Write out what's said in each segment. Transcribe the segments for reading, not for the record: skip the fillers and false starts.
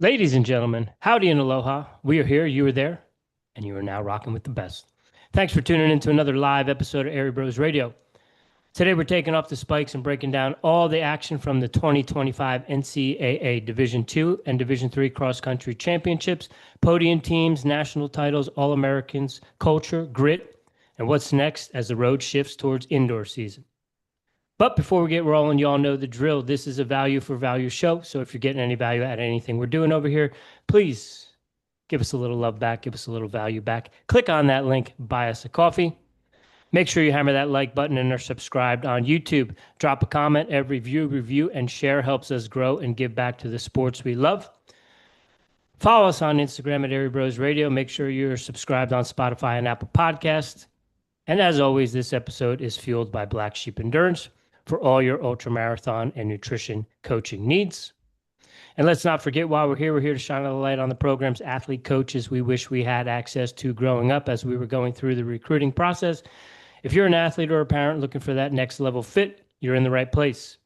Ladies and gentlemen, howdy and aloha. We are here, you are there, and you are now rocking with the best. Thanks for tuning in to another live episode of Airey Bros Radio. Today we're taking off the spikes and breaking down all the action from the 2025 NCAA Division II and Division III cross country championships, podium teams, national titles, All-Americans, culture, grit, and what's next as the road shifts towards indoor season. But before we get rolling, you all know the drill. This is a value for value show. So if you're getting any value out of anything we're doing over here, please give us a little love back, give us a little value back. Click on that link, buy us a coffee. Make sure you hammer that like button and are subscribed on YouTube. Drop a comment. Every view, review, and share helps us grow and give back to the sports we love. Follow us on Instagram at Airey Bros Radio. Make sure you're subscribed on Spotify and Apple Podcasts. And as always, this episode is fueled by Black Sheep Endurance for all your ultramarathon and nutrition coaching needs. And let's not forget, while we're here to shine a light on the program's athlete coaches we wish we had access to growing up as we were going through the recruiting process. If you're an athlete or a parent looking for that next level fit, you're in the right place.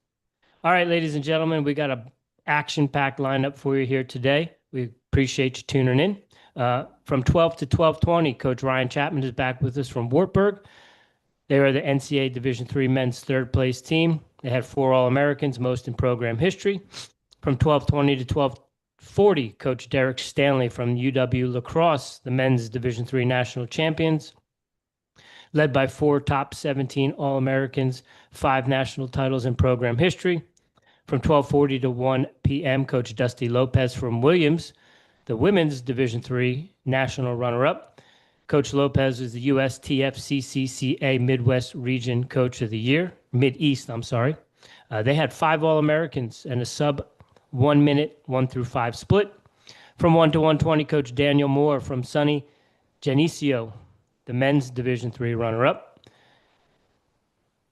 All right, ladies and gentlemen, we got a action-packed lineup for you here today. We appreciate you tuning in. From 12 to 12:20, Coach Ryan Chapman is back with us from Wartburg. They are the NCAA Division III men's third-place team. They had 4 All-Americans, most in program history. From 12:20 to 12:40, Coach Derek Stanley from UW-La Crosse, the men's Division III national champions, led by 4 top 17 All-Americans, 5 national titles in program history. From 12:40 to 1 p.m., Coach Dusty López from Williams, the women's Division III national runner-up. Coach López is the USTFCCCA Midwest Region Coach of the Year, Mid-East, I'm sorry. They had 5 All-Americans and a sub 1 minute, 1 through 5 split. From 1 to 120, Coach Daniel Moore from SUNY, Geneseo, the men's Division III runner-up.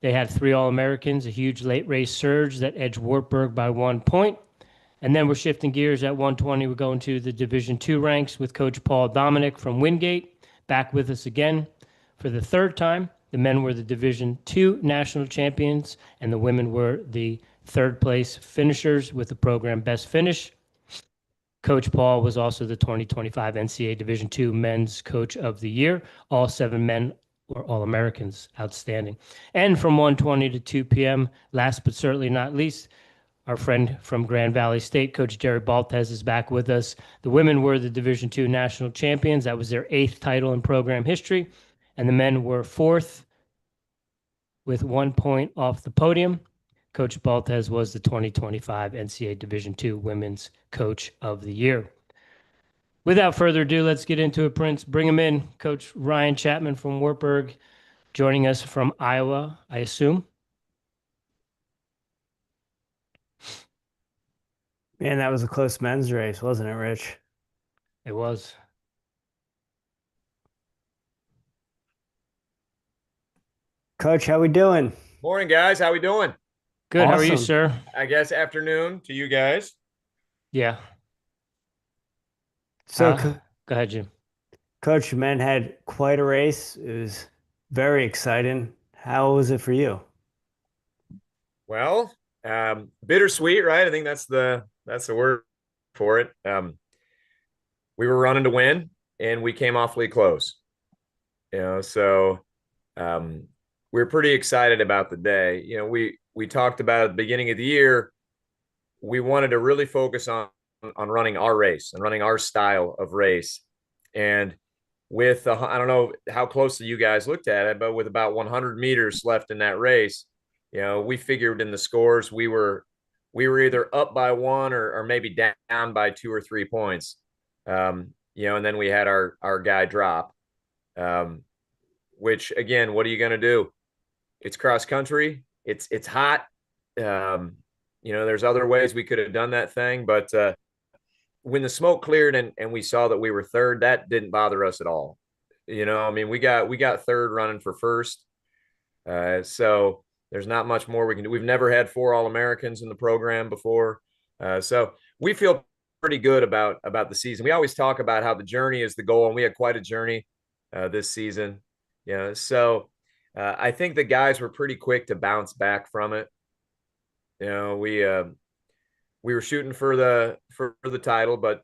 They had 3 All-Americans, a huge late race surge that edged Wartburg by 1 point. And then we're shifting gears at 120. We're going to the Division II ranks with Coach Paul Domenech from Wingate, back with us again for the 3rd time. The men were the Division II national champions, and the women were the 3rd place finishers with the program best finish. Coach Paul was also the 2025 NCAA Division II men's coach of the year. All 7 men were All-Americans. Outstanding. And from 1:20 to 2 p.m., last but certainly not least, our friend from Grand Valley State, Coach Jerry Baltes, is back with us. The women were the Division II national champions. That was their 8th title in program history. And the men were 4th with 1 point off the podium. Coach Baltes was the 2025 NCAA Division II Women's Coach of the Year. Without further ado, let's get into it, Prince. Bring him in. Coach Ryan Chapman from Wartburg, joining us from Iowa, I assume. Man, that was a close men's race, wasn't it, Rich? It was. Coach, how we doing? Morning, guys. How we doing? Good. How are you, Awesome. sir? I guess afternoon to you guys. Yeah. So, Go ahead, Jim. Coach, men had quite a race. It was very exciting. How was it for you? Well, bittersweet, right? I think that's the word for it. We were running to win, and we came awfully close. So we're pretty excited about the day. We talked about at the beginning of the year, we wanted to really focus on running our race and running our style of race. And with I don't know how closely you guys looked at it, but with about 100 meters left in that race, we figured in the scores we were either up by 1 or maybe down by 2 or 3 points. And then we had our guy drop. Which again, what are you going to do? It's cross country. It's hot. There's other ways we could have done that thing, but when the smoke cleared and we saw that we were 3rd, that didn't bother us at all. We got 3rd running for 1st. So there's not much more we can do. We've never had 4 All-Americans in the program before. So we feel pretty good about the season. We always talk about how the journey is the goal, and we had quite a journey this season. So I think the guys were pretty quick to bounce back from it. we were shooting for the title, but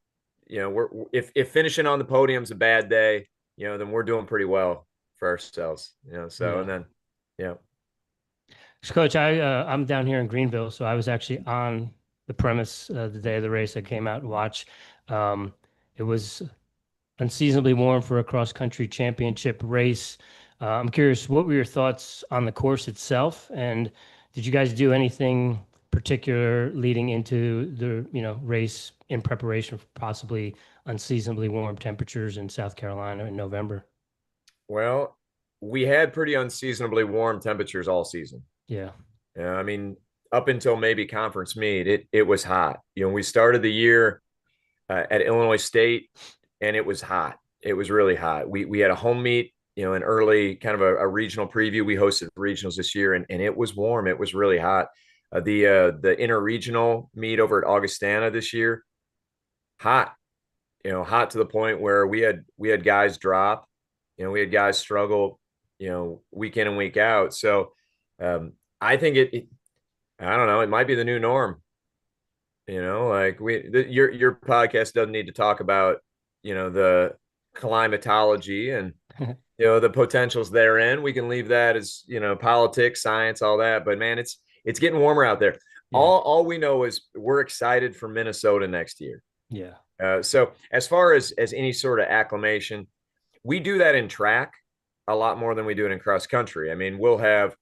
if finishing on the podium's a bad day, then we're doing pretty well for ourselves. So Yeah. and then yeah. So, Coach, I'm down here in Greenville, so I was actually on the premise the day of the race. I came out and watched. It was unseasonably warm for a cross country championship race. I'm curious, what were your thoughts on the course itself, and did you guys do anything particular leading into the race in preparation for possibly unseasonably warm temperatures in South Carolina in November? Well, we had pretty unseasonably warm temperatures all season. Yeah. I mean, up until maybe conference meet, it was hot. We started the year at Illinois State, and it was hot. It was really hot. We had a home meet, an early kind of a regional preview. We hosted regionals this year, and it was warm. It was really hot. The interregional meet over at Augustana this year, hot. Hot to the point where we had guys drop. We had guys struggle. Week in and week out. So I think I don't know. It might be the new norm. Like your podcast doesn't need to talk about the climatology and the potentials therein. We can leave that as politics, science, all that. But man, it's getting warmer out there. Yeah. All we know is we're excited for Minnesota next year. Yeah. So as far as any sort of acclimation, we do that in track a lot more than we do it in cross country. I mean, we'll have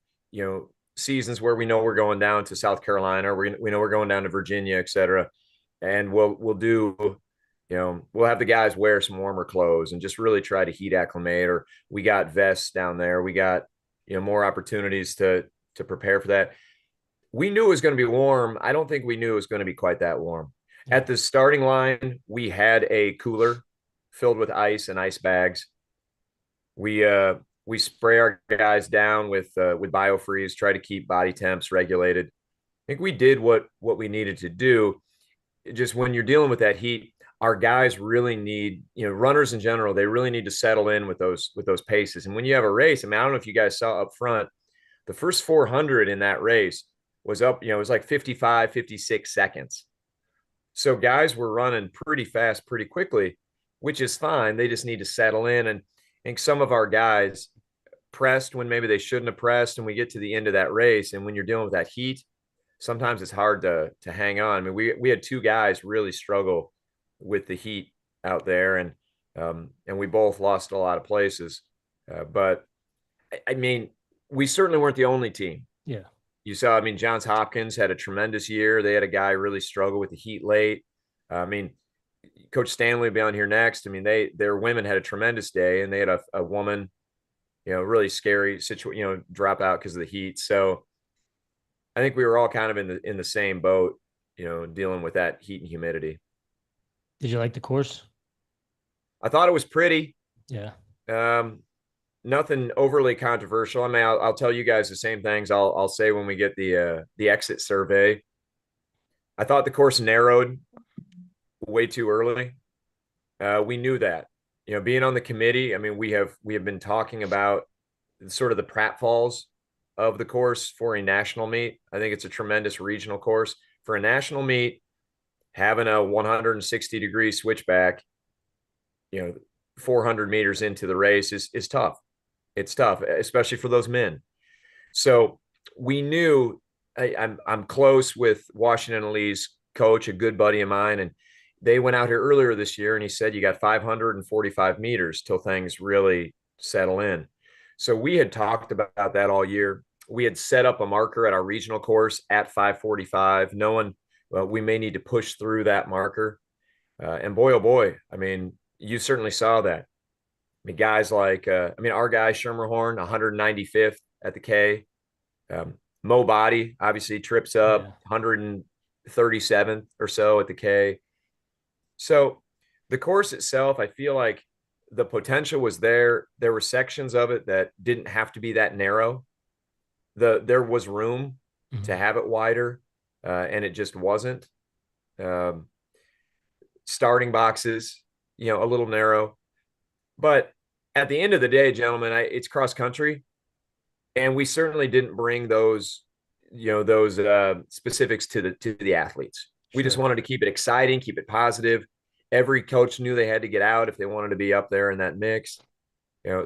seasons where we know we're going down to South Carolina, or we know we're going down to Virginia, et cetera. And we'll do, we'll have the guys wear some warmer clothes and just really try to heat acclimate. Or we got vests down there. We got, more opportunities to prepare for that. We knew it was going to be warm. I don't think we knew it was going to be quite that warm. Yeah. At the starting line, we had a cooler filled with ice and ice bags. We spray our guys down with biofreeze, try to keep body temps regulated. I think we did what we needed to do. Just when you're dealing with that heat, our guys really need, runners in general, they really need to settle in with those paces. And when you have a race, I mean, I don't know if you guys saw up front, the first 400 in that race was up, it was like 55, 56 seconds. So guys were running pretty fast, pretty quickly, which is fine. They just need to settle in. And I think some of our guys pressed when maybe they shouldn't have pressed, and we get to the end of that race. And when you're dealing with that heat, sometimes it's hard to hang on. I mean, we had two guys really struggle with the heat out there, and we both lost a lot of places. But I mean, we certainly weren't the only team. Yeah. You saw, I mean, Johns Hopkins had a tremendous year. They had a guy really struggle with the heat late. I mean, Coach Stanley will be on here next. I mean, their women had a tremendous day, and they had a woman, really scary situation, drop out because of the heat. So I think we were all kind of in the same boat, dealing with that heat and humidity. Did you like the course? I thought it was pretty. Yeah. Nothing overly controversial. I mean, I'll tell you guys the same things I'll say when we get the exit survey. I thought the course narrowed way too early. We knew that, being on the committee. I mean, we have been talking about sort of the pratfalls of the course for a national meet. I think it's a tremendous regional course for a national meet. Having a 160-degree switchback, 400 meters into the race is tough. It's tough, especially for those men. So we knew I'm close with Washington and Lee's coach, a good buddy of mine, and they went out here earlier this year, and he said you got 545 meters till things really settle in. So we had talked about that all year. We had set up a marker at our regional course at 545, knowing we may need to push through that marker. And boy, oh boy, I mean, you certainly saw that. I mean, guys like, our guy Schermerhorn, 195th at the K. Mo Body obviously trips up, 137th or so at the K. So the course itself, I feel like the potential was there. There were sections of it that didn't have to be that narrow. There was room to have it wider, and it just wasn't. Starting boxes, a little narrow. But at the end of the day, gentlemen, it's cross country, and we certainly didn't bring those specifics to the athletes. We just wanted to keep it exciting, keep it positive. Every coach knew they had to get out if they wanted to be up there in that mix.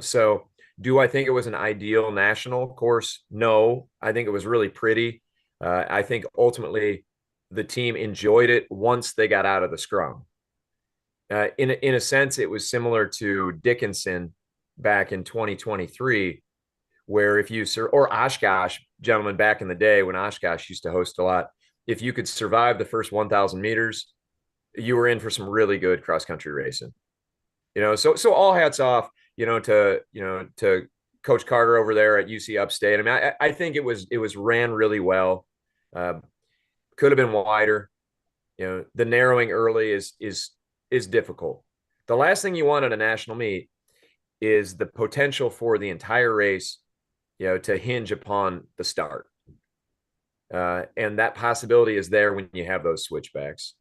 So do I think it was an ideal national course? No, I think it was really pretty. I think ultimately the team enjoyed it once they got out of the scrum. In a sense, it was similar to Dickinson back in 2023, where if you or Oshkosh, gentlemen, back in the day when Oshkosh used to host a lot, if you could survive the first 1,000 meters, you were in for some really good cross country racing. So all hats off, to Coach Carter over there at UC Upstate. I mean, I think it was ran really well. Could have been wider. The narrowing early is difficult. The last thing you want at a national meet is the potential for the entire race, to hinge upon the start. And that possibility is there when you have those switchbacks.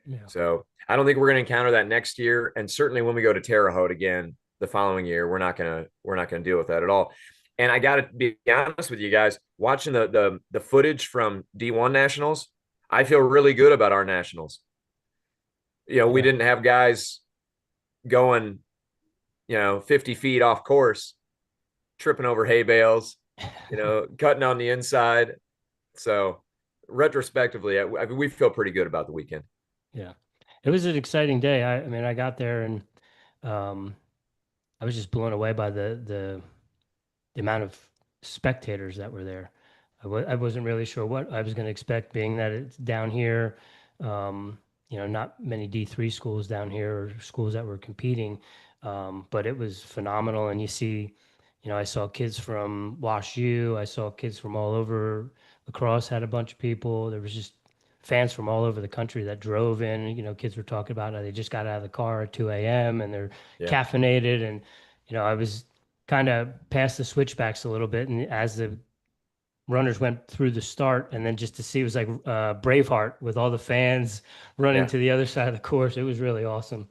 Yeah. So I don't think we're going to encounter that next year. And certainly when we go to Terre Haute again the following year, we're not going to deal with that at all. And I got to be honest with you guys, watching the footage from D1 nationals, I feel really good about our nationals. We didn't have guys going, 50 feet off course, tripping over hay bales, cutting on the inside. So retrospectively, we feel pretty good about the weekend. Yeah, it was an exciting day. I mean, I got there and I was just blown away by the amount of spectators that were there. I wasn't really sure what I was going to expect, being that it's down here. Not many D3 schools down here or schools that were competing, but it was phenomenal. And you see, I saw kids from Wash U. I saw kids from all over. Crosse had a bunch of people. There was just fans from all over the country that drove in. Kids were talking about how they just got out of the car at 2 a.m. and they're caffeinated. And, I was kind of past the switchbacks a little bit. And as the runners went through the start, and then just to see, it was like Braveheart with all the fans running to the other side of the course. It was really awesome.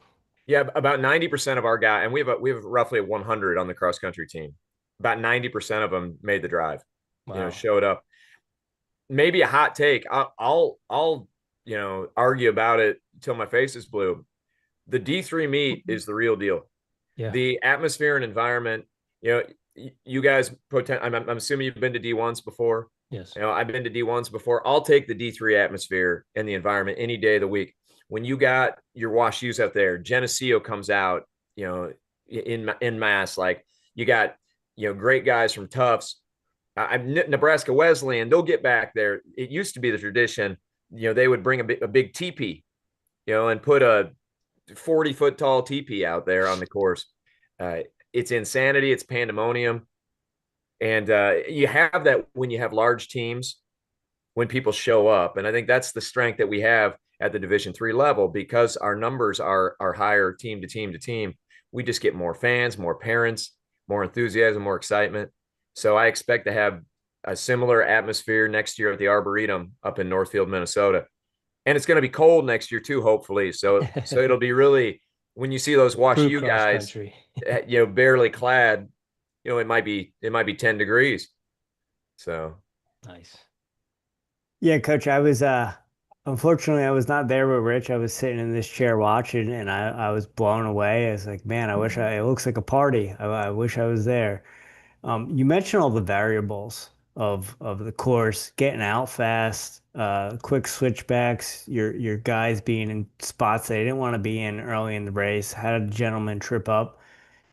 Yeah, about 90% of our guys, and we have roughly 100 on the cross country team. About 90% of them made the drive. Wow. Showed up. Maybe a hot take. I'll argue about it till my face is blue. The D3 meet is the real deal. Yeah. The atmosphere and environment. You guys, I'm assuming you've been to D1s before. Yes. I've been to D1s before. I'll take the D3 atmosphere and the environment any day of the week. When you got your Wash U's out there, Geneseo comes out, in mass. Like you got, great guys from Tufts. Nebraska Wesleyan, they'll get back there. It used to be the tradition, they would bring a big teepee, and put a 40-foot tall teepee out there on the course. It's insanity. It's pandemonium. And you have that when you have large teams, when people show up. And I think that's the strength that we have at the Division III level, because our numbers are higher team to team to team. We just get more fans, more parents, more enthusiasm, more excitement. So I expect to have a similar atmosphere next year at the Arboretum up in Northfield, Minnesota. And it's going to be cold next year too, hopefully. So it'll be really, when you see those Wash U guys, barely clad, it might be 10 degrees. So nice. Yeah, Coach, I was unfortunately I was not there with Rich. I was sitting in this chair watching, and I was blown away. I was like, man, it looks like a party. I wish I was there. You mentioned all the variables of the course, getting out fast, quick switchbacks, your guys being in spots they didn't want to be in early in the race, had a gentleman trip up.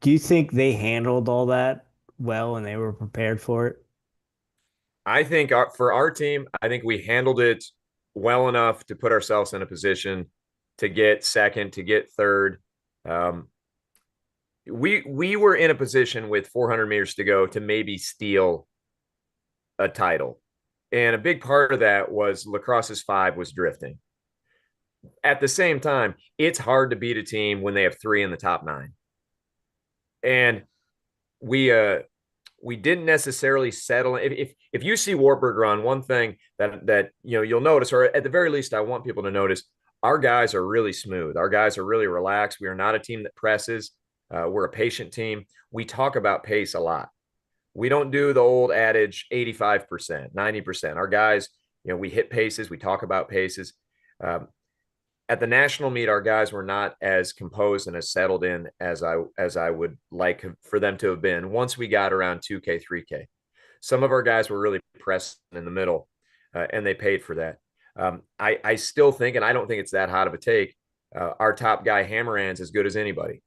Do you think they handled all that well and they were prepared for it? I think for our team, I think we handled it well enough to put ourselves in a position to get second, to get third. We were in a position with 400 meters to go to maybe steal a title. And a big part of that was La Crosse's 5 was drifting. At the same time, it's hard to beat a team when they have 3 in the top 9. And we didn't necessarily settle. If you see Wartburg run, one thing that you'll notice, or at the very least I want people to notice, our guys are really smooth. Our guys are really relaxed. We are not a team that presses. We're a patient team. We talk about pace a lot. We don't do the old adage 85%, 90%. Our guys, we hit paces. We talk about paces. Um, at the national meet, our guys were not as composed and as settled in as I would like for them to have been once we got around 2K, 3K. Some of our guys were really pressing in the middle, and they paid for that. I still think, and I don't think it's that hot of a take, our top guy, Hammeran's, as good as anybody.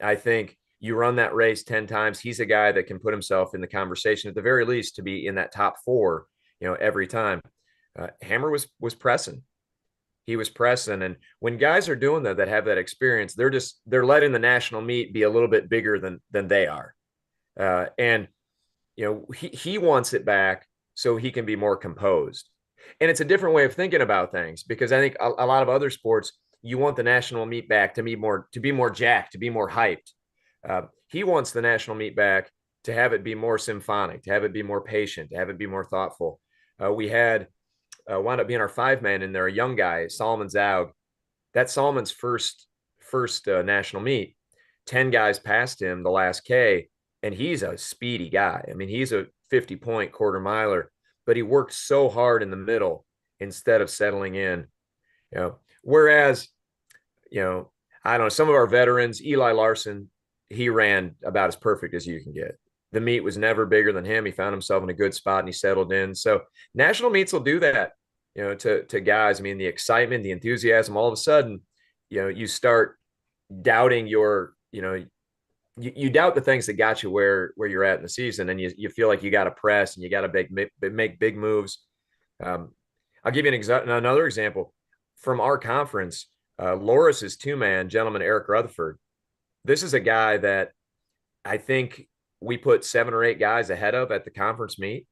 I think you run that race 10 times, he's a guy that can put himself in the conversation at the very least to be in that top 4, every time. Hammer was pressing. He was pressing. And when guys are doing that have that experience, they're letting the national meet be a little bit bigger than they are. And he wants it back so he can be more composed. And it's a different way of thinking about things, because I think a lot of other sports, you want the national meet back to be more jacked, to be more hyped. He wants the national meet back to have it be more symphonic, to have it be more patient, to have it be more thoughtful. We had wound up being our 5-man in there, a young guy, Solomon Zaug. That's Solomon's first national meet. 10 guys passed him the last K, and he's a speedy guy. I mean, he's a 50-point quarter miler, but he worked so hard in the middle instead of settling in. Whereas, I don't know, some of our veterans, Eli Larson, he ran about as perfect as you can get. The meet was never bigger than him. He found himself in a good spot and he settled in. So national meets will do that, to guys. I mean, the excitement, the enthusiasm, all of a sudden, you start doubting you doubt the things that got you where you're at in the season, and you feel like you got to press and you got to make big moves. I'll give you another example from our conference. Loris's 2-man, gentleman Eric Rutherford. This is a guy that I think we put 7 or 8 guys ahead of at the conference meet,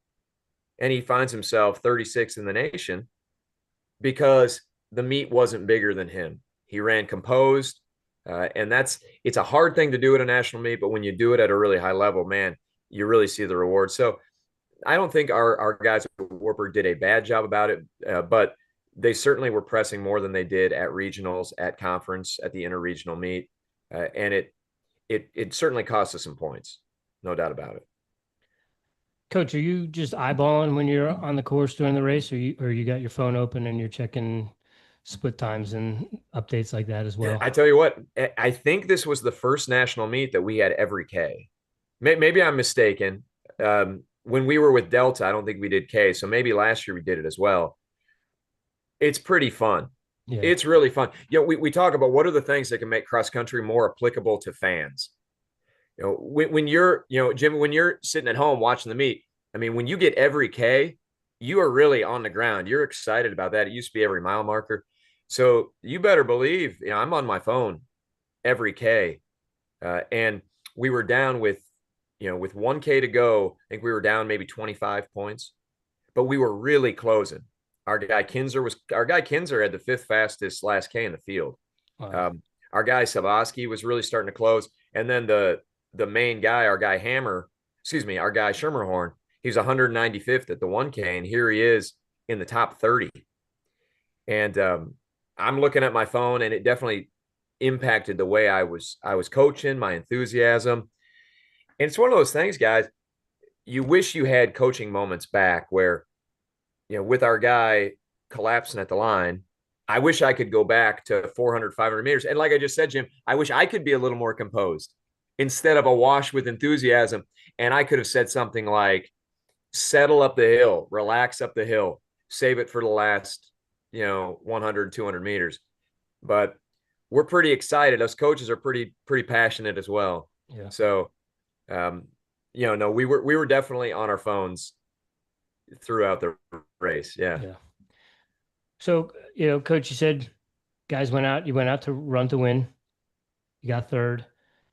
and he finds himself 36th in the nation because the meet wasn't bigger than him. He ran composed, and it's a hard thing to do at a national meet, but when you do it at a really high level, man, you really see the reward. So I don't think our guys at Wartburg did a bad job about it, but they certainly were pressing more than they did at regionals, at conference, at the interregional meet, and it certainly cost us some points. No doubt about it. Coach, are you just eyeballing when you're on the course during the race, or you got your phone open and you're checking split times and updates like that as well? I tell you what, I think this was the first national meet that we had every K. Maybe I'm mistaken. When we were with Delta, I don't think we did K. So maybe last year we did it as well. It's pretty fun. Yeah. It's really fun. We talk about what are the things that can make cross country more applicable to fans. When you're, Jim, when you're sitting at home watching the meet, I mean, when you get every K, you are really on the ground. You're excited about that. It used to be every mile marker. So you better believe, I'm on my phone every K. And we were down with 1K to go. I think we were down maybe 25 points, but we were really closing. Our guy Kinzer had the 5th fastest last K in the field. Wow. Our guy Sabaski was really starting to close. And then the main guy, our guy Schermerhorn, he's 195th at the 1K, and here he is in the top 30. And I'm looking at my phone, and it definitely impacted the way I was coaching, my enthusiasm. And it's one of those things, guys, you wish you had coaching moments back where, with our guy collapsing at the line, I wish I could go back to 400, 500 meters. And like I just said, Jim, I wish I could be a little more composed instead of awash with enthusiasm. And I could have said something like, settle up the hill, relax up the hill, save it for the last, 100, 200 meters. But we're pretty excited. Us coaches are pretty passionate as well. Yeah. So, no, we were definitely on our phones throughout the race. Yeah. So, Coach, you said you went out to run to win. You got 3rd.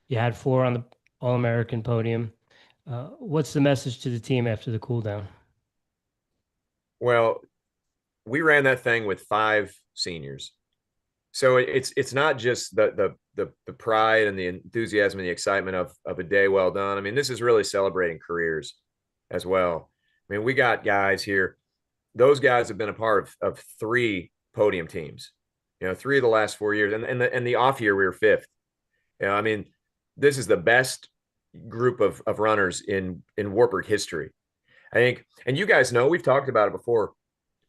You had 4 on the All-American podium. What's the message to the team after the cool down? Well, we ran that thing with 5 seniors. So it's not just the pride and the enthusiasm and the excitement of a day well done. I mean, this is really celebrating careers as well. I mean, we got guys here. Those guys have been a part of 3 podium teams, 3 of the last 4 years. And the off year, we were 5th. I mean, this is the best group of runners in Wartburg history, I think. And you guys know, we've talked about it before.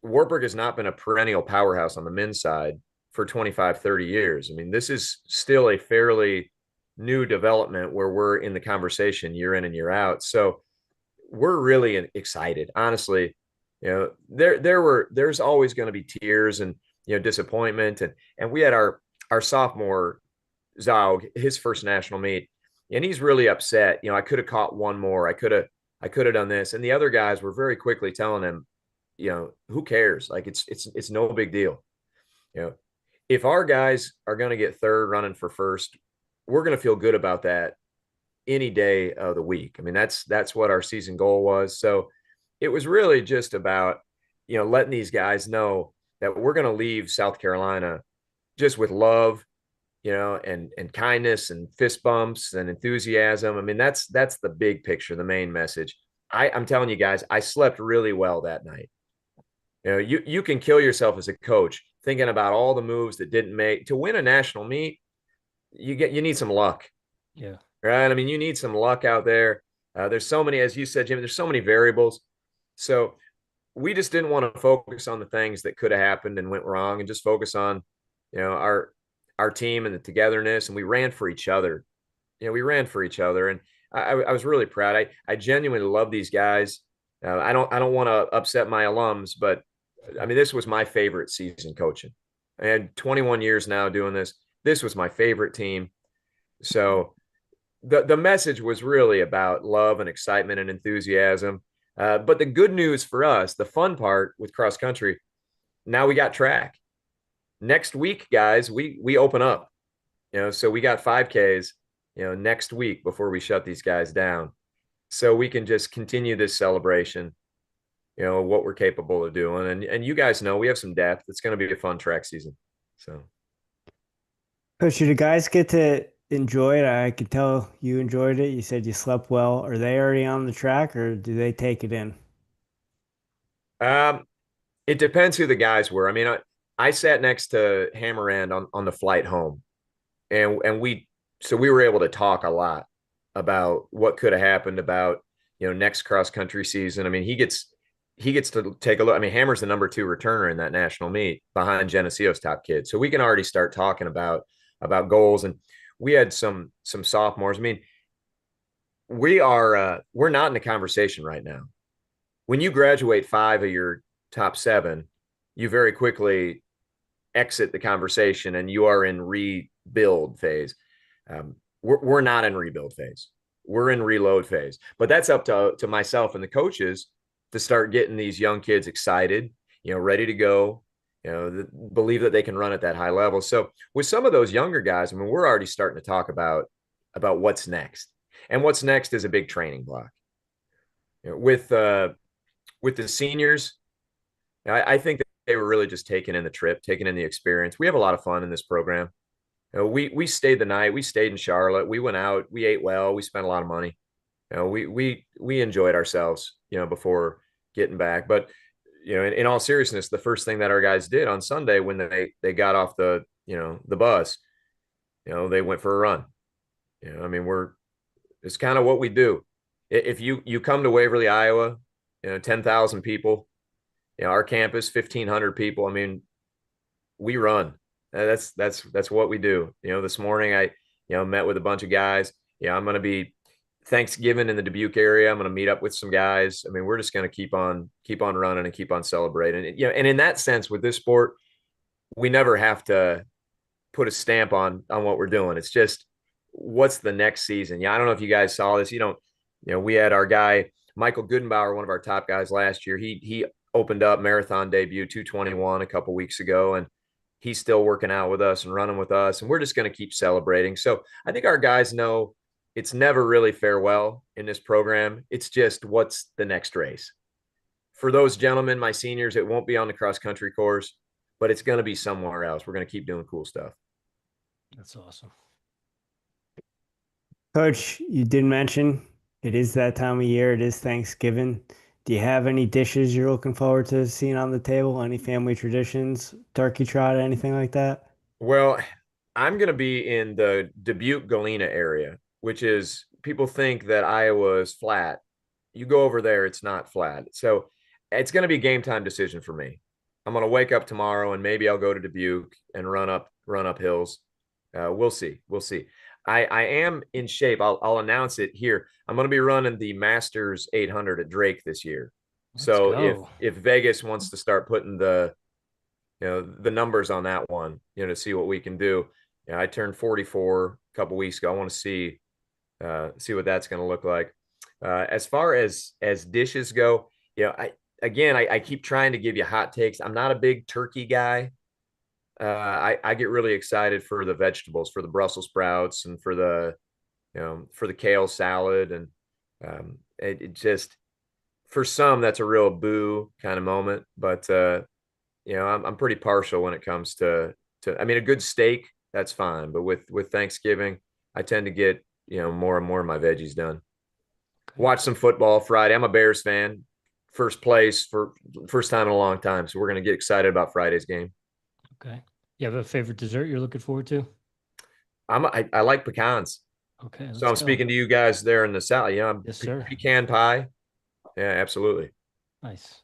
Wartburg has not been a perennial powerhouse on the men's side for 25, 30 years. I mean, this is still a fairly new development where we're in the conversation year in and year out. So we're really excited, honestly. There's always going to be tears and disappointment, and we had our sophomore Zaug, his first national meet, and he's really upset. I could have caught one more. I could have done this, and the other guys were very quickly telling him, who cares? Like it's no big deal. If our guys are going to get third running for first, we're going to feel good about that any day of the week. I mean, that's what our season goal was. So it was really just about, letting these guys know that we're going to leave South Carolina just with love, and kindness and fist bumps and enthusiasm. I mean, that's the big picture, the main message. I'm telling you guys, I slept really well that night. You can kill yourself as a coach thinking about all the moves that didn't make to win a national meet. You need some luck. Yeah. Right. I mean, you need some luck out there. There's so many, as you said, Jimmy, there's so many variables. So we just didn't want to focus on the things that could have happened and went wrong and just focus on, our team and the togetherness. And we ran for each other. We ran for each other. And I was really proud. I genuinely love these guys. I don't want to upset my alums, but I mean, this was my favorite season coaching. I had 21 years now doing this. This was my favorite team. So the message was really about love and excitement and enthusiasm. But the good news for us, the fun part with cross country, now we got track. Next week, guys, we open up. So we got 5Ks, next week before we shut these guys down. So we can just continue this celebration, what we're capable of doing. And you guys know we have some depth. It's going to be a fun track season. So, Coach, did the guys get to enjoy it? I could tell you enjoyed it. You said you slept well. Are they already on the track, or do they take it in? It depends who the guys were. I mean, I sat next to Hammerand on the flight home, and we were able to talk a lot about what could have happened about next cross country season. I mean, he gets to take a look. I mean, Hammer's the number 2 returner in that national meet behind Geneseo's top kid, so we can already start talking about goals. And we had some sophomores. I mean, we're not in the conversation right now. When you graduate 5 of your top 7, you very quickly exit the conversation and you are in rebuild phase. We're not in rebuild phase. We're in reload phase. But that's up to myself and the coaches to start getting these young kids excited, ready to go, believe that they can run at that high level. So with some of those younger guys, I mean, we're already starting to talk about what's next. And what's next is a big training block. With the seniors, I think that they were really just taking in the trip, taking in the experience. We have a lot of fun in this program. We stayed the night. We stayed in Charlotte. We went out. We ate well. We spent a lot of money. We enjoyed ourselves, before getting back. But in all seriousness, the first thing that our guys did on Sunday when they got off the bus, they went for a run. I mean, it's kind of what we do. If you come to Waverly, Iowa, 10,000 people, our campus, 1,500 people. I mean, we run. That's what we do. This morning I, met with a bunch of guys. I'm going to be Thanksgiving in the Dubuque area. I'm going to meet up with some guys. I mean, we're just going to keep on running and keep on celebrating. And in that sense, with this sport, we never have to put a stamp on what we're doing. It's just, what's the next season? Yeah. I don't know if you guys saw this. We had our guy, Michael Goodenbauer, one of our top guys last year. He opened up marathon debut 221 a couple weeks ago, and he's still working out with us and running with us. And we're just going to keep celebrating. So I think our guys know it's never really farewell in this program. It's just, what's the next race? For those gentlemen, my seniors, it won't be on the cross country course, but it's going to be somewhere else. We're going to keep doing cool stuff. That's awesome. Coach, you did mention it is that time of year. It is Thanksgiving. Do you have any dishes you're looking forward to seeing on the table? Any family traditions, turkey trot, anything like that? Well, I'm going to be in the Dubuque Galena area, which is, people think that Iowa is flat. You go over there, it's not flat. So it's going to be a game time decision for me. I'm going to wake up tomorrow and maybe I'll go to Dubuque and run up hills. We'll see. We'll see. I am in shape. I'll announce it here. I'm going to be running the Masters 800 at Drake this year. Let's So go. if Vegas wants to start putting the numbers on that one, to see what we can do. I turned 44 a couple weeks ago. I want to see what that's going to look like. As far as dishes go, I keep trying to give you hot takes. I'm not a big turkey guy. I get really excited for the vegetables, for the Brussels sprouts, and for the kale salad, and it just, for some, that's a real boo kind of moment. But I'm pretty partial when it comes to I mean, a good steak, that's fine, but with Thanksgiving, I tend to get more and more of my veggies done. Watch some football Friday. I'm a Bears fan. First place for first time in a long time, so we're going to get excited about Friday's game. Okay. You have a favorite dessert you're looking forward to? I like pecans. Okay. So I'm speaking to you guys there in the South. Yes, sir. Pecan pie. Yeah, absolutely. Nice.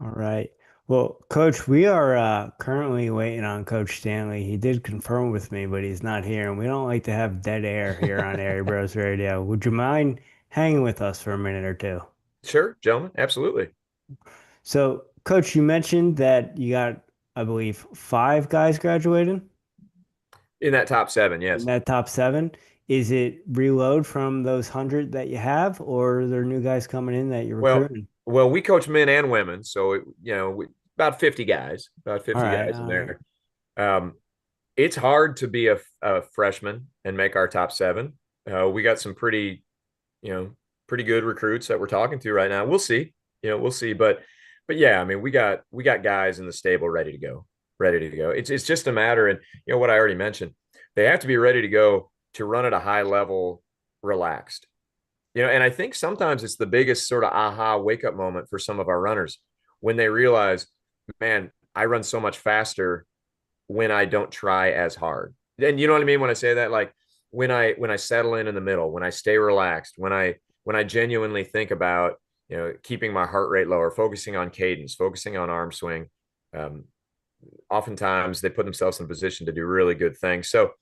All right. Well, Coach, we are currently waiting on Coach Stanley. He did confirm with me, but he's not here, and we don't like to have dead air here on Airey Bros Radio. Would you mind hanging with us for a minute or two? Sure, gentlemen. Absolutely. So, Coach, you mentioned that you got, I believe, 5 guys graduating In that top 7, yes. in that top 7. Is it reload from those 100 that you have, or are there new guys coming in that you're recruiting? Well, we coach men and women, so about 50 guys, All right, in there. It's hard to be a freshman and make our top 7. We got some pretty good recruits that we're talking to right now. We'll see, but yeah, I mean, we got guys in the stable ready to go. It's just a matter, and what I already mentioned, they have to be ready to go to run at a high level, relaxed. And I think sometimes it's the biggest sort of aha wake up moment for some of our runners when they realize, man, I run so much faster when I don't try as hard. And you know what I mean when I say that? Like when I settle in the middle, when I stay relaxed, when I genuinely think about keeping my heart rate lower, focusing on cadence, focusing on arm swing. Oftentimes they put themselves in a position to do really good things. So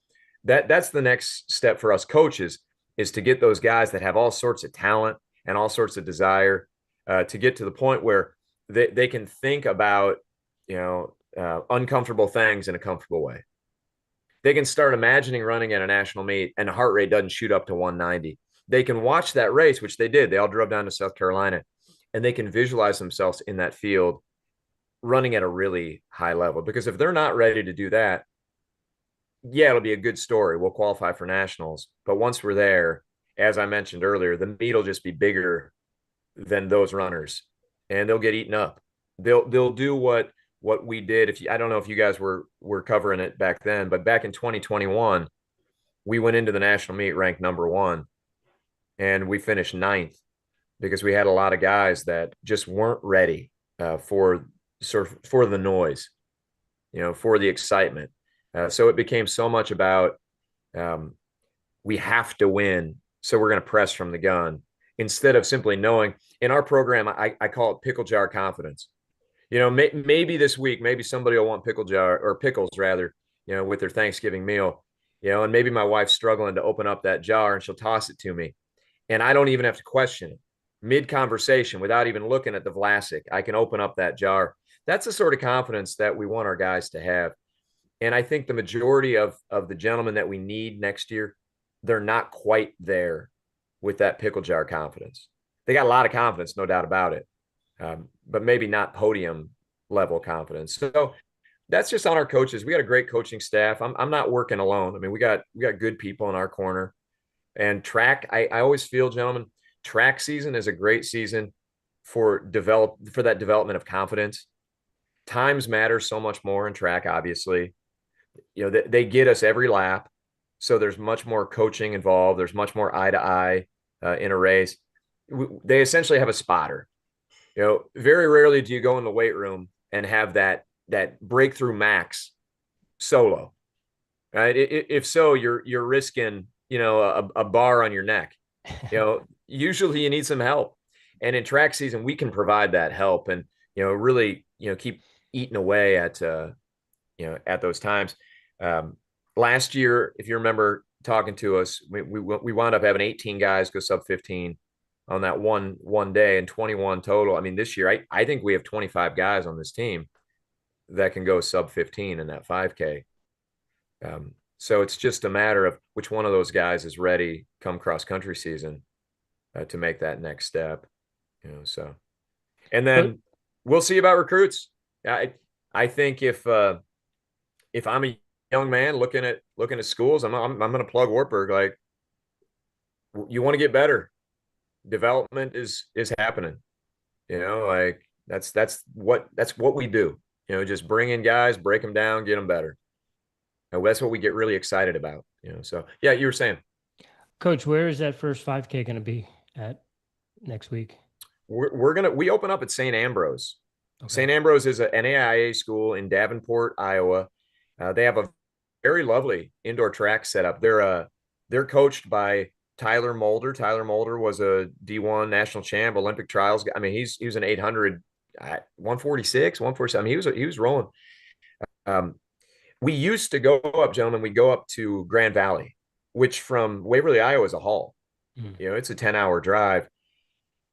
that's the next step for us coaches, is to get those guys that have all sorts of talent and all sorts of desire to get to the point where they can think about uncomfortable things in a comfortable way. They can start imagining running at a national meet and the heart rate doesn't shoot up to 190. They can watch that race, which they did. They all drove down to South Carolina, and they can visualize themselves in that field running at a really high level. Because if they're not ready to do that, yeah, it'll be a good story. We'll qualify for nationals. But once we're there, as I mentioned earlier, the meet will just be bigger than those runners, and they'll get eaten up. They'll do what we did. I don't know if you guys were covering it back then, but back in 2021, we went into the national meet ranked number 1, and we finished 9th because we had a lot of guys that just weren't ready for the noise, for the excitement. So it became so much about we have to win, so we're going to press from the gun, instead of simply knowing. In our program, I call it pickle jar confidence. Maybe this week, maybe somebody will want pickles rather, with their Thanksgiving meal, and maybe my wife's struggling to open up that jar and she'll toss it to me. And I don't even have to question it. Mid-conversation, without even looking at the Vlasic, I can open up that jar. That's the sort of confidence that we want our guys to have. And I think the majority of the gentlemen that we need next year, they're not quite there with that pickle jar confidence. They got a lot of confidence, no doubt about it, but maybe not podium level confidence. So that's just on our coaches. We got a great coaching staff. I'm not working alone. I mean, we got good people in our corner. And track, I always feel, gentlemen, track season is a great season for that development of confidence. Times matter so much more in track, obviously. They get us every lap, so there's much more coaching involved. There's much more eye to eye in a race. They essentially have a spotter. Very rarely do you go in the weight room and have that breakthrough max solo, right? If so, you're risking a bar on your neck. Usually you need some help, and in track season we can provide that help and really keep eating away at at those times. Last year, if you remember talking to us, we wound up having 18 guys go sub 15 on that one day and 21 total. I mean, this year I think we have 25 guys on this team that can go sub 15 in that 5K. So it's just a matter of which one of those guys is ready come cross country season to make that next step. So, and then we'll see about recruits. I think if I'm a young man looking at schools, I'm going to plug Wartburg. Like, you want to get better. Development is happening. Like that's what we do. Just bring in guys, break them down, get them better. And that's what we get really excited about. So yeah, you were saying, Coach, where is that first 5K going to be at next week? We open up at St. Ambrose. Okay. St. Ambrose is an NAIA school in Davenport, Iowa. They have a very lovely indoor track set up. They're coached by Tyler Mulder. Tyler Mulder was a D1 national champ, Olympic trials. I mean, he was an 800, 146, 147. I mean, he was rolling. We used to go up, gentlemen. We go up to Grand Valley, which from Waverly, Iowa, is a haul. It's a 10-hour drive.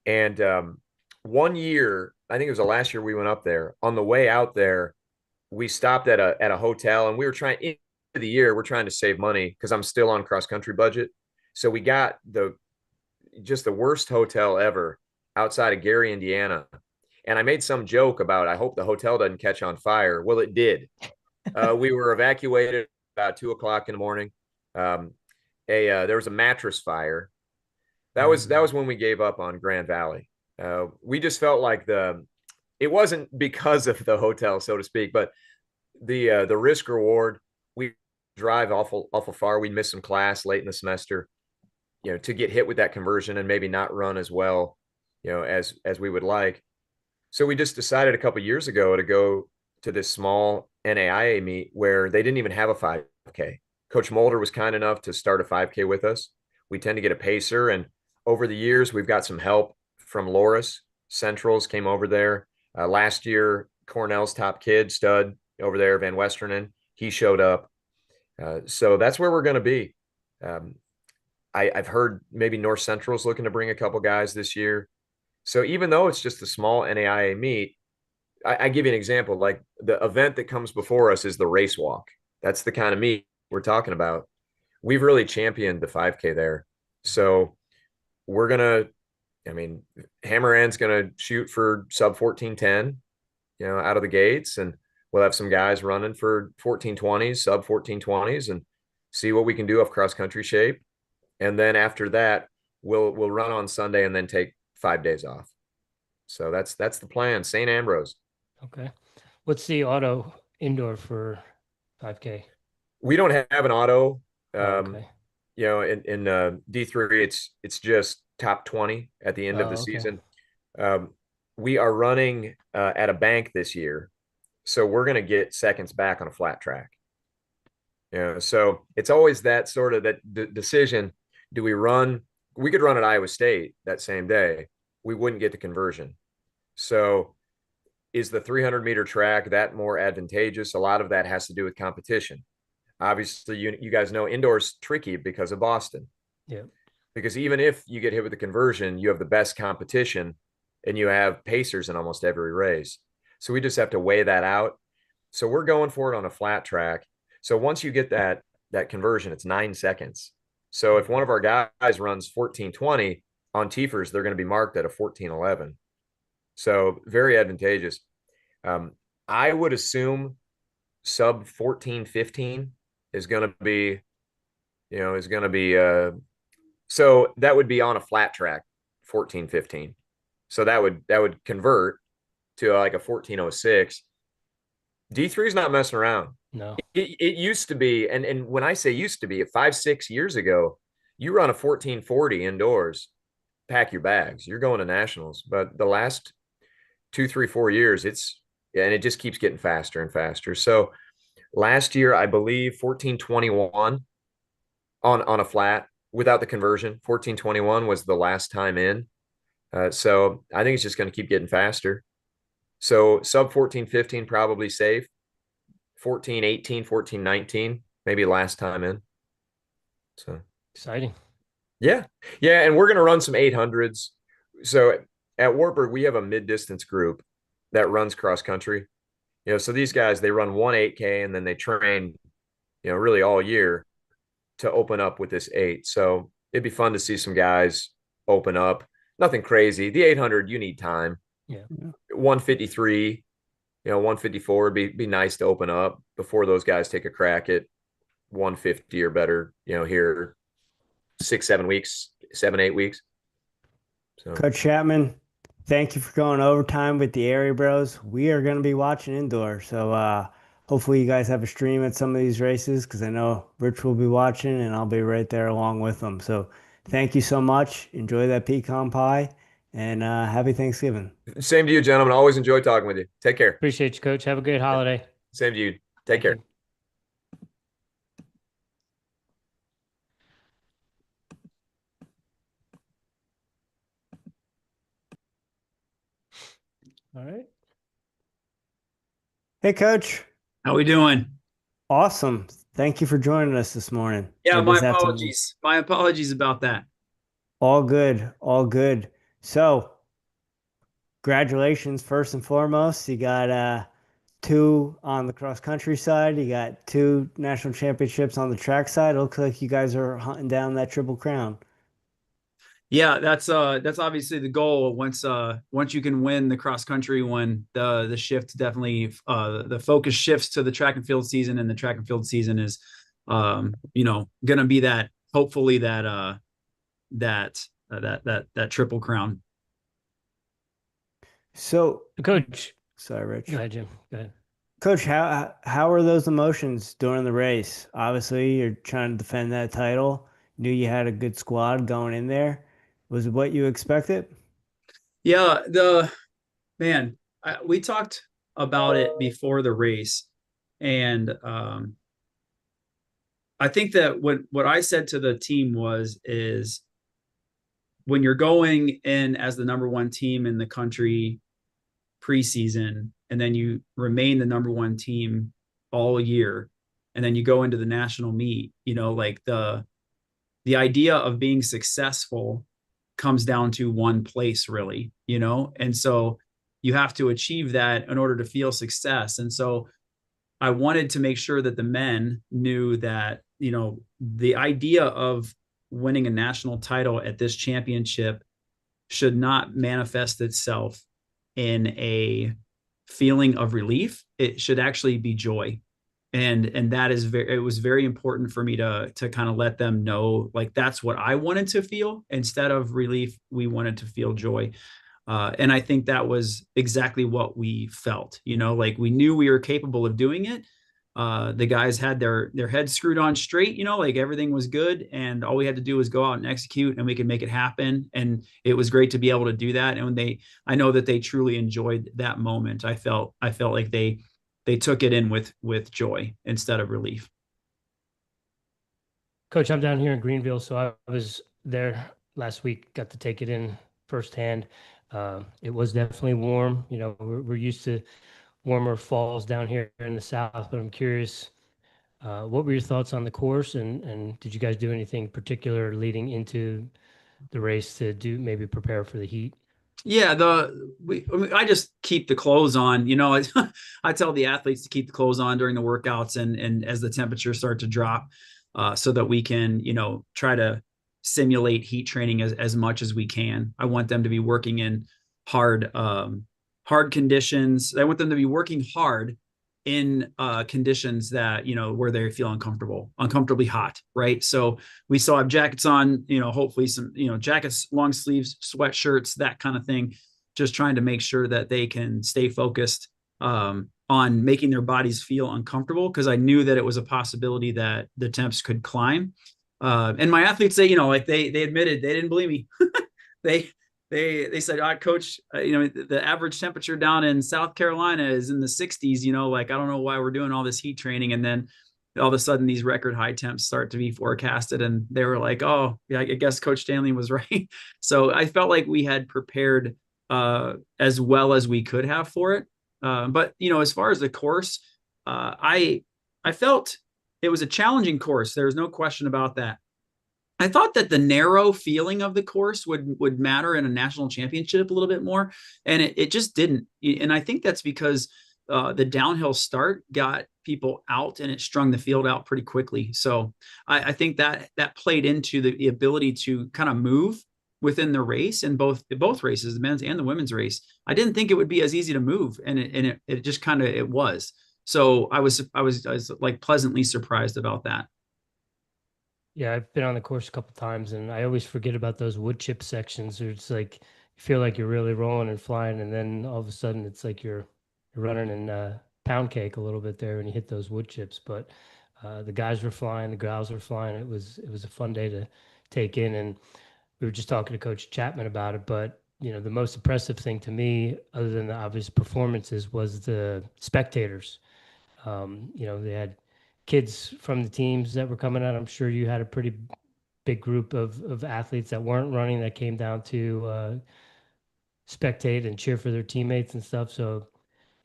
And 1 year, I think it was the last year we went up there. On the way out there, we stopped at a hotel, and we were trying into the year. We're trying to save money because I'm still on cross country budget. So we got just the worst hotel ever outside of Gary, Indiana. And I made some joke about, I hope the hotel doesn't catch on fire. Well, it did. We were evacuated about 2:00 in the morning. There was a mattress fire. That was when we gave up on Grand Valley. We just felt like it wasn't because of the hotel, so to speak, but the risk reward. We drive awful far. We miss some class late in the semester, to get hit with that conversion and maybe not run as well, as we would like. So we just decided a couple of years ago to go to this small NAIA meet where they didn't even have a 5K. Coach Mulder was kind enough to start a 5K with us. We tend to get a pacer, and over the years, we've got some help from Loris. Centrals came over there. Last year, Cornell's top kid, stud over there, Van Westernen, he showed up. So that's where we're going to be. I've heard maybe North Central's looking to bring a couple guys this year. So even though it's just a small NAIA meet, I give you an example. Like, the event that comes before us is the race walk. That's the kind of meet we're talking about. We've really championed the 5K there. So we're going to, Hammerand's going to shoot for sub 14:10, out of the gates. And we'll have some guys running for 14:20s, sub 14:20s, and see what we can do off cross country shape. And then after that, we'll run on Sunday and then take 5 days off. So that's the plan. St. Ambrose. Okay. What's the auto indoor for 5K? We don't have an auto. Okay. In D3, it's just top 20 at the end of the season. We are running at a bank this year, so we're going to get seconds back on a flat track. So it's always that sort of that decision. Do we run? We could run at Iowa State that same day. We wouldn't get the conversion. So is the 300-meter track that more advantageous? A lot of that has to do with competition. Obviously, you guys know indoors tricky because of Boston. Yeah. Because even if you get hit with the conversion, you have the best competition and you have pacers in almost every race. So we just have to weigh that out. So we're going for it on a flat track. So once you get that conversion, it's 9 seconds. So if one of our guys runs 14:20 on Tiefers, they're going to be marked at a 14:11. So very advantageous. I would assume sub 14:15 is going to be, so that would be on a flat track, 14:15. So that would convert to like a 14:06. D3 is not messing around. No. It used to be, and when I say used to be, 5-6 years ago, you run a 14:40 indoors, pack your bags, you're going to nationals. But the last 2, 3, 4 years, it just keeps getting faster and faster. So last year, I believe 14:21 on a flat without the conversion. 14:21 was the last time in. So I think it's just going to keep getting faster. So sub 14:15 probably safe. 14:18, 14:19, maybe last time in. So Exciting. yeah. Yeah. And we're going to run some 800s. So at Wartburg, we have a mid-distance group that runs cross country. So these guys, they run 1 8K and then they train, really all year to open up with this 8. So it'd be fun to see some guys open up. Nothing crazy. The 800, you need time. Yeah. 153, 154 would be nice to open up before those guys take a crack at 150 or better, here 6, 7 weeks, 7, 8 weeks. So Coach Chapman, thank you for going overtime with the Airey Bros. We are going to be watching indoor. So hopefully you guys have a stream at some of these races, because I know Rich will be watching and I'll be right there along with them. So thank you so much. Enjoy that pecan pie, and happy Thanksgiving. same to you, gentlemen. Always enjoy talking with you. Take care. Appreciate you, Coach. Have a great holiday. Same to you. Take care. You. All right. Hey, Coach. How we doing? Awesome. Thank you for joining us this morning. Yeah, Or my this afternoon. apologies. My apologies about that. All good. All good. So, congratulations, first and foremost. You got 2 on the cross country side. You got 2 national championships on the track side. It looks like you guys are hunting down that triple crown. Yeah, that's obviously the goal. Once you can win the cross country, when the shift definitely the focus shifts to the track and field season, and the track and field season is going to be that, hopefully that triple crown. So, Coach. sorry, Rich. Go ahead, Jim. Go ahead. Coach, how are those emotions during the race? Obviously, you're trying to defend that title. Knew you had a good squad going in there. Was it what you expected? Yeah, we talked about it before the race, and I think that what I said to the team is when you're going in as the number 1 team in the country preseason, and then you remain the number 1 team all year, and then you go into the national meet, like the idea of being successful comes down to one place, really, and so you have to achieve that in order to feel success. And so I wanted to make sure that the men knew that, the idea of winning a national title at this championship should not manifest itself in a feeling of relief. It should actually be joy. And that is it was very important for me to kind of let them know, like, that's what I wanted to feel. Instead of relief, we wanted to feel joy. And I think that was exactly what we felt, like we knew we were capable of doing it. The guys had their heads screwed on straight, like everything was good, and all we had to do was go out and execute, and we could make it happen. And it was great to be able to do that. And I know that they truly enjoyed that moment. I felt like they took it in with joy instead of relief. Coach, I'm down here in Greenville, so I was there last week, got to take it in firsthand. It was definitely warm. We're used to warmer falls down here in the South, but I'm curious, what were your thoughts on the course, and did you guys do anything particular leading into the race to maybe prepare for the heat? Yeah, I just keep the clothes on. I tell the athletes to keep the clothes on during the workouts and as the temperatures start to drop, so that we can, try to simulate heat training as much as we can. I want them to be working in hard conditions. I want them to be working hard in conditions that, where they feel uncomfortably hot, right? So we still have jackets on, hopefully some, jackets, long sleeves, sweatshirts, that kind of thing, just trying to make sure that they can stay focused on making their bodies feel uncomfortable, because I knew that it was a possibility that the temps could climb. And my athletes say, like they admitted, they didn't believe me. They said, Coach, the average temperature down in South Carolina is in the 60s, like, I don't know why we're doing all this heat training. And then all of a sudden these record high temps start to be forecasted, and they were like, oh yeah, I guess Coach Stanley was right. So I felt like we had prepared as well as we could have for it. But as far as the course, I felt it was a challenging course. There's no question about that. I thought that the narrow feeling of the course would matter in a national championship a little bit more, and it just didn't. And I think that's because the downhill start got people out, and it strung the field out pretty quickly. So I think that played into the ability to kind of move within the race, in both races, the men's and the women's race. I didn't think it would be as easy to move, and it just kind of it was. So I was like pleasantly surprised about that. Yeah, I've been on the course a couple times, and I always forget about those wood chip sections. Where it's like you feel like you're really rolling and flying, and then all of a sudden it's like you're running in pound cake a little bit there when you hit those wood chips. But the guys were flying, the gals were flying. It was a fun day to take in, and we were just talking to Coach Chapman about it. But the most impressive thing to me, other than the obvious performances, was the spectators. They had kids from the teams that were coming out. I'm sure you had a pretty big group of athletes that weren't running that came down to spectate and cheer for their teammates and stuff. So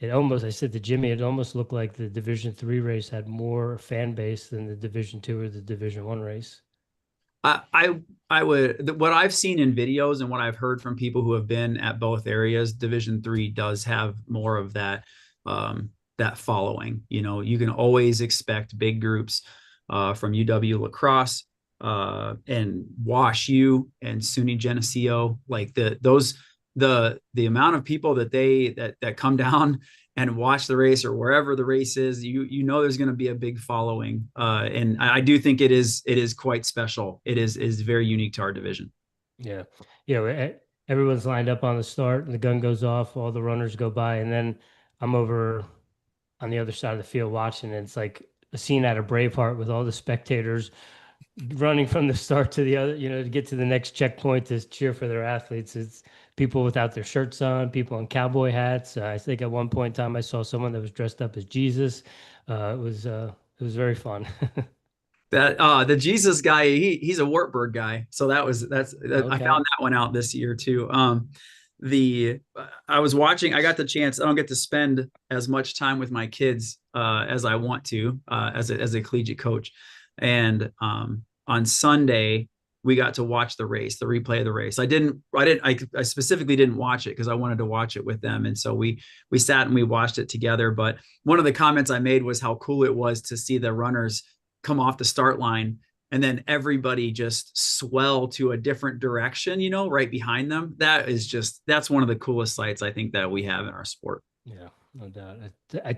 I said to Jimmy, it almost looked like the Division III race had more fan base than the Division II or the Division I race. I would, what I've seen in videos and what I've heard from people who have been at both areas, Division III does have more of that that following. You can always expect big groups from UW La Crosse and Wash U and SUNY Geneseo, like the amount of people that come down and watch the race or wherever the race is, there's going to be a big following. And I do think it is quite special. It is very unique to our division. Yeah. Everyone's lined up on the start and the gun goes off, all the runners go by, and then I'm over on the other side of the field watching, and it's like a scene out of Braveheart with all the spectators running from the start to the other, to get to the next checkpoint to cheer for their athletes. It's people without their shirts on, people in cowboy hats. I think at one point in time I saw someone that was dressed up as Jesus. It was very fun. That the Jesus guy, he's a Wartburg guy. So that's okay. I found that one out this year too. I was watching, I got the chance, I don't get to spend as much time with my kids as I want to as a collegiate coach. And on Sunday, we got to watch the replay of the race. I specifically didn't watch it because I wanted to watch it with them. And so we sat and we watched it together. But one of the comments I made was how cool it was to see the runners come off the start line and then everybody just swell to a different direction, right behind them. That's one of the coolest sights I think that we have in our sport. Yeah, no doubt. I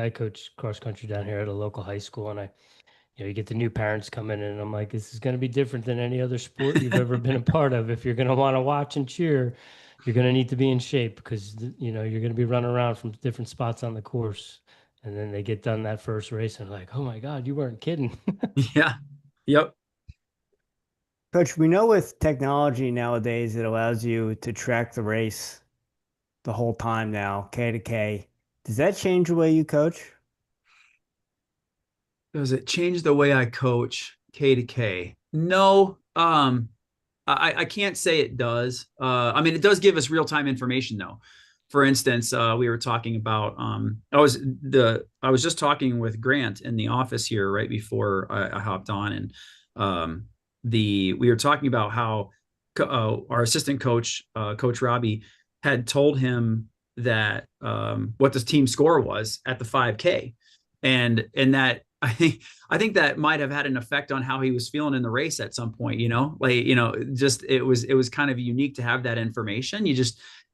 coach cross country down here at a local high school, and you get the new parents coming in, and I'm like, this is going to be different than any other sport you've ever been a part of. If you're going to want to watch and cheer, you're going to need to be in shape because, you're going to be running around from different spots on the course. And then they get done that first race and like, oh my God, you weren't kidding. Yeah. Yep. Coach, we know with technology nowadays, it allows you to track the race the whole time now, K to K. Does that change the way you coach? Does it change the way I coach K to K? No. I can't say it does. It does give us real-time information though. For instance, we were talking about, I was just talking with Grant in the office here right before I hopped on, and we were talking about how our assistant coach, Coach Robbie, had told him that what the team score was at the 5K, and that I think that might have had an effect on how he was feeling in the race at some point. Just it was kind of unique to have that information.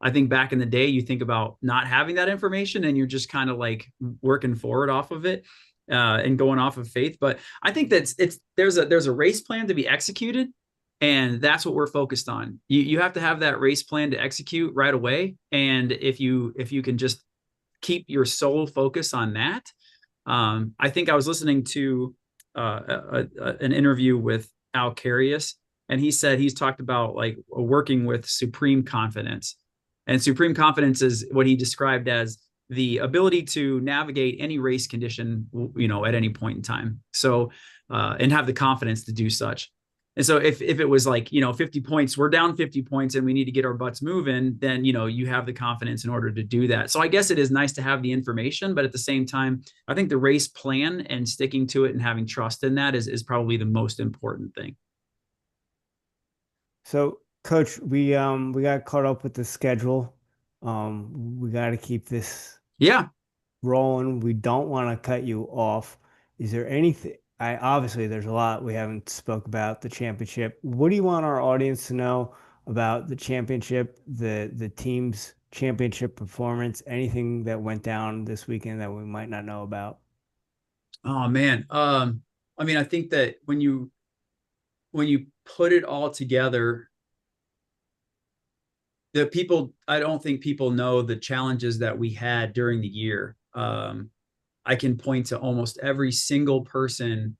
I think back in the day, you think about not having that information and you're just kind of like working forward off of it and going off of faith. But I think there's a race plan to be executed, and that's what we're focused on. You have to have that race plan to execute right away. And if you can just keep your sole focus on that, I think I was listening to an interview with Al Carius, and he said he's talked about like working with supreme confidence. And supreme confidence is what he described as the ability to navigate any race condition, at any point in time. So, and have the confidence to do such. And so if it was like, 50 points, we're down 50 points and we need to get our butts moving, then, you have the confidence in order to do that. So I guess it is nice to have the information, but at the same time, I think the race plan and sticking to it and having trust in that is probably the most important thing. So, Coach, we got caught up with the schedule. We got to keep this Yeah. rolling. We don't want to cut you off. Is there anything? Obviously there's a lot we haven't spoke about the championship. What do you want our audience to know about the championship, the team's championship performance? Anything that went down this weekend that we might not know about? Oh man. I mean, I think that when you put it all together, I don't think people know the challenges that we had during the year. I can point to almost every single person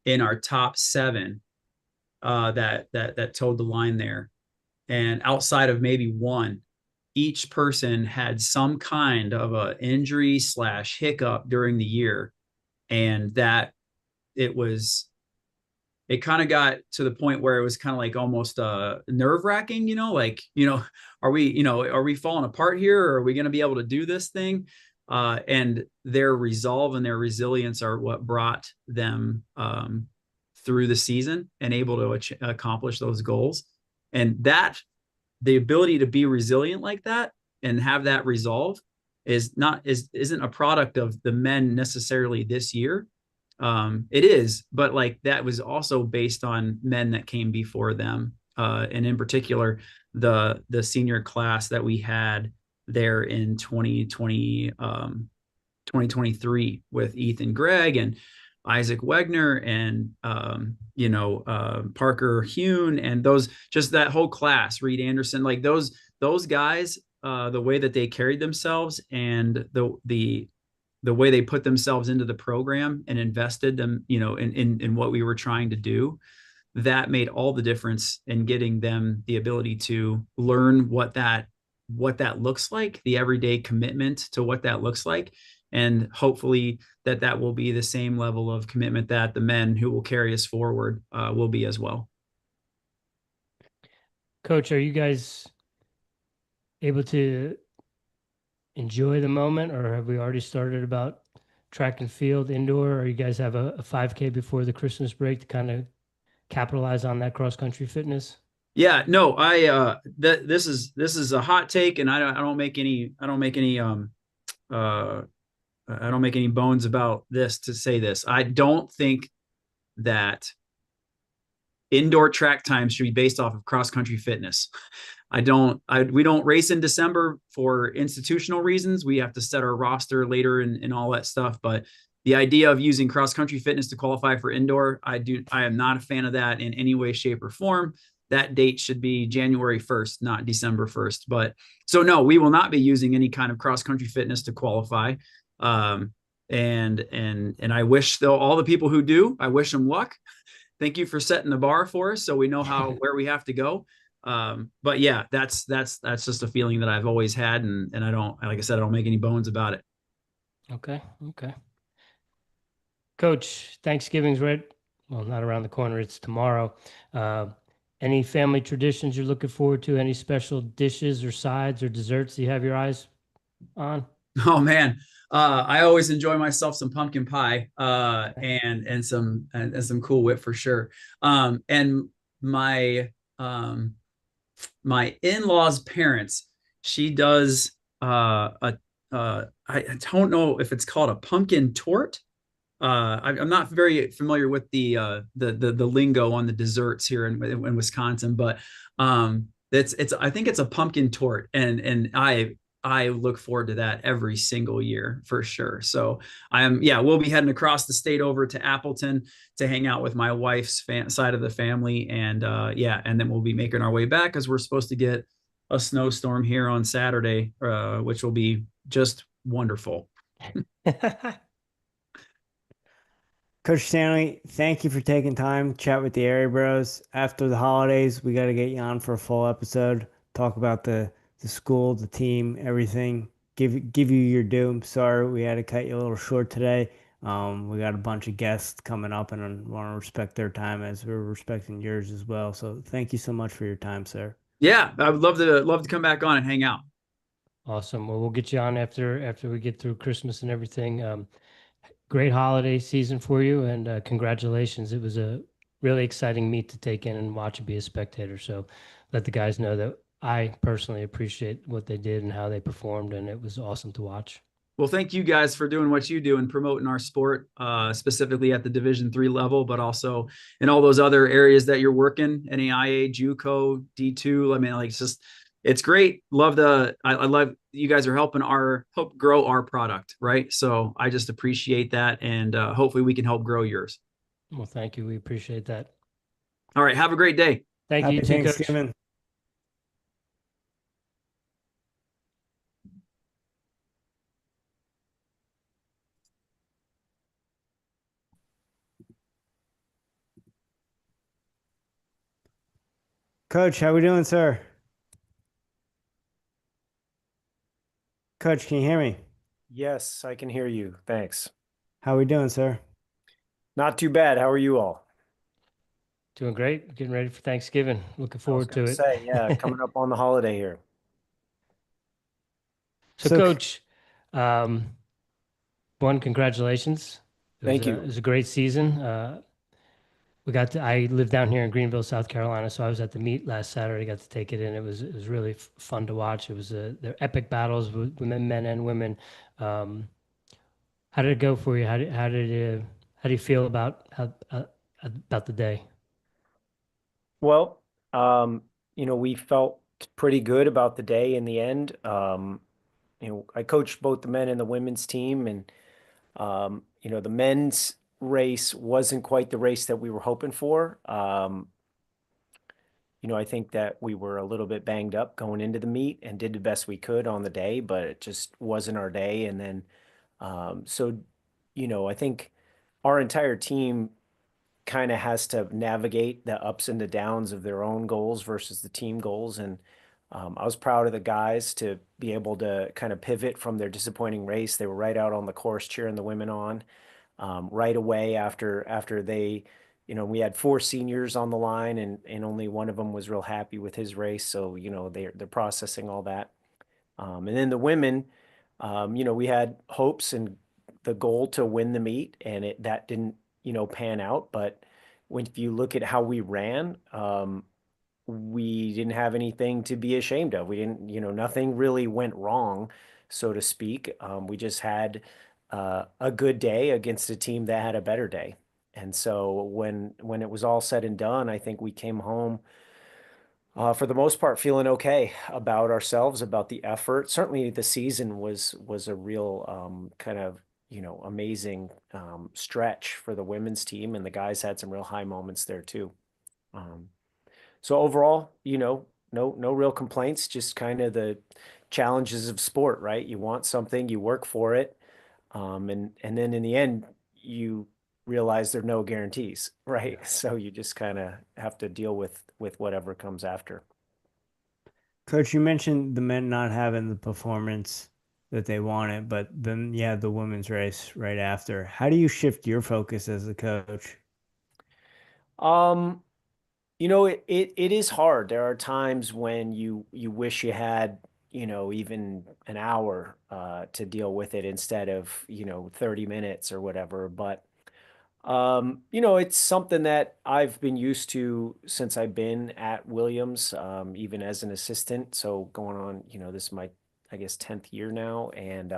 in our top 7 that towed the line there. And outside of maybe one, each person had some kind of a injury / hiccup during the year. And that it kind of got to the point where it was kind of like almost nerve wracking, are we falling apart here, or are we going to be able to do this thing? And their resolve and their resilience are what brought them through the season and able to accomplish those goals. And that the ability to be resilient like that and have that resolve isn't a product of the men necessarily this year. It is, but like that was also based on men that came before them. And in particular, the senior class that we had there in 2023 with Ethan Gregg and Isaac Wegner and Parker Hune and that whole class, Reed Anderson, like those guys, the way that they carried themselves and the way they put themselves into the program and invested them, in what we were trying to do, that made all the difference in getting them the ability to learn what that looks like, the everyday commitment to what that looks like. And hopefully that will be the same level of commitment that the men who will carry us forward will be as well. Coach, are you guys able to enjoy the moment, or have we already started about track and field indoor, or you guys have a 5K before the Christmas break to kind of capitalize on that cross country fitness? Yeah, no, this is a hot take, and I don't make any bones about this to say this. I don't think that indoor track time should be based off of cross country fitness. We don't race in December for institutional reasons. We have to set our roster later and all that stuff. But the idea of using cross country fitness to qualify for indoor, I am not a fan of that in any way, shape, or form. That date should be January 1st, not December 1st. But so no, we will not be using any kind of cross country fitness to qualify. And I wish all the people who do, I wish them luck. Thank you for setting the bar for us, so we know where we have to go. But yeah, that's just a feeling that I've always had, and I don't, like I said, I don't make any bones about it. Okay. Coach, Thanksgiving's not around the corner. It's tomorrow. Any family traditions you're looking forward to? Any special dishes or sides or desserts you have your eyes on? Oh man, I always enjoy myself some pumpkin pie and some Cool Whip for sure. And my in-laws' parents, she does I don't know if it's called a pumpkin torte. I'm not very familiar with the lingo on the desserts here in Wisconsin, but it's I think it's a pumpkin torte, and I look forward to that every single year for sure. So we'll be heading across the state over to Appleton to hang out with my wife's side of the family, and and then we'll be making our way back because we're supposed to get a snowstorm here on Saturday, which will be just wonderful. Coach Stanley, thank you for taking time to chat with the Airey Bros. After the holidays, we got to get you on for a full episode, talk about the school, the team, everything. Give you your due. I'm sorry we had to cut you a little short today. We got a bunch of guests coming up, and I want to respect their time as we're respecting yours as well. So thank you so much for your time, sir. Yeah, I would love to come back on and hang out. Awesome. Well, we'll get you on after we get through Christmas and everything. Great holiday season for you, and congratulations. It was a really exciting meet to take in and watch and be a spectator. So let the guys know that I personally appreciate what they did and how they performed, and it was awesome to watch. Well, thank you guys for doing what you do and promoting our sport, specifically at the Division III level, but also in all those other areas that you're working, NAIA, JUCO, D2. I mean, like, it's great. I love you guys are help grow our product, right? So I just appreciate that, and hopefully we can help grow yours. Well, thank you. We appreciate that. All right, have a great day. Thank Happy you, too, Coach. Thanksgiving. Coach, how we doing, sir? Coach, can you hear me? Yes, I can hear you. Thanks. How we doing, sir? Not too bad. How are you all? Doing great. Getting ready for Thanksgiving. Looking I was forward to gonna it. say, yeah, coming up on the holiday here. So, So- Coach, one, congratulations. Thank you. It was a great season. I live down here in Greenville, South Carolina, so I was at the meet last Saturday, got to take it in. It was really fun to watch. It was they're epic battles with men and women. How did it go for you? How do you feel about about the day? Well, we felt pretty good about the day in the end. I coached both the men and the women's team, and the men's race wasn't quite the race that we were hoping for. I think that we were a little bit banged up going into the meet and did the best we could on the day, but it just wasn't our day. And then, I think our entire team kind of has to navigate the ups and the downs of their own goals versus the team goals. And I was proud of the guys to be able to kind of pivot from their disappointing race. They were right out on the course cheering the women on right away after they, we had four seniors on the line, and only one of them was real happy with his race. So, they're processing all that. And then the women, we had hopes and the goal to win the meet, and that didn't, pan out. But if you look at how we ran, we didn't have anything to be ashamed of. We didn't, nothing really went wrong, so to speak. We just had a good day against a team that had a better day. And so when it was all said and done, I think we came home for the most part feeling okay about ourselves, about the effort. Certainly, the season was a real kind of amazing stretch for the women's team, and the guys had some real high moments there too. So overall, no real complaints, just kind of the challenges of sport, right? You want something, you work for it, and then in the end, you realize there are no guarantees, right? So you just kind of have to deal with whatever comes after. Coach, you mentioned the men not having the performance that they wanted, but then you had the women's race right after. How do you shift your focus as a coach? It is hard. There are times when you wish you had, even an hour to deal with it instead of, 30 minutes or whatever. But it's something that I've been used to since I've been at Williams, even as an assistant. So going on, this is my, I guess, 10th year now. And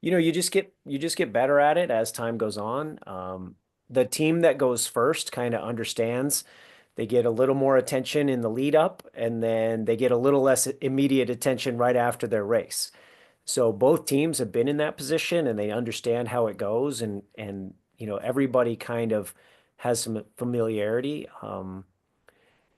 you just get better at it as time goes on. The team that goes first kind of understands. They get a little more attention in the lead up, and then they get a little less immediate attention right after their race. So both teams have been in that position, and they understand how it goes, and everybody kind of has some familiarity.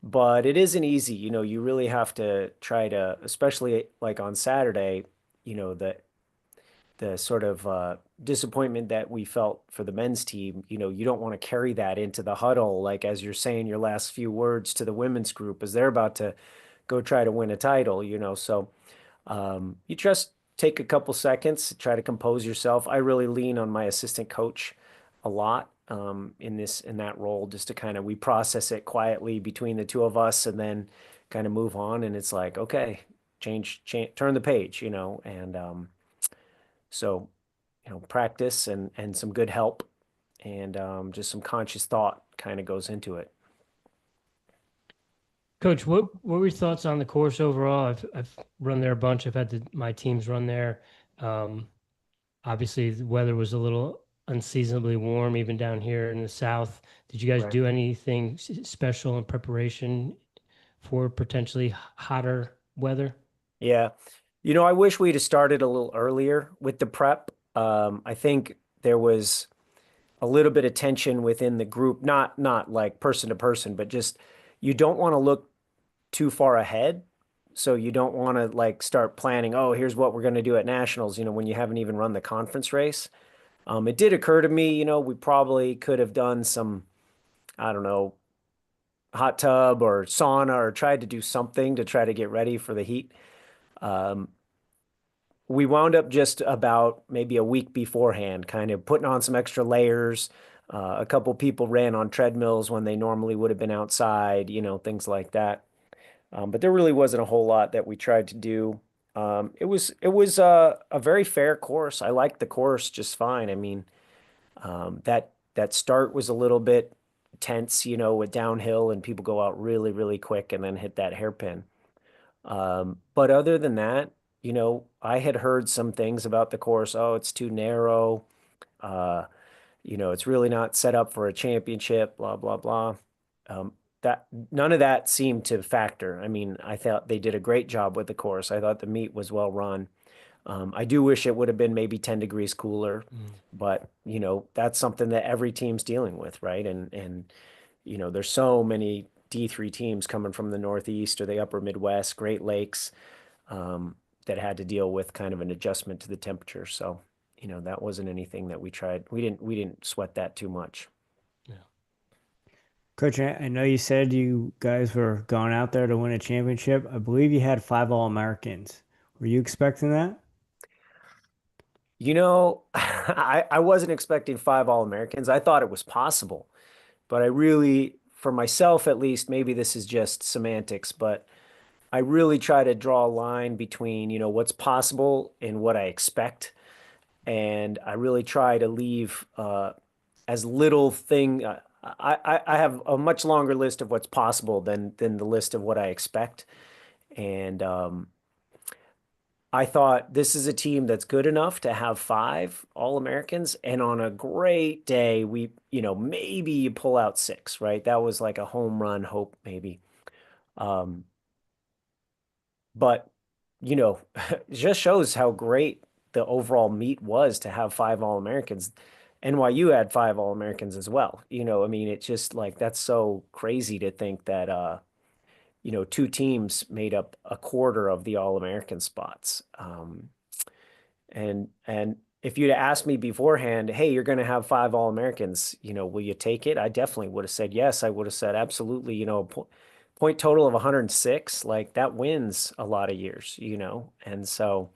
But it isn't easy. You really have to try to, especially like on Saturday, the sort of disappointment that we felt for the men's team, you don't want to carry that into the huddle, like as you're saying your last few words to the women's group as they're about to go try to win a title, So you just take a couple seconds, try to compose yourself. I really lean on my assistant coach a lot in that role, just to kind of, we process it quietly between the two of us and then kind of move on. And it's like, okay, change, turn the page, and so, practice and some good help and just some conscious thought kind of goes into it. Coach, what were your thoughts on the course overall? I've run there a bunch. I've had my teams run there. Obviously, the weather was a little unseasonably warm, even down here in the South. Did you guys do anything special in preparation for potentially hotter weather? Yeah. I wish we'd have started a little earlier with the prep. I think there was a little bit of tension within the group, not like person to person, but just you don't want to look too far ahead. So you don't want to like start planning, oh, here's what we're going to do at nationals, when you haven't even run the conference race. It did occur to me, we probably could have done some, I don't know, hot tub or sauna or tried to do something to try to get ready for the heat. We wound up just about maybe a week beforehand, kind of putting on some extra layers. A couple people ran on treadmills when they normally would have been outside, things like that. But there really wasn't a whole lot that we tried to do. It was a very fair course. I liked the course just fine. I mean, that start was a little bit tense, with downhill and people go out really, really quick and then hit that hairpin. But other than that, I had heard some things about the course. Oh, it's too narrow. It's really not set up for a championship, blah, blah, blah. That none of that seemed to factor. I mean, I thought they did a great job with the course. I thought the meet was well run. I do wish it would have been maybe 10 degrees cooler, but that's something that every team's dealing with, right? And there's so many D3 teams coming from the Northeast or the upper Midwest, Great Lakes, that had to deal with kind of an adjustment to the temperature. So, that wasn't anything that we tried. We didn't sweat that too much. Yeah. Coach, I know you said you guys were going out there to win a championship. I believe you had 5 All-Americans. Were you expecting that? I wasn't expecting 5 All-Americans. I thought it was possible, but I really, for myself at least, maybe this is just semantics, but I really try to draw a line between, what's possible and what I expect. And I really try to leave as little thing. I have a much longer list of what's possible than the list of what I expect. And I thought this is a team that's good enough to have 5 All-Americans. And on a great day, maybe you pull out 6, right? That was like a home run hope, maybe. But, it just shows how great the overall meet was to have 5 All-Americans. NYU had 5 All-Americans as well. I mean, it's just like, that's so crazy to think that, 2 teams made up a quarter of the All-American spots. And if you'd asked me beforehand, hey, you're going to have 5 All-Americans, will you take it? I definitely would have said yes. I would have said absolutely, point total of 106, like that wins a lot of years, And so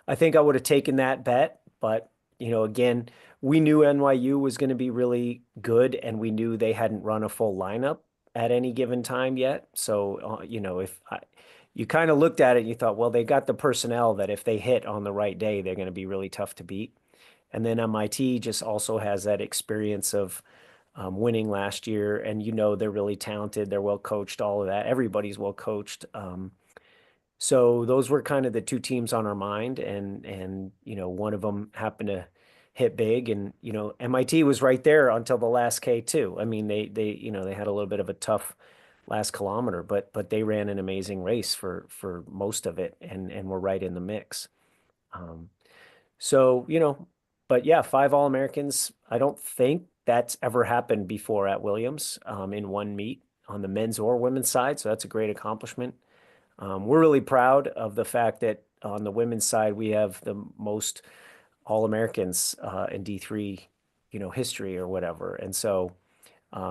I think I would have taken that bet, but again, we knew NYU was going to be really good and we knew they hadn't run a full lineup at any given time yet. So, you kind of looked at it and you thought, well, they got the personnel that if they hit on the right day, they're going to be really tough to beat. And then MIT just also has that experience of winning last year, and they're really talented, they're well coached, all of that. Everybody's well coached. So those were kind of the 2 teams on our mind, and one of them happened to hit big, and MIT was right there until the last K too. I mean, they had a little bit of a tough last kilometer, but they ran an amazing race for most of it, and were right in the mix. So but yeah, 5 All-Americans. I don't think that's ever happened before at Williams in one meet on the men's or women's side. So that's a great accomplishment. We're really proud of the fact that on the women's side, we have the most All-Americans in D3, history or whatever. And so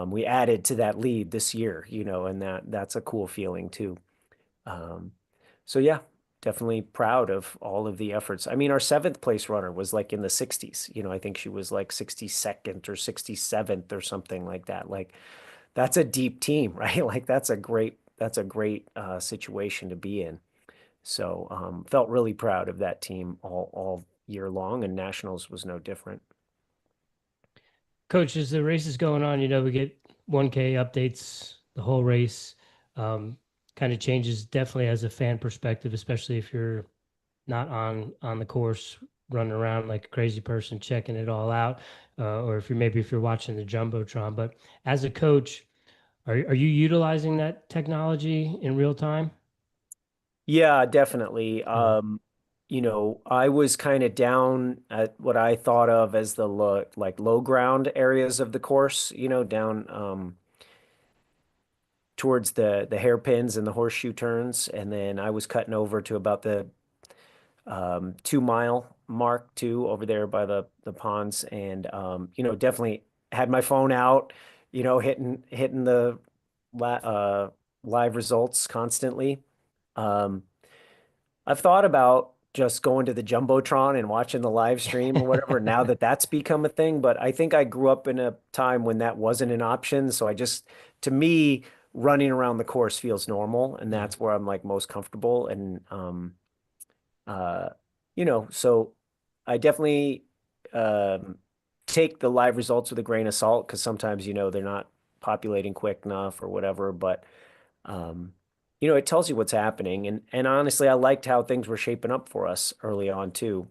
we added to that lead this year, and that's a cool feeling too. So yeah, definitely proud of all of the efforts. I mean, our seventh place runner was like in the 60s. I think she was like 62nd or 67th or something like that. Like that's a deep team, right? Like that's a great situation to be in. So felt really proud of that team all year long, and nationals was no different. Coach, as the race is going on, we get 1K updates, the whole race. Kind of changes definitely as a fan perspective, especially if you're not on the course running around like a crazy person checking it all out, or if you're watching the jumbotron. But as a coach, are you utilizing that technology in real time? Yeah, definitely. I was kind of down at what I thought of as the low ground areas of the course, down towards the hairpins and the horseshoe turns, and then I was cutting over to about the 2 mile mark too over there by the ponds, and definitely had my phone out, hitting the live results constantly. Um, I've thought about just going to the Jumbotron and watching the live stream or whatever now that that's become a thing, but I think I grew up in a time when that wasn't an option. So to me, running around the course feels normal, and that's where I'm like most comfortable. And uh, so I definitely um take the live results with a grain of salt, because sometimes, they're not populating quick enough or whatever, but um, it tells you what's happening. And honestly, I liked how things were shaping up for us early on too.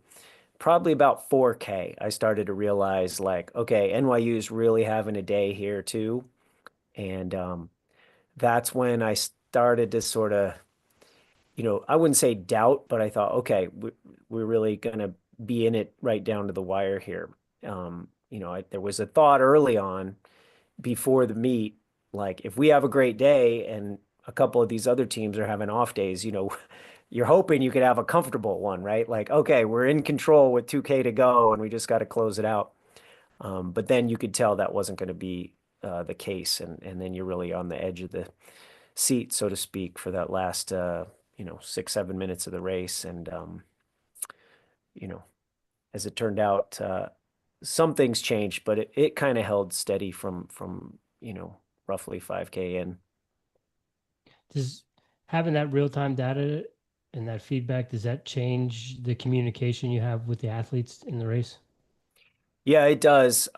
Probably about 4K, I started to realize like, okay, NYU's really having a day here too. And that's when I started to sort of, I wouldn't say doubt, but I thought, okay, we're really gonna be in it right down to the wire here. There was a thought early on before the meet, like if we have a great day and a couple of these other teams are having off days, you're hoping you could have a comfortable one, right? Like, okay, we're in control with 2K to go and we just got to close it out. But then you could tell that wasn't going to be the case. And then you're really on the edge of the seat, so to speak, for that last, 6, 7 minutes of the race. And, you know, as it turned out, some things changed, but it kind of held steady from roughly 5K in. Does having that real time data and that feedback, does that change the communication you have with the athletes in the race? Yeah, it does.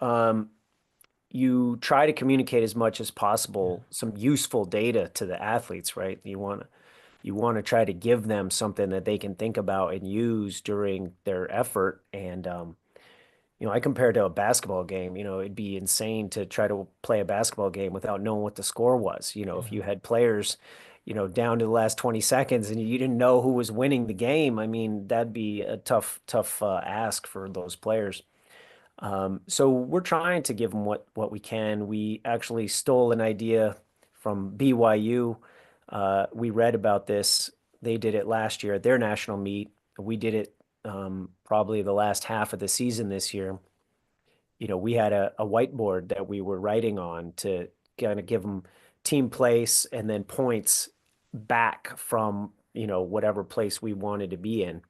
You try to communicate as much as possible, some useful data to the athletes, right? You want to try to give them something that they can think about and use during their effort. And I compare it to a basketball game. It'd be insane to try to play a basketball game without knowing what the score was. If you had players, down to the last 20 seconds and you didn't know who was winning the game, I mean, that'd be a tough ask for those players. So we're trying to give them what we can. We actually stole an idea from BYU. We read about this. They did it last year at their national meet. We did it probably the last half of the season this year. We had a whiteboard that we were writing on to kind of give them team place and then points back from, whatever place we wanted to be in.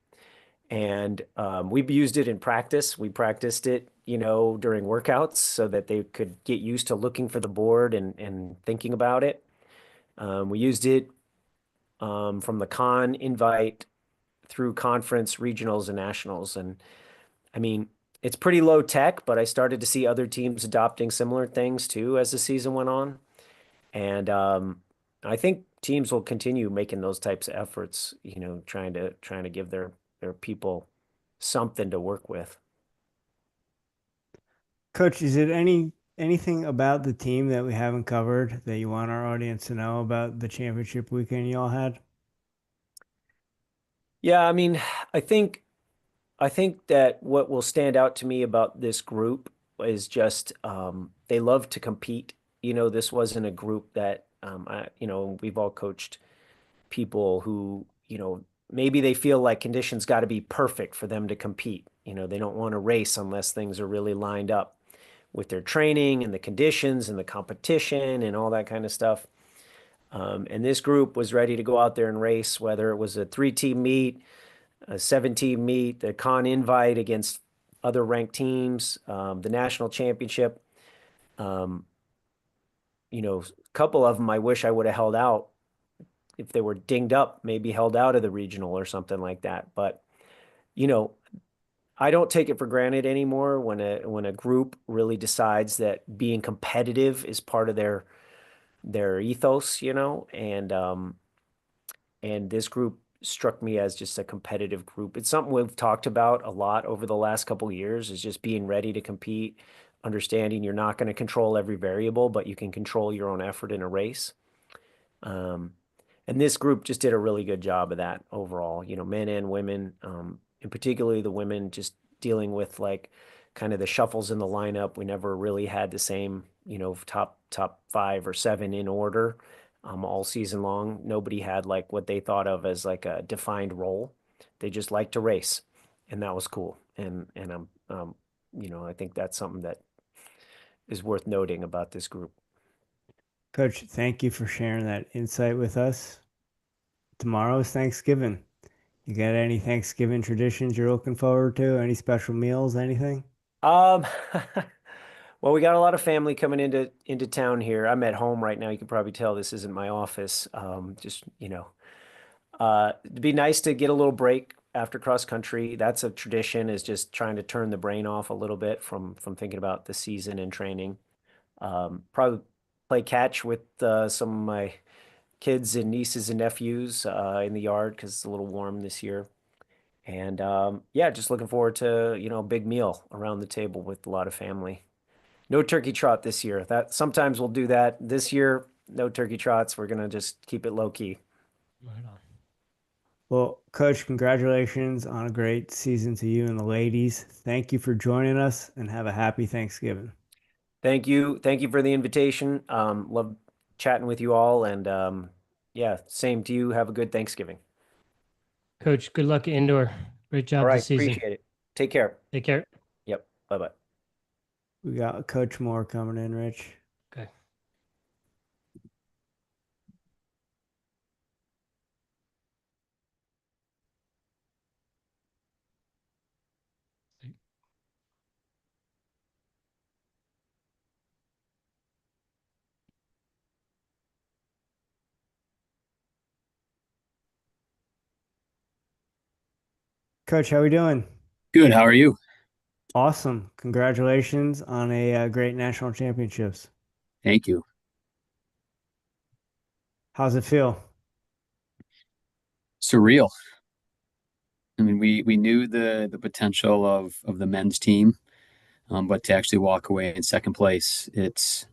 And we've used it in practice. We practiced it, during workouts so that they could get used to looking for the board and thinking about it. We used it from the con invite through conference, regionals, and nationals. And I mean, it's pretty low tech, but I started to see other teams adopting similar things too as the season went on. And I think teams will continue making those types of efforts, trying to give their people something to work with. Coach, is it anything about the team that we haven't covered that you want our audience to know about the championship weekend you all had? Yeah, I mean, I think I think that what will stand out to me about this group is just they love to compete. This wasn't a group that we've all coached people who, maybe they feel like conditions got to be perfect for them to compete. They don't want to race unless things are really lined up with their training and the conditions and the competition and all that kind of stuff. And this group was ready to go out there and race, whether it was a 3-team meet, a 7-team meet, the con invite against other ranked teams, the national championship. A couple of them I wish I would have held out if they were dinged up, maybe held out of the regional or something like that. But, I don't take it for granted anymore when a group really decides that being competitive is part of their ethos, and this group struck me as just a competitive group. It's something we've talked about a lot over the last couple of years, is just being ready to compete, understanding you're not going to control every variable, but you can control your own effort in a race. And this group just did a really good job of that overall, men and women, and particularly the women, just dealing with like kind of the shuffles in the lineup. We never really had the same, top 5 or 7 in order all season long. Nobody had like what they thought of as like a defined role. They just liked to race, and that was cool. And I think that's something that is worth noting about this group. Coach, thank you for sharing that insight with us. Tomorrow is Thanksgiving. You got any Thanksgiving traditions you're looking forward to? Any special meals, anything? Well, we got a lot of family coming into town here. I'm at home right now. You can probably tell this isn't my office. It'd be nice to get a little break after cross country. That's a tradition, is just trying to turn the brain off a little bit from thinking about the season and training. Probably play catch with some of my kids and nieces and nephews in the yard because it's a little warm this year. And just looking forward to, a big meal around the table with a lot of family. No turkey trot this year. That sometimes we'll do that. This year, no turkey trots. We're gonna just keep it low key. Right on. Well, Coach, congratulations on a great season to you and the ladies. Thank you for joining us, and have a happy Thanksgiving. Thank you. Thank you for the invitation. Love chatting with you all. And same to you. Have a good Thanksgiving. Coach, good luck indoor. Great job All right. this season. Appreciate it. Take care. Take care. Yep. Bye-bye. We got Coach Moore coming in, Rich. Okay. Coach, how we doing? Good. How are you? Awesome. Congratulations on a great national championships. Thank you. How's it feel? Surreal. I mean, we knew the potential of the men's team, but to actually walk away in second place, it's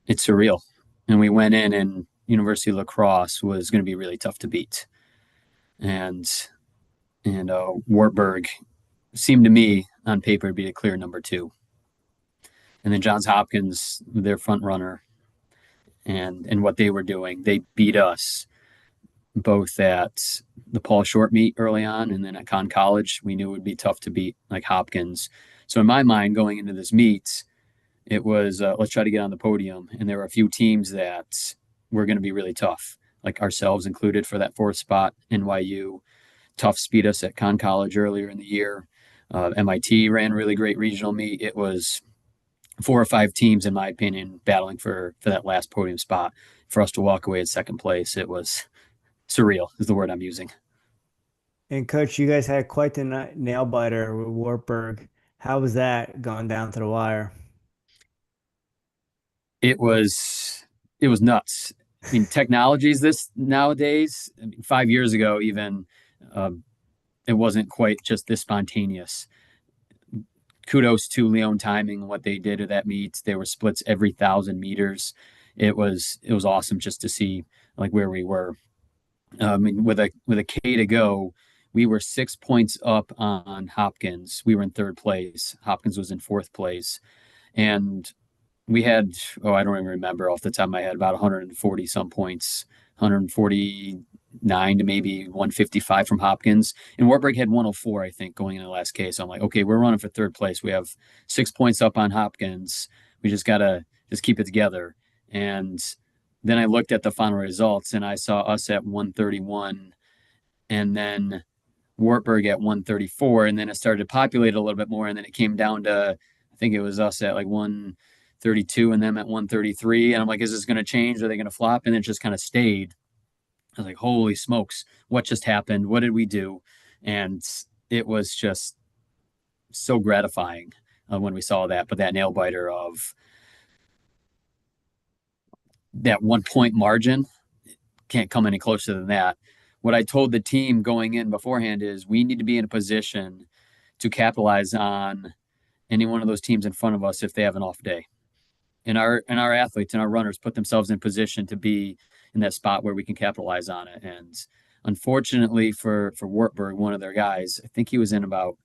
surreal. And we went in, and University of La Crosse was going to be really tough to beat, and Wartburg seemed to me on paper to be a clear number 2. And then Johns Hopkins, their front runner, and what they were doing, they beat us both at the Paul Short meet early on, and then at Con College. We knew it would be tough to beat like Hopkins. So in my mind, going into this meet, it was let's try to get on the podium. And there were a few teams that were going to be really tough, like ourselves included for that 4th spot. NYU, Tufts beat us at Con College earlier in the year. MIT ran a really great regional meet. It was 4 or 5 teams, in my opinion, battling for that last podium spot. For us to walk away at second place, it was surreal is the word I'm using. And Coach, you guys had quite the nail biter with Wartburg. How was that going down to the wire? It was nuts. I mean, technology is this nowadays. I mean, 5 years ago, even it wasn't quite just this spontaneous. Kudos to Leon Timing and what they did at that meet. There were splits every 1,000 meters. It was awesome just to see like where we were. I mean, with a K to go, we were 6 points up on Hopkins. We were in 3rd place. Hopkins was in 4th place, and we had I don't even remember off the top of my head, about 140 some points, 149 to maybe 155 from Hopkins. And Wartburg had 104, I think, going into the last K. So I'm like, okay, we're running for 3rd place. We have 6 points up on Hopkins. We just gotta keep it together. And then I looked at the final results and I saw us at 131 and then Wartburg at 134. And then it started to populate a little bit more. And then it came down to, I think it was us at like 132 and them at 133. And I'm like, is this going to change? Are they going to flop? And it just kind of stayed. I was like, holy smokes, what just happened? What did we do? And it was just so gratifying when we saw that. But that nail biter of that 1 point margin can't come any closer than that. What I told the team going in beforehand is we need to be in a position to capitalize on any one of those teams in front of us if they have an off day. And our athletes and our runners put themselves in position to be in that spot where we can capitalize on it. And unfortunately for Wartburg, one of their guys, I think he was in about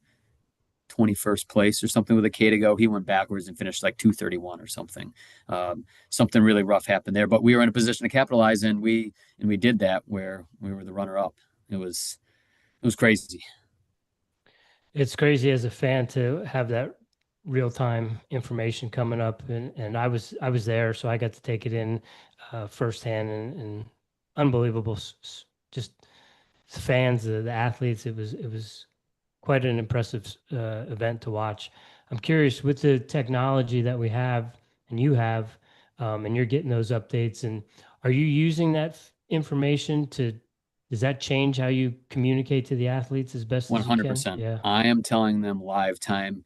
21st place or something with a K to go. He went backwards and finished like 231 or something. Something really rough happened there, but we were in a position to capitalize, and we did that where we were the runner up. It was crazy. It's crazy as a fan to have that real-time information coming up, and I was there, so I got to take it in firsthand, and unbelievable. Just the fans, the athletes. It was quite an impressive event to watch. I'm curious, with the technology that we have and you have, and you're getting those updates, and are you using that information does that change how you communicate to the athletes as best as you can? 100%. Yeah. I am telling them live time,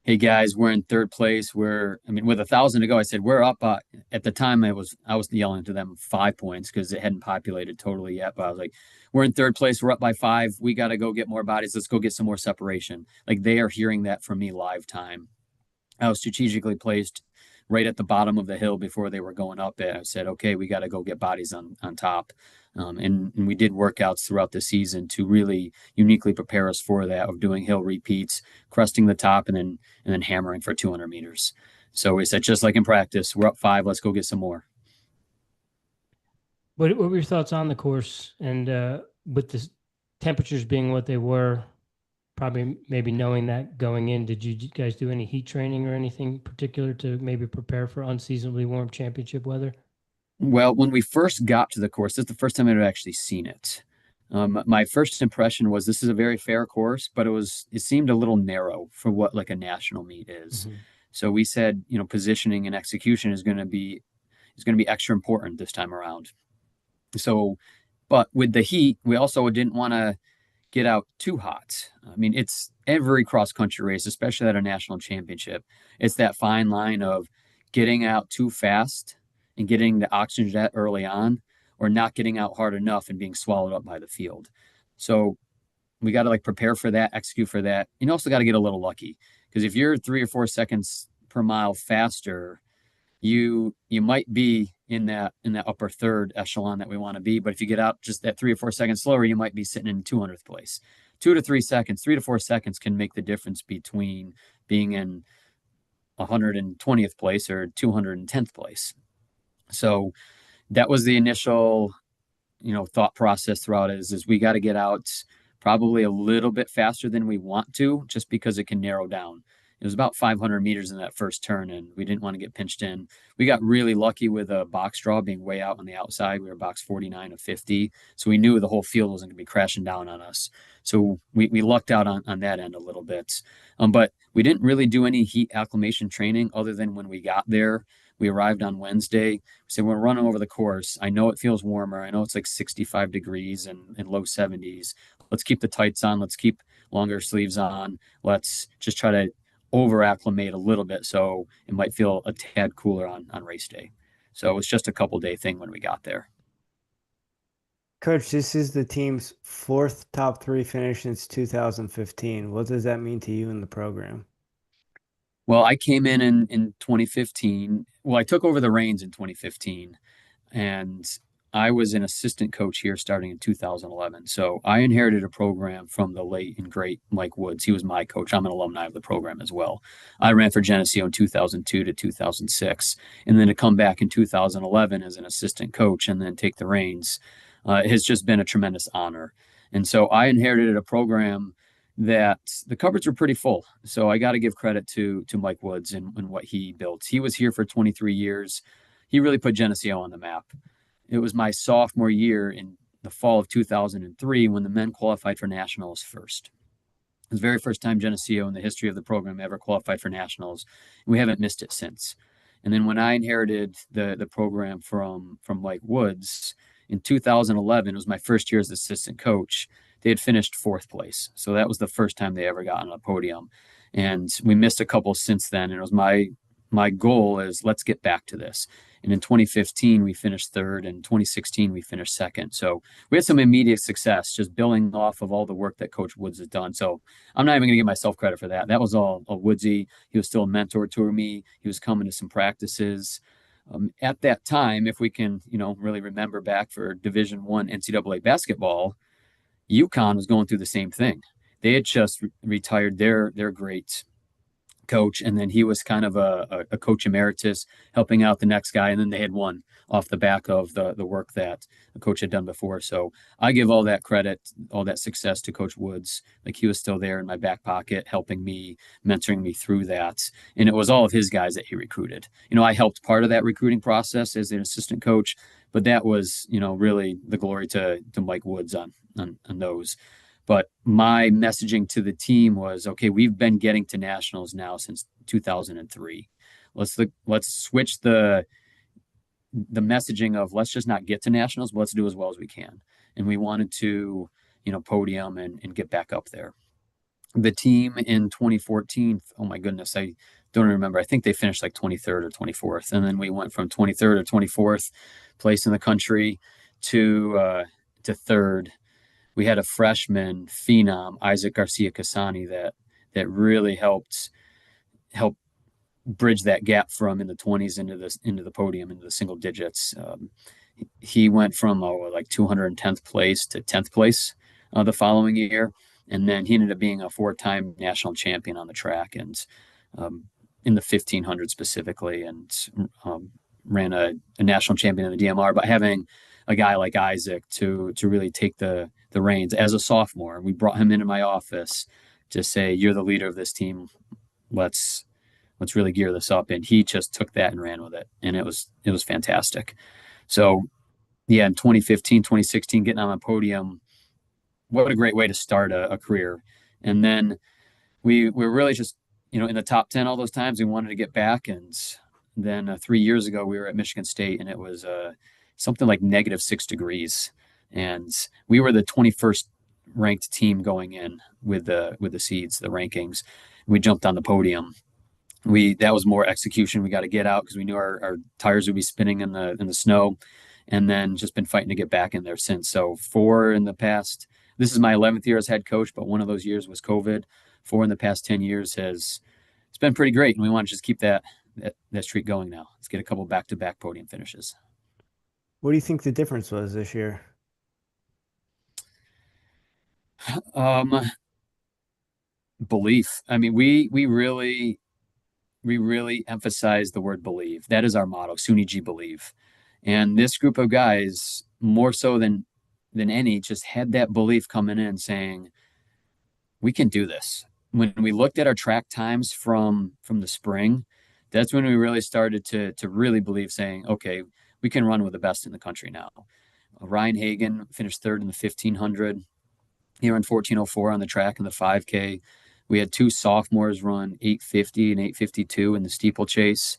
hey guys, we're in third place. With 1,000 to go, I said, we're up. At the time I was yelling to them 5 points because it hadn't populated totally yet. But I was like, we're in third place. We're up by 5. We got to go get more bodies. Let's go get some more separation. Like, they are hearing that from me live time. I was strategically placed right at the bottom of the hill before they were going up it. I said, okay, we got to go get bodies on top. And we did workouts throughout the season to really uniquely prepare us for that, of doing hill repeats, cresting the top, and then hammering for 200 meters. So we said, just like in practice, we're up 5, let's go get some more. What were your thoughts on the course, and with the temperatures being what they were, probably maybe knowing that going in, did you guys do any heat training or anything particular to maybe prepare for unseasonably warm championship weather? Well, when we first got to the course, this is the first time I'd actually seen it. My first impression was this is a very fair course, but it seemed a little narrow for what like a national meet is. Mm-hmm. So we said, positioning and execution is going to be extra important this time around. So, but with the heat, we also didn't want to get out too hot. It's every cross country race, especially at a national championship. It's that fine line of getting out too fast and getting the oxygen jet early on, or not getting out hard enough and being swallowed up by the field. So we got to prepare for that, execute for that. You also got to get a little lucky, because if you're 3 or 4 seconds per mile faster, you might be in that upper third echelon that we want to be. But if you get out just that 3 or 4 seconds slower, you might be sitting in 200th place. 2 to 3 seconds, 3 to 4 seconds can make the difference between being in 120th place or 210th place. So that was the initial, thought process throughout it is we got to get out probably a little bit faster than we want to, just because it can narrow down. It was about 500 meters in that first turn, and we didn't want to get pinched in. We got really lucky with a box draw being way out on the outside. We were box 49 of 50. So we knew the whole field wasn't going to be crashing down on us. So we lucked out on that end a little bit. But we didn't really do any heat acclimation training other than when we got there. We arrived on Wednesday. We said, we're running over the course. I know it feels warmer. I know it's like 65 degrees and low 70s. Let's keep the tights on. Let's keep longer sleeves on. Let's just try to over acclimate a little bit so it might feel a tad cooler on race day. So it was just a couple day thing when we got there. Coach, this is the team's 4th top 3 finish since 2015. What does that mean to you in the program? Well, I came in 2015. Well, I took over the reins in 2015, and I was an assistant coach here starting in 2011. So I inherited a program from the late and great Mike Woods. He was my coach. I'm an alumni of the program as well. I ran for Geneseo in 2002 to 2006. And then to come back in 2011 as an assistant coach and then take the reins has just been a tremendous honor. And so I inherited a program that the cupboards were pretty full. So I got to give credit to Mike Woods and what he built. He was here for 23 years. he really put Geneseo on the map. It was my sophomore year in the fall of 2003 when the men qualified for nationals first. It was the very first time Geneseo in the history of the program ever qualified for nationals. And we haven't missed it since. And then when I inherited the program from Mike Woods in 2011, it was my first year as assistant coach. They had finished 4th place. So that was the first time they ever got on a podium. And we missed a couple since then. And it was my goal is let's get back to this. And in 2015, we finished 3rd. And 2016, we finished 2nd. So we had some immediate success just building off of all the work that Coach Woods has done. So I'm not even going to give myself credit for that. That was all Woodsy. He was still a mentor to me. He was coming to some practices. At that time, if we can, really remember back for Division I NCAA basketball, UConn was going through the same thing. They had just retired their great coach, and then he was kind of a coach emeritus helping out the next guy, and then they had won off the back of the work that the coach had done before. So I give all that credit, all that success to Coach Woods. Like, he was still there in my back pocket, helping me, mentoring me through that. And it was all of his guys that he recruited. I helped part of that recruiting process as an assistant coach, but that was, really the glory to Mike Woods on those. But my messaging to the team was, okay, we've been getting to nationals now since 2003. Let's switch the messaging of let's just not get to nationals, but let's do as well as we can. And we wanted to, podium and get back up there. The team in 2014, oh my goodness, I don't remember. I think they finished like 23rd or 24th. And then we went from 23rd or 24th place in the country to 3rd. We had a freshman phenom, Isaac Garcia Casani, that really helped bridge that gap from in the 20s into the podium, into the single digits. He went from like 210th place to 10th place the following year, and then he ended up being a 4-time national champion on the track and in the 1500 specifically, and ran a national champion in the DMR. But having a guy like Isaac to really take the reins as a sophomore, we brought him into my office to say, you're the leader of this team. Let's really gear this up. And he just took that and ran with it. And it was fantastic. So yeah, in 2015, 2016, getting on the podium, what a great way to start a career. And then we were really just, in the top 10 all those times. We wanted to get back. And then 3 years ago, we were at Michigan State, and it was something like -6 degrees. And we were the 21st ranked team going in with the seeds, the rankings. We jumped on the podium. That was more execution. We got to get out because we knew our tires would be spinning in the snow, and then just been fighting to get back in there since. So 4 in the past, this is my 11th year as head coach, but one of those years was COVID. 4 in the past 10 years it's been pretty great. And we want to just keep that streak going now. Let's get a couple back-to-back podium finishes. What do you think the difference was this year? Belief. I mean, we really emphasize the word believe. That is our motto, SUNY G believe. And this group of guys, more so than any, just had that belief coming in saying, we can do this. When we looked at our track times from the spring, that's when we really started to really believe, saying, okay, we can run with the best in the country now. Ryan Hagan finished 3rd in the 1500. He ran 14:04 on the track in the 5K. We had 2 sophomores run 8:50 and 8:52 in the steeplechase.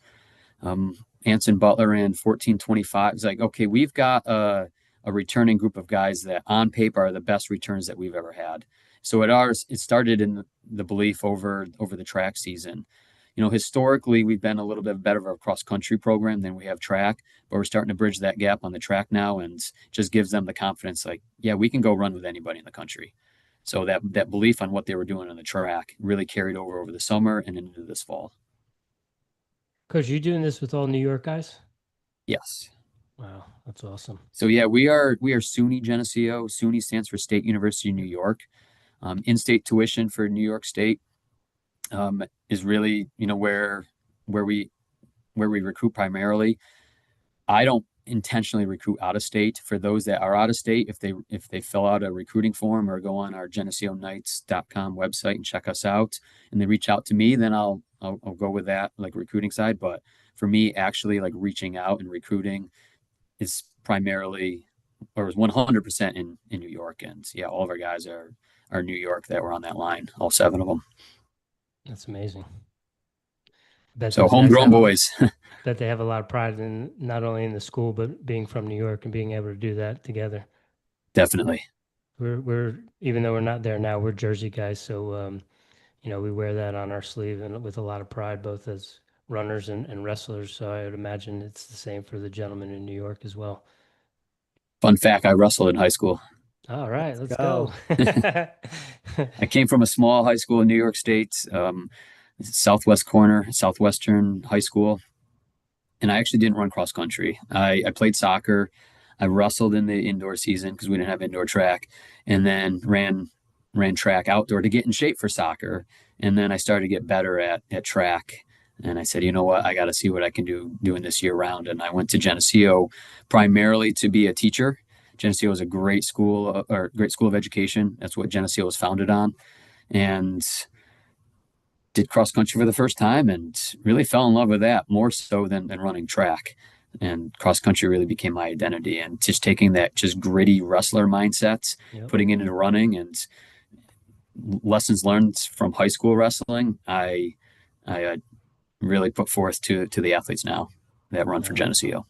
Anson Butler ran 14:25. It's like, okay, we've got a returning group of guys that on paper are the best returns that we've ever had. So it started in the belief over the track season. Historically, we've been a little bit better of a cross-country program than we have track, but we're starting to bridge that gap on the track now, and just gives them the confidence, like, yeah, we can go run with anybody in the country. So that belief on what they were doing on the track really carried over the summer and into this fall. Coach, you doing this with all New York guys? Yes. Wow, that's awesome. So yeah, we are SUNY Geneseo. SUNY stands for State University of New York. In-state tuition for New York State is really, where we recruit primarily. I don't intentionally recruit out of state. For those that are out of state, if they fill out a recruiting form or go on our GeneseoKnights.com website and check us out, and they reach out to me, then I'll I'll go with that, like recruiting side. But for me, actually like reaching out and recruiting is primarily or was 100% in New York. And yeah, all of our guys are New York that were on that line, all 7 of them. That's amazing. Bet So those guys homegrown have boys. that they have a lot of pride in not only in the school but being from New York and being able to do that together. Definitely. We're even though we're not there now, we're Jersey guys, so you know, we wear that on our sleeve and with a lot of pride, both as runners and wrestlers. So I would imagine it's the same for the gentlemen in New York as well. Fun fact, I wrestled in high school. All right, let's go. go. I came from a small high school in New York State, southwest corner, Southwestern High School. And I actually didn't run cross country. I played soccer. I wrestled in the indoor season because we didn't have indoor track, and then ran track outdoor to get in shape for soccer. And then I started to get better at track. And I said, you know what, I got to see what I can do doing this year round. And I went to Geneseo primarily to be a teacher. Geneseo is a great school of education. That's what Geneseo was founded on. And did cross country for the first time and really fell in love with that more so than running track. And cross country really became my identity, and just taking that just gritty wrestler mindset, putting it into running and lessons learned from high school wrestling. I really put forth to the athletes now that run for Geneseo.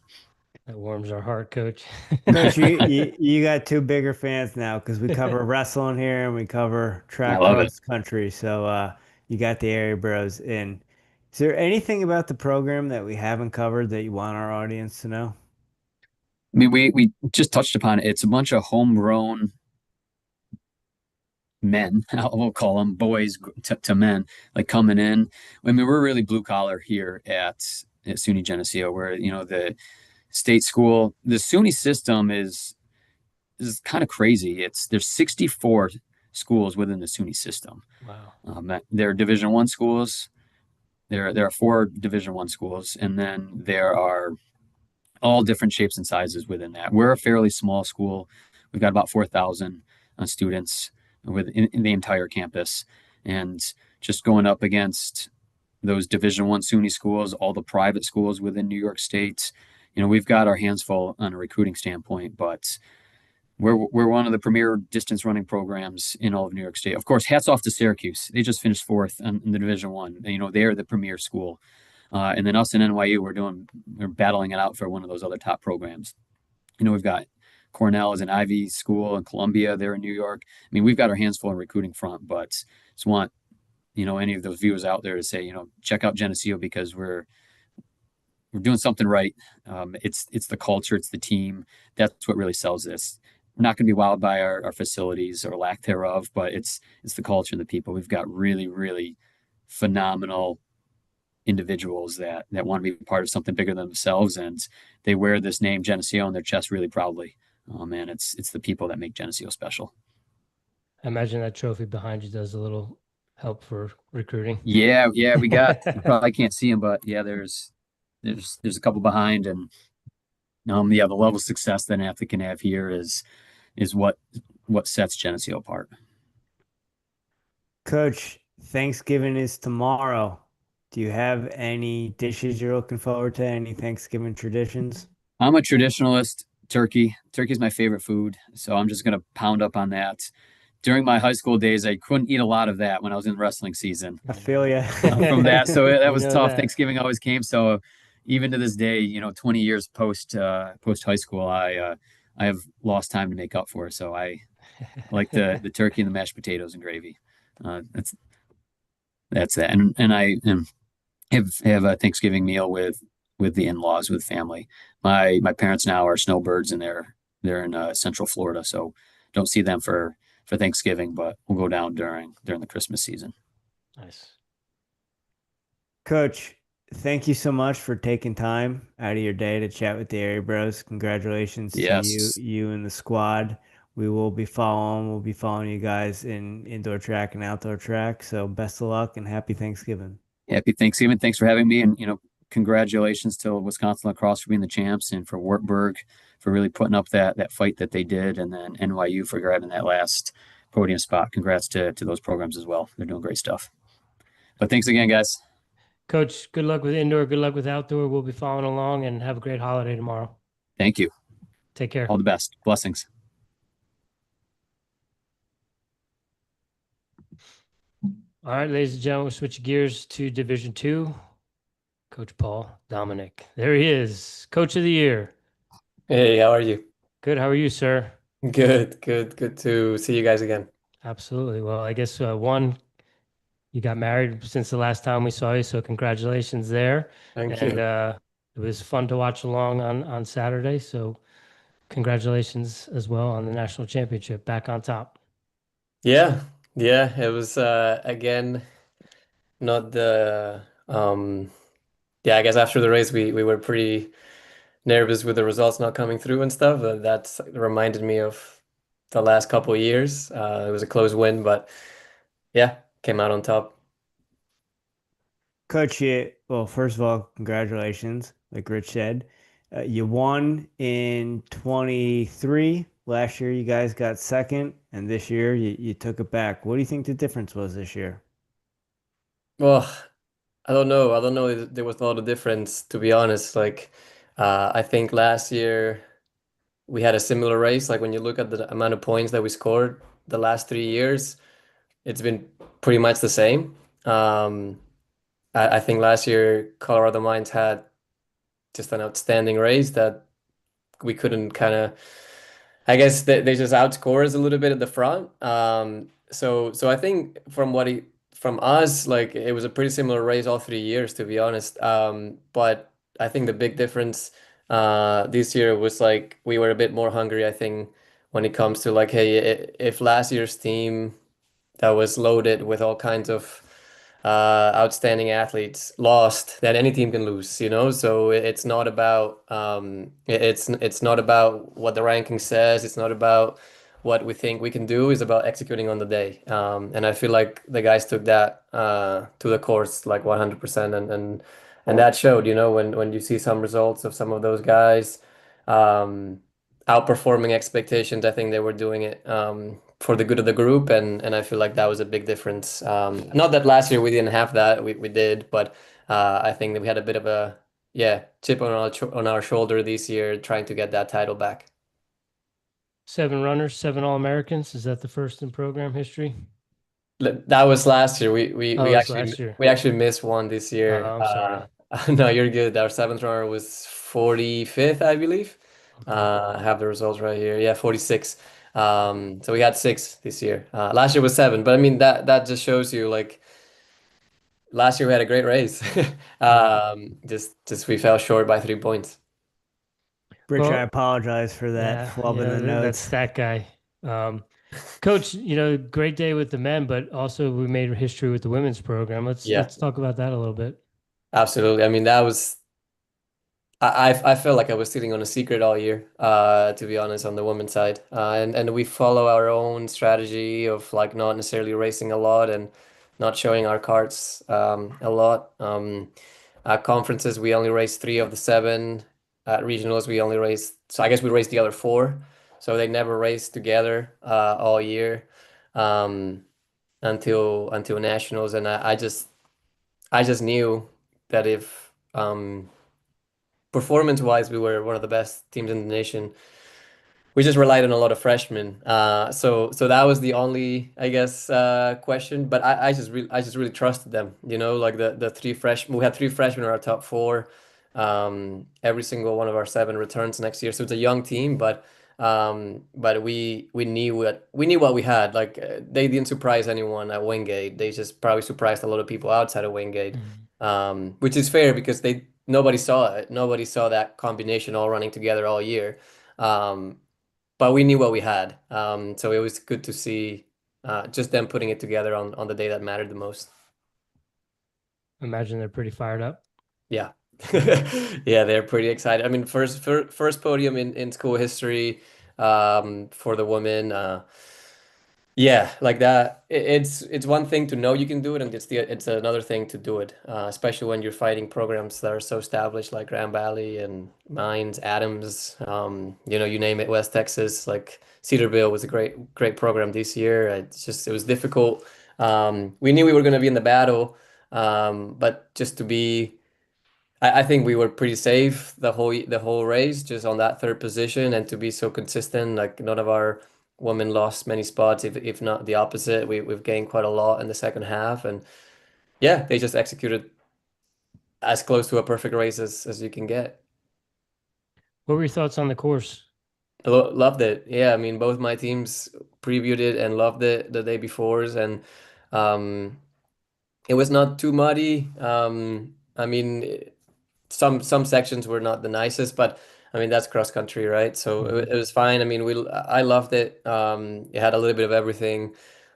That warms our heart, Coach. Coach, you got 2 bigger fans now because we cover wrestling here and we cover track cross country. So you got the Airey Bros in. Is there anything about the program that we haven't covered that you want our audience to know? I mean, we just touched upon it. It's a bunch of homegrown men, we'll call them boys to men, like coming in. I mean, we're really blue collar here at SUNY Geneseo, where, you know, the state school, the SUNY system is kind of crazy. There's 64 schools within the SUNY system. Wow. There are Division I schools. There are 4 Division I schools, and then there are all different shapes and sizes within that. We're a fairly small school. We've got about 4,000 students in the entire campus, and just going up against those Division I SUNY schools, all the private schools within New York State. You know, we've got our hands full on a recruiting standpoint, but we're one of the premier distance running programs in all of New York State. Of course, hats off to Syracuse. They just finished 4th in the Division I. You know, they're the premier school. And then us in NYU, we're battling it out for one of those other top programs. You know, we've got Cornell as an Ivy school, and Columbia there in New York. I mean, we've got our hands full in recruiting front, but just want, you know, any of those viewers out there to say, you know, check out Geneseo because we're doing something right. It's the culture, it's the team. That's what really sells this. We're not going to be wowed by our facilities or lack thereof, but it's the culture and the people. We've got really, really phenomenal individuals that want to be part of something bigger than themselves, and they wear this name Geneseo on their chest really proudly. Man, it's the people that make Geneseo special. I imagine that trophy behind you does a little help for recruiting. Yeah, we got. You probably can't see them, but yeah, there's a couple behind, and the level of success that an athlete can have here is what sets Geneseo apart. Coach, Thanksgiving is tomorrow. Do you have any dishes you're looking forward to? Any Thanksgiving traditions? I'm a traditionalist. Turkey is my favorite food, so I'm just gonna pound up on that. During my high school days, I couldn't eat a lot of that when I was in wrestling season. I feel you. From that, so that was tough. That. Thanksgiving always came. So even to this day, you know, 20 years post high school, I have lost time to make up for it. So I like the turkey and the mashed potatoes and gravy. That's that. And I have a Thanksgiving meal with the in-laws, with family. My parents now are snowbirds, and they're in Central Florida, so don't see them for Thanksgiving, but we'll go down during the Christmas season. Nice. Coach, thank you so much for taking time out of your day to chat with the Airey Bros. Congratulations to you and the squad. We'll be following you guys in indoor track and outdoor track. So best of luck and happy Thanksgiving. Happy Thanksgiving. Thanks for having me. And, you know, congratulations to Wisconsin lacrosse for being the champs, and for Wartburg for really putting up that fight that they did. And then NYU for grabbing that last podium spot. Congrats to those programs as well. They're doing great stuff. But thanks again, guys. Coach, good luck with indoor, good luck with outdoor. We'll be following along, and have a great holiday tomorrow. Thank you. Take care. All the best. Blessings. All right, ladies and gentlemen, we'll switch gears to Division II. Coach Paul Domenech. There he is, Coach of the Year. Hey, how are you? Good. How are you, sir? Good, good, good to see you guys again. Absolutely. Well, I guess one, you got married since the last time we saw you, so congratulations there. Thank And you. it was fun to watch along on Saturday. So congratulations as well on the national championship, back on top. Yeah, yeah, it was again not the yeah, I guess after the race we were pretty nervous with the results not coming through and stuff. That reminded me of the last couple of years. It was a close win, but yeah, came out on top. Coach, well, first of all, congratulations. Like Rich said, you won in 23. Last year, you guys got second, and this year you took it back. What do you think the difference was this year? Well, I don't know. I don't know if there was a lot of difference, to be honest. Like, I think last year we had a similar race. Like when you look at the amount of points that we scored the last 3 years, it's been pretty much the same. I think last year Colorado Mines had just an outstanding race that we couldn't kind of. I guess they just outscore us a little bit at the front. So I think from us, like it was a pretty similar race all 3 years, to be honest. But I think the big difference this year was like we were a bit more hungry, I think, when it comes to like, hey, if last year's team that was loaded with all kinds of outstanding athletes lost, then any team can lose, you know? So it's not about it's not about what the ranking says, it's not about what we think we can do, it's about executing on the day. And I feel like the guys took that to the course like 100%, and that showed, you know, when you see some results of some of those guys outperforming expectations. I think they were doing it for the good of the group, and I feel like that was a big difference. Not that last year we didn't have that, we did, but I think that we had a bit of a chip on our shoulder this year trying to get that title back. 7 runners, 7 All-Americans. Is that the first in program history? That was last year. Oh, We it was actually last year. we actually missed one this year. Oh, I'm sorry. No, you're good. Our seventh runner was 45th, I believe. Okay. I have the results right here. Yeah, 46. So we had 6 this year. Last year was 7, but I mean that just shows you like last year we had a great race. Just we fell short by 3 points. Rich, I Well, apologize for that flub in the that's notes. that guy. Coach, you know, great day with the men, but also we made history with the women's program. Let's talk about that a little bit. Absolutely. I mean, that was I felt like I was sitting on a secret all year, to be honest, on the women's side. And we follow our own strategy of like not necessarily racing a lot and not showing our cards a lot. At conferences, we only raced 3 of the 7. At regionals, we only raced, so I guess we raced the other 4. So they never raced together all year until nationals. And I just knew that if performance-wise, we were one of the best teams in the nation. We just relied on a lot of freshmen. So that was the only, I guess, question. But I just really trusted them. You know, like the 3 freshmen. We had 3 freshmen in our top 4. Every single one of our 7 returns next year. So it's a young team, but we knew what we had. Like they didn't surprise anyone at Wingate. They just probably surprised a lot of people outside of Wingate, which is fair because nobody saw it. Nobody saw that combination all running together all year. But we knew what we had. So it was good to see just them putting it together on the day that mattered the most. Imagine they're pretty fired up. Yeah. Yeah, they're pretty excited. I mean, first podium in school history for the women. Yeah, like that. It's one thing to know you can do it, and it's another thing to do it. Especially when you're fighting programs that are so established, like Grand Valley and Mines, Adams. You know, you name it, West Texas. Like Cedarville was a great program this year. It was difficult. We knew we were going to be in the battle. But just to be, I think we were pretty safe the whole race, just on that third position, and to be so consistent. Like none of our women lost many spots, if not the opposite. We've gained quite a lot in the second half, and yeah, they just executed as close to a perfect race as you can get. What were your thoughts on the course? Loved it. Yeah, I mean, both my teams previewed it and loved it the day before, and um, it was not too muddy. I mean, some sections were not the nicest, but I mean that's cross country, right? So it was fine. I mean, I loved it. It had a little bit of everything.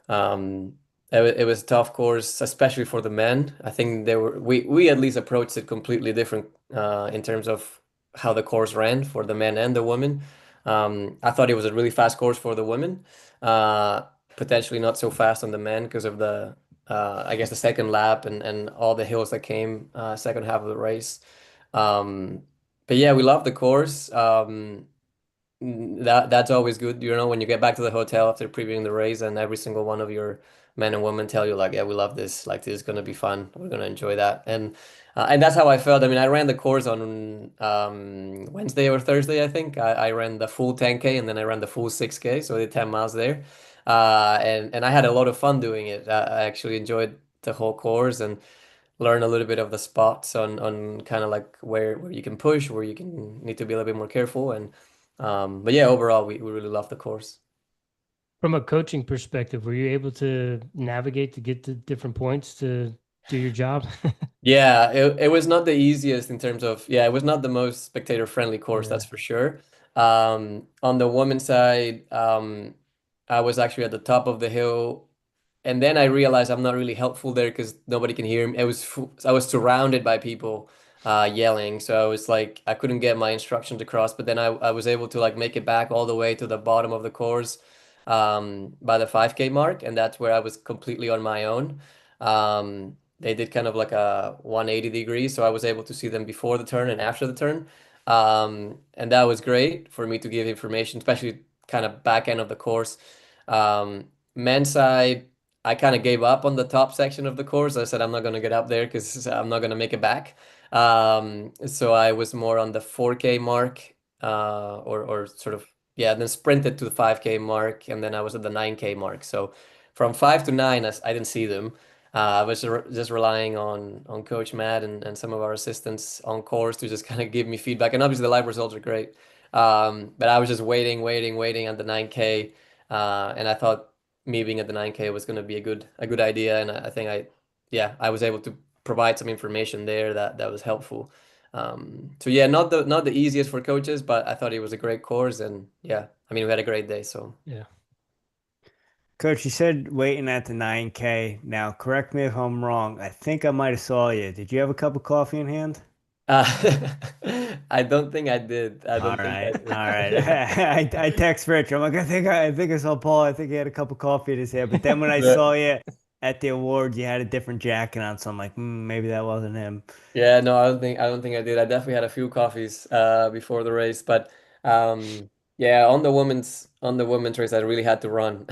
It was a tough course, especially for the men. I think we at least approached it completely different in terms of how the course ran for the men and the women. I thought it was a really fast course for the women, potentially not so fast on the men because of I guess the second lap and all the hills that came second half of the race. But yeah, we love the course. That's always good, when you get back to the hotel after previewing the race and every single one of your men and women tell you like, yeah, we love this. Like this is gonna be fun. We're gonna enjoy that. And that's how I felt. I mean, I ran the course on Wednesday or Thursday, I think. I ran the full 10K and then I ran the full 6K, so I did 10 miles there. And I had a lot of fun doing it. I actually enjoyed the whole course and learn a little bit of the spots on kind of like where you can push, where you can need to be a little bit more careful. And but yeah, overall we really love the course. From a coaching perspective, were you able to navigate to get to different points to do your job? Yeah, it was not the easiest in terms of, yeah, it was not the most spectator friendly course, that's for sure. On the women's side, I was actually at the top of the hill. And then I realized I'm not really helpful there because nobody can hear me. I was surrounded by people yelling, so I was like I couldn't get my instructions across. But then I was able to like make it back all the way to the bottom of the course by the 5K mark, and that's where I was completely on my own. They did kind of like a 180 degrees, so I was able to see them before the turn and after the turn, and that was great for me to give information, especially kind of back end of the course. Men's side. I kind of gave up on the top section of the course. I said I'm not going to get up there because I'm not going to make it back. So I was more on the 4K mark, or sort of, yeah, then sprinted to the 5K mark, and then I was at the 9K mark. So from 5 to 9, I didn't see them. I was just relying on Coach Matt and some of our assistants on course to just kind of give me feedback. And obviously the live results are great. But I was just waiting at the 9K, and I thought me being at the 9K was going to be a good idea, and I think I was able to provide some information there that was helpful. So yeah, not the easiest for coaches, but I thought it was a great course, and yeah, I mean we had a great day. So Yeah. Coach, you said waiting at the 9K. Now, correct me if I'm wrong. I think I might have saw you. Did you have a cup of coffee in hand? I don't think I did. I All don't think I right, did. all right. I text Rich. I'm like, I think I saw Paul. I think he had a cup of coffee in his hand. But then when I Yeah. saw you at the awards, you had a different jacket on. So I'm like, maybe that wasn't him. Yeah, no, I don't think I did. I definitely had a few coffees before the race, but yeah, on the women's race I really had to run.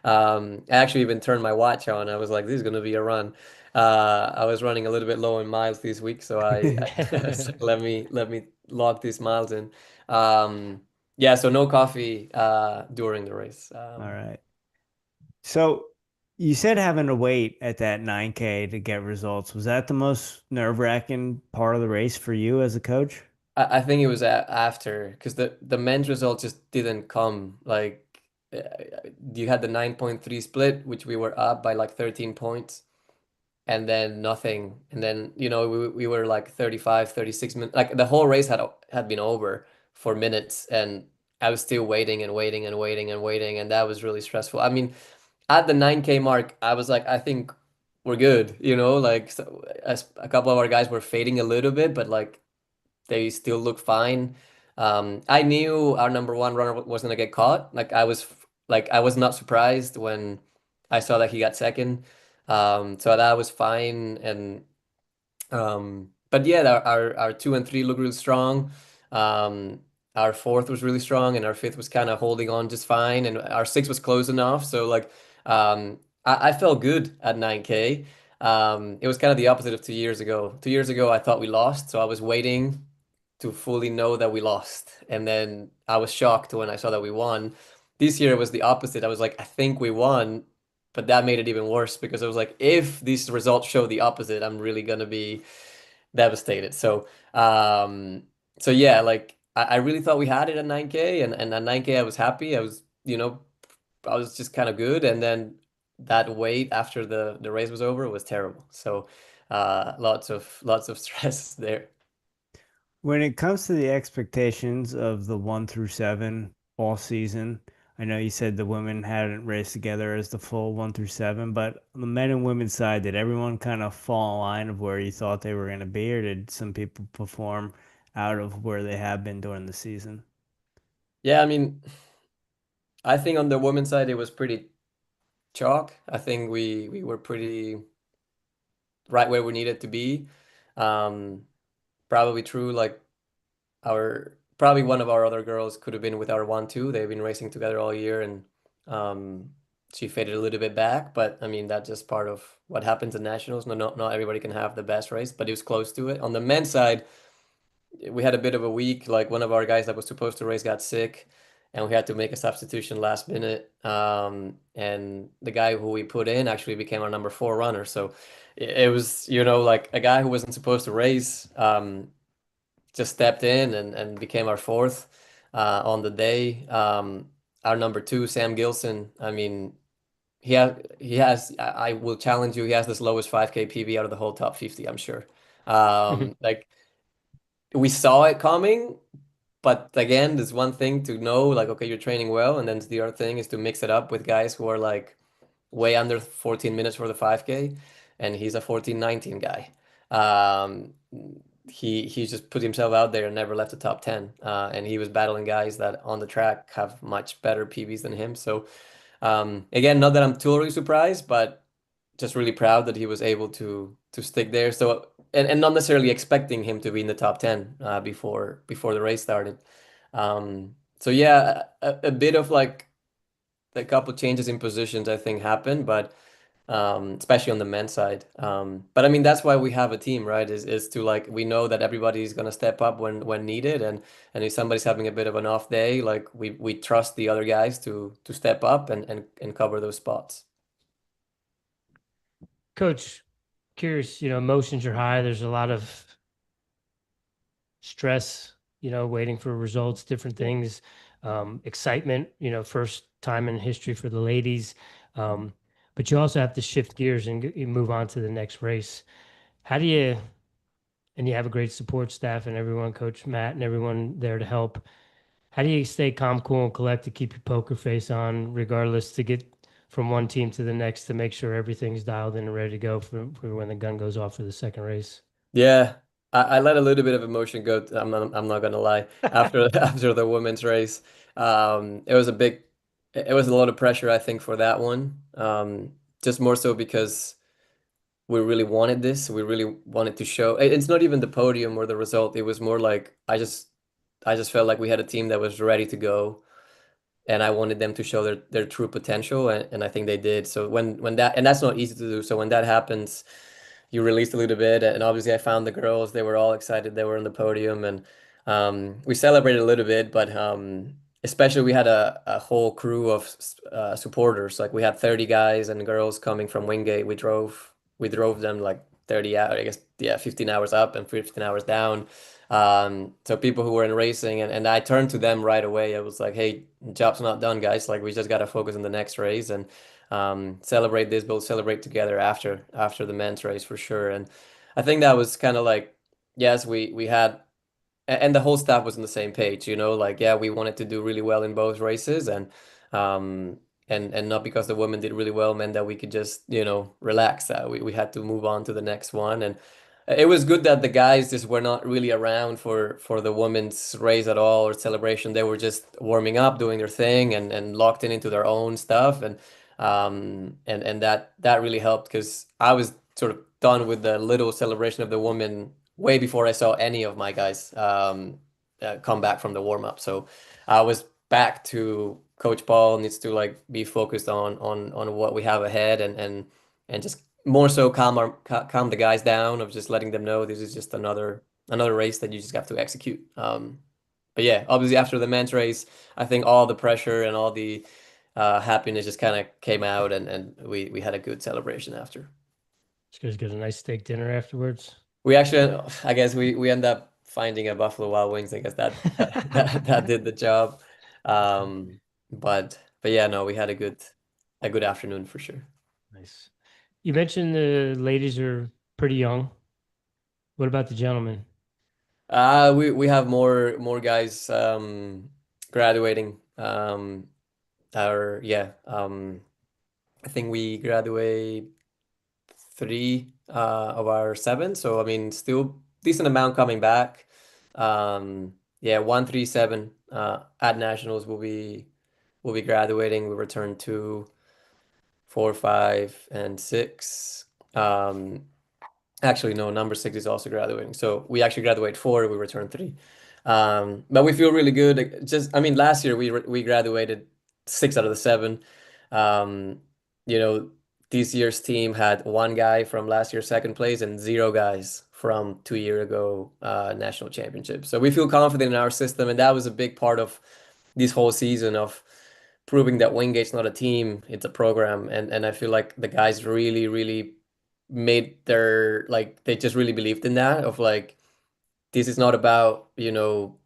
I actually even turned my watch on. I was like, this is gonna be a run. I was running a little bit low in miles this week, so I was like, let me lock these miles in. Yeah, so no coffee during the race. All right. So you said having to wait at that 9K to get results. Was that the most nerve-wracking part of the race for you as a coach? I think it was after because the men's result just didn't come. Like uh, you had the 9.3 split, which we were up by like 13 points, and then nothing. And then we were like 35, 36 minutes. Like the whole race had been over for minutes, and I was still waiting and waiting and waiting and waiting, and that was really stressful. I mean, at the 9K mark, I was like, I think we're good. Like so, as a couple of our guys were fading a little bit, but like they still look fine. I knew our number one runner was gonna get caught. Like I was not surprised when I saw that he got second. So that was fine. And but yeah, our 2 and 3 look really strong. Our fourth was really strong, and our fifth was kind of holding on just fine, and our sixth was close enough. So like I felt good at 9K. It was kind of the opposite of 2 years ago. 2 years ago, I thought we lost, so I was waiting to fully know that we lost. And then I was shocked when I saw that we won. This year it was the opposite. I was like, I think we won, but that made it even worse because I was like, if these results show the opposite, I'm really gonna be devastated. So yeah, like I really thought we had it at 9K, and at 9K I was happy. I was, I was just kind of good, and then that wait after the race was over was terrible. So lots of stress there. When it comes to the expectations of the 1 through 7 all season, I know you said the women hadn't raced together as the full 1 through 7, but on the men and women's side, did everyone kind of fall in line of where you thought they were going to be, or did some people perform out of where they have been during the season? Yeah, I mean, I think on the women's side it was pretty chalk. I think we were pretty right where we needed to be. Um, Probably true, like our probably one of our other girls could have been with our 1-2. They've been racing together all year, and she faded a little bit back. But I mean, that's just part of what happens in nationals. No, not everybody can have the best race, but it was close to it. On the men's side, we had a bit of a week. Like one of our guys that was supposed to race got sick, and we had to make a substitution last minute. And the guy who we put in actually became our number 4 runner. So it was, like a guy who wasn't supposed to race. Just stepped in and became our 4th on the day. Our number 2, Sam Gilson, I mean, I will challenge you, he has the slowest 5K PB out of the whole top 50, I'm sure. Like we saw it coming, but again, there's one thing to know, like, okay, you're training well, and then the other thing is to mix it up with guys who are like way under 14 minutes for the 5K, and he's a 14:19 guy. Um, he just put himself out there and never left the top 10. And he was battling guys that on the track have much better PBs than him. So again, not that I'm totally surprised, but just really proud that he was able to stick there. So and not necessarily expecting him to be in the top 10 before the race started. So yeah, a bit of like a couple changes in positions I think happened, but especially on the men's side. But I mean, that's why we have a team, right? Is to like, we know that everybody's gonna step up when needed, and if somebody's having a bit of an off day, like we trust the other guys to step up and cover those spots. Coach, curious, emotions are high. There's a lot of stress, waiting for results, different things, excitement, first time in history for the ladies. But you also have to shift gears and you move on to the next race. How do you, and you have a great support staff and everyone, Coach Matt and everyone there to help. How do you stay calm, cool, and collected, keep your poker face on, regardless, to get from one team to the next to make sure everything's dialed in and ready to go for when the gun goes off for the second race? Yeah, I let a little bit of emotion go. I'm not gonna lie. After the women's race, it was it was a lot of pressure, I think, for that one. Just more so because we really wanted this. We really wanted to show. It's not even the podium or the result. It was more like I just felt like we had a team that was ready to go, and I wanted them to show their true potential, and I think they did. So when that, and that's not easy to do. So when that happens, you released a little bit, and obviously I found the girls. They were all excited. They were on the podium, and we celebrated a little bit. But especially we had a whole crew of supporters. Like we had 30 guys and girls coming from Wingate. We drove them like 30 hours, I guess, yeah, 15 hours up and 15 hours down. So people who were in racing, and I turned to them right away. I was like, hey, job's not done, guys. Like we just got to focus on the next race and celebrate this. We'll celebrate together after the men's race for sure. And I think that was kind of like, yes, we had, and the whole staff was on the same page, like, yeah, we wanted to do really well in both races, um and not because the women did really well meant that we could just, relax. We had to move on to the next one. And it was good that the guys just were not really around for the women's race at all or celebration. They were just warming up, doing their thing, and locked into their own stuff. And that really helped because I was sort of done with the little celebration of the women way before I saw any of my guys come back from the warm up. So I was back to Coach Paul needs to like be focused on what we have ahead, and just more so calm the guys down, of just letting them know this is just another race that you just have to execute. But yeah, obviously after the men's race, I think all the pressure and all the happiness just kind of came out, and we had a good celebration after. You guys get a nice steak dinner afterwards. We actually, I guess we end up finding a Buffalo Wild Wings. I guess that did the job. But yeah, no, we had a good afternoon for sure. Nice. You mentioned the ladies are pretty young. What about the gentlemen? We have more guys graduating. I think we graduate 3 of our 7. So I mean, still decent amount coming back. Yeah, 1, 3, 7 at nationals will be graduating. We return 2, 4, 5, and 6. Actually, no, number 6 is also graduating. So we actually graduate 4, we return 3. But we feel really good. Just, I mean, last year we graduated 6 out of the 7. You know, this year's team had 1 guy from last year's second place and 0 guys from 2 years ago national championship. So we feel confident in our system, and that was a big part of this whole season, of proving that Wingate's not a team, it's a program. And I feel like the guys really made their, like, they just really believed in that, of like, this is not about, you know,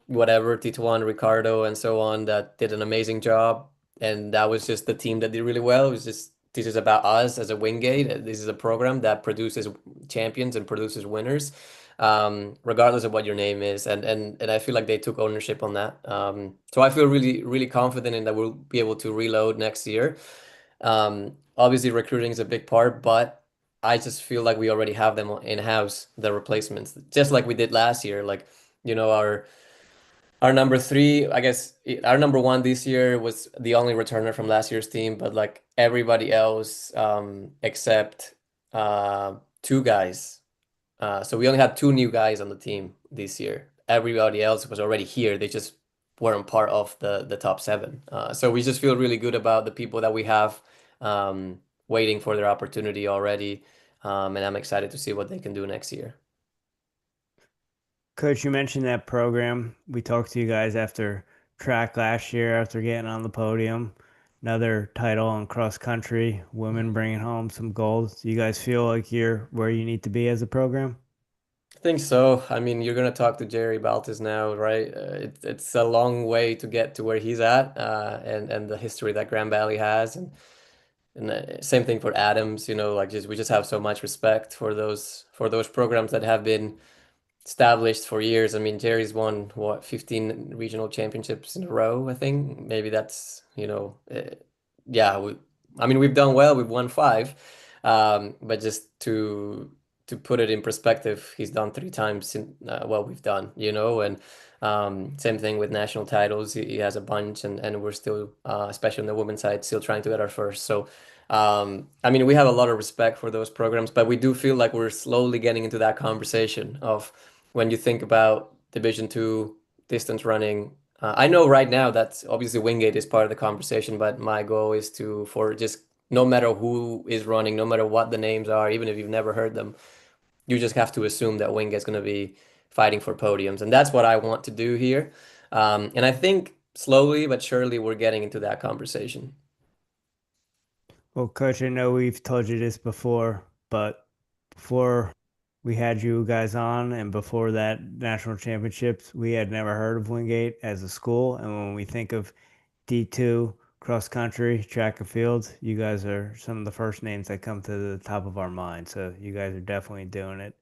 whatever, Tituan, Ricardo, and so on, that did an amazing job. And that was just the team that did really well. It was just, this is about us as a Wingate. This is a program that produces champions and produces winners, regardless of what your name is. And I feel like they took ownership on that. So I feel really confident in that we'll be able to reload next year. Obviously recruiting is a big part, but I just feel like we already have them in-house, the replacements, just like we did last year. Like, you know, our number 3, I guess our number 1 this year was the only returner from last year's team, but like everybody else, except 2 guys. So we only had 2 new guys on the team this year. Everybody else was already here. They just weren't part of the top 7. So we just feel really good about the people that we have waiting for their opportunity already. And I'm excited to see what they can do next year. Coach, you mentioned that program. We talked to you guys after track last year, after getting on the podium. Another title in cross country, women bringing home some gold. Do you guys feel like you're where you need to be as a program? I think so. I mean, you're gonna talk to Jerry Baltes now, right? It's a long way to get to where he's at, and the history that Grand Valley has, and same thing for Adams. You know, like, we just have so much respect for those programs that have been established for years. I mean, Jerry's won, what, 15 regional championships in a row, I think. Maybe that's, you know, yeah. I mean, we've done well. We've won 5, but just to put it in perspective, he's done 3 times in what we've done, you know. And same thing with national titles. He has a bunch, and we're still, especially on the women's side, still trying to get our first. So I mean, we have a lot of respect for those programs, but we do feel like we're slowly getting into that conversation of, when you think about Division 2 distance running. I know right now that obviously Wingate is part of the conversation, but my goal is for just, no matter who is running, no matter what the names are, even if you've never heard them, you just have to assume that Wingate's going to be fighting for podiums. And that's what I want to do here. And I think slowly but surely we're getting into that conversation. Well, Coach, I know we've told you this before, but before we had you guys on, and before that national championships, we had never heard of Wingate as a school. And when we think of D2, cross country, track and field, you guys are some of the first names that come to the top of our mind. So you guys are definitely doing it.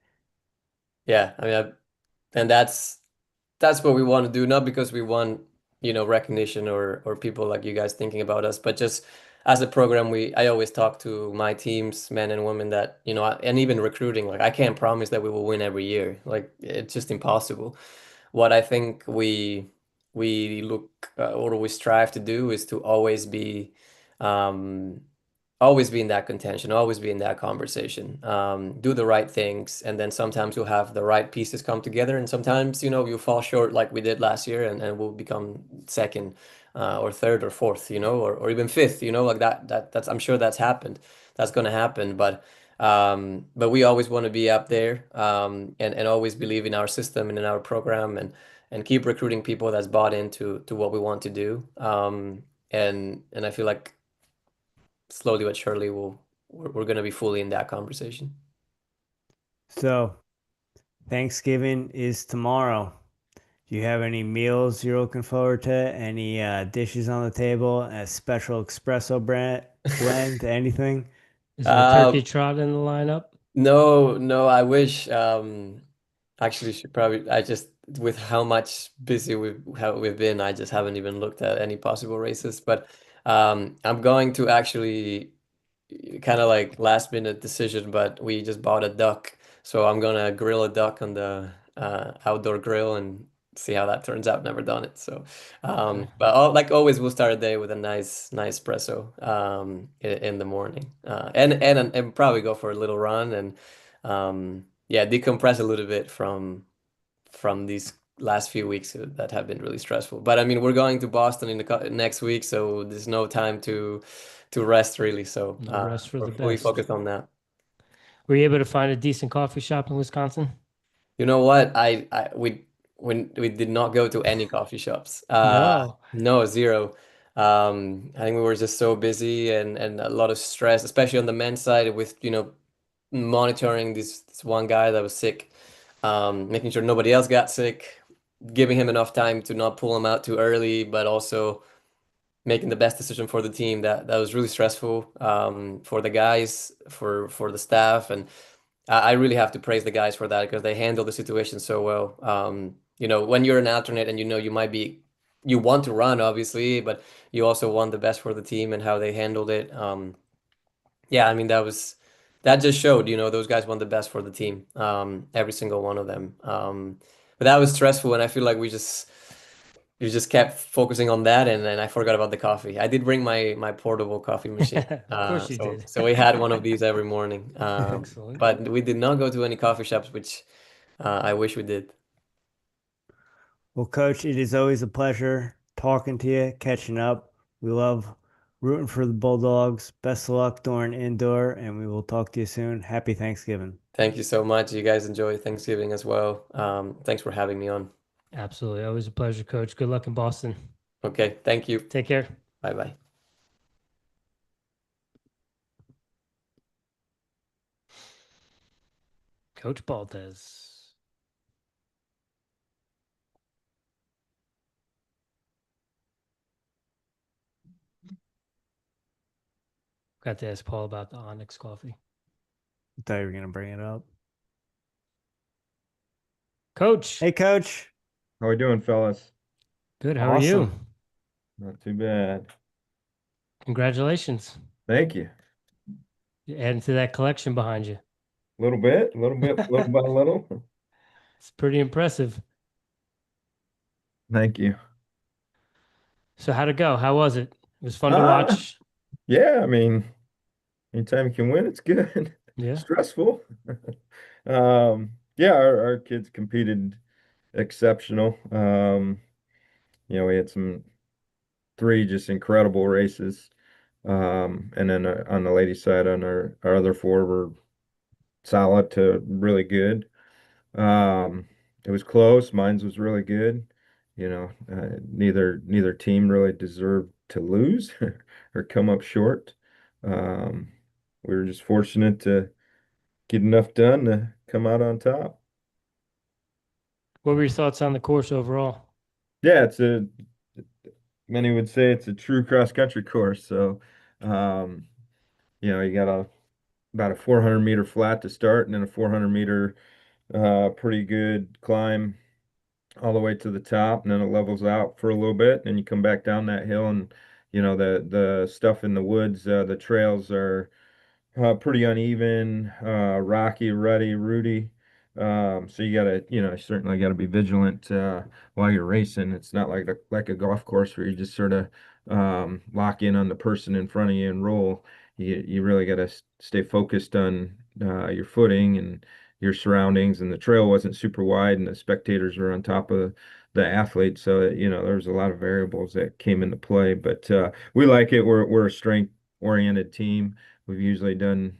Yeah, I mean, and that's what we want to do, not because we want, you know, recognition or people like you guys thinking about us, but just as a program, I always talk to my teams, men and women, that, you know, and even recruiting, like, I can't promise that we will win every year. Like, it's just impossible. What I think we look, or we strive to do, is to always be in that contention, always be in that conversation, do the right things, and then sometimes you'll have the right pieces come together, and sometimes, you know, you fall short like we did last year, and we'll become second, or third or fourth, you know, or even fifth, you know, like that's, I'm sure that's happened. that's going to happen. But we always want to be up there, and always believe in our system and in our program, and keep recruiting people that's bought into what we want to do. And I feel like slowly but surely we're going to be fully in that conversation. So Thanksgiving is tomorrow. Do you have any meals you're looking forward to? Any dishes on the table? A special espresso blend? Anything? Is there a turkey trot in the lineup? No, I wish. Actually, should probably. I just with how much busy we've been, I just haven't even looked at any possible races. But I'm going to actually kind of like last minute decision, but we just bought a duck, so I'm gonna grill a duck on the outdoor grill and see how that turns out. Never done it, so but like always, we'll start a day with a nice espresso in the morning, and probably go for a little run and yeah, decompress a little bit from these last few weeks that have been really stressful. But I mean, we're going to Boston in the next week, so there's no time to rest really. So No rest for we're the fully best. focused on that. Were you able to find a decent coffee shop in Wisconsin? You know what? We did not go to any coffee shops. No. No, zero. I think we were just so busy and a lot of stress, especially on the men's side with, monitoring this one guy that was sick, making sure nobody else got sick, giving him enough time to not pull him out too early, but also making the best decision for the team. That was really stressful, for the guys, for the staff, and I really have to praise the guys for that because they handle the situation so well. When you're an alternate and you want to run obviously, but you also want the best for the team and how they handled it. Yeah, I mean that just showed, those guys want the best for the team, every single one of them. But that was stressful, and I feel like we just kept focusing on that, and then I forgot about the coffee. I did bring my portable coffee machine. Of course you did. So we had one of these every morning. Excellent. But we did not go to any coffee shops, which I wish we did. Well, Coach, it is always a pleasure talking to you, catching up. We love rooting for the Bulldogs. Best of luck during indoor, and we will talk to you soon. Happy Thanksgiving. Thank you so much. You guys enjoy Thanksgiving as well. Thanks for having me on. Absolutely. Always a pleasure, Coach. Good luck in Boston. Okay, thank you. Take care. Bye-bye. Coach Baltes. Got to ask Paul about the Onyx coffee. I thought you were going to bring it up. Coach. Hey, Coach. How we doing, fellas? Good. How are you? Awesome. Not too bad. Congratulations. Thank you. You're adding to that collection behind you. A little bit, little by little. It's pretty impressive. Thank you. So how'd it go? How was it? It was fun to watch. Yeah, I mean, anytime you can win, it's good. Yeah. Stressful. Yeah, our kids competed exceptional. We had three just incredible races. And then on the ladies' side, on our other four were solid to really good. It was close. Mine was really good. Neither team really deserved to lose or come up short. We were just fortunate to get enough done to come out on top. What were your thoughts on the course overall? Yeah, many would say it's a true cross-country course. So, you got about a 400-meter flat to start and then a 400-meter pretty good climb all the way to the top, and then it levels out for a little bit, and you come back down that hill, and the stuff in the woods, the trails are pretty uneven, rocky, rutty, rooty. So you certainly gotta be vigilant while you're racing. It's not like a golf course where you just sort of lock in on the person in front of you and roll. You really gotta stay focused on your footing and your surroundings. And the trail wasn't super wide, and the spectators were on top of the athletes, so there was a lot of variables that came into play. But we like it. We're a strength oriented team. We've usually done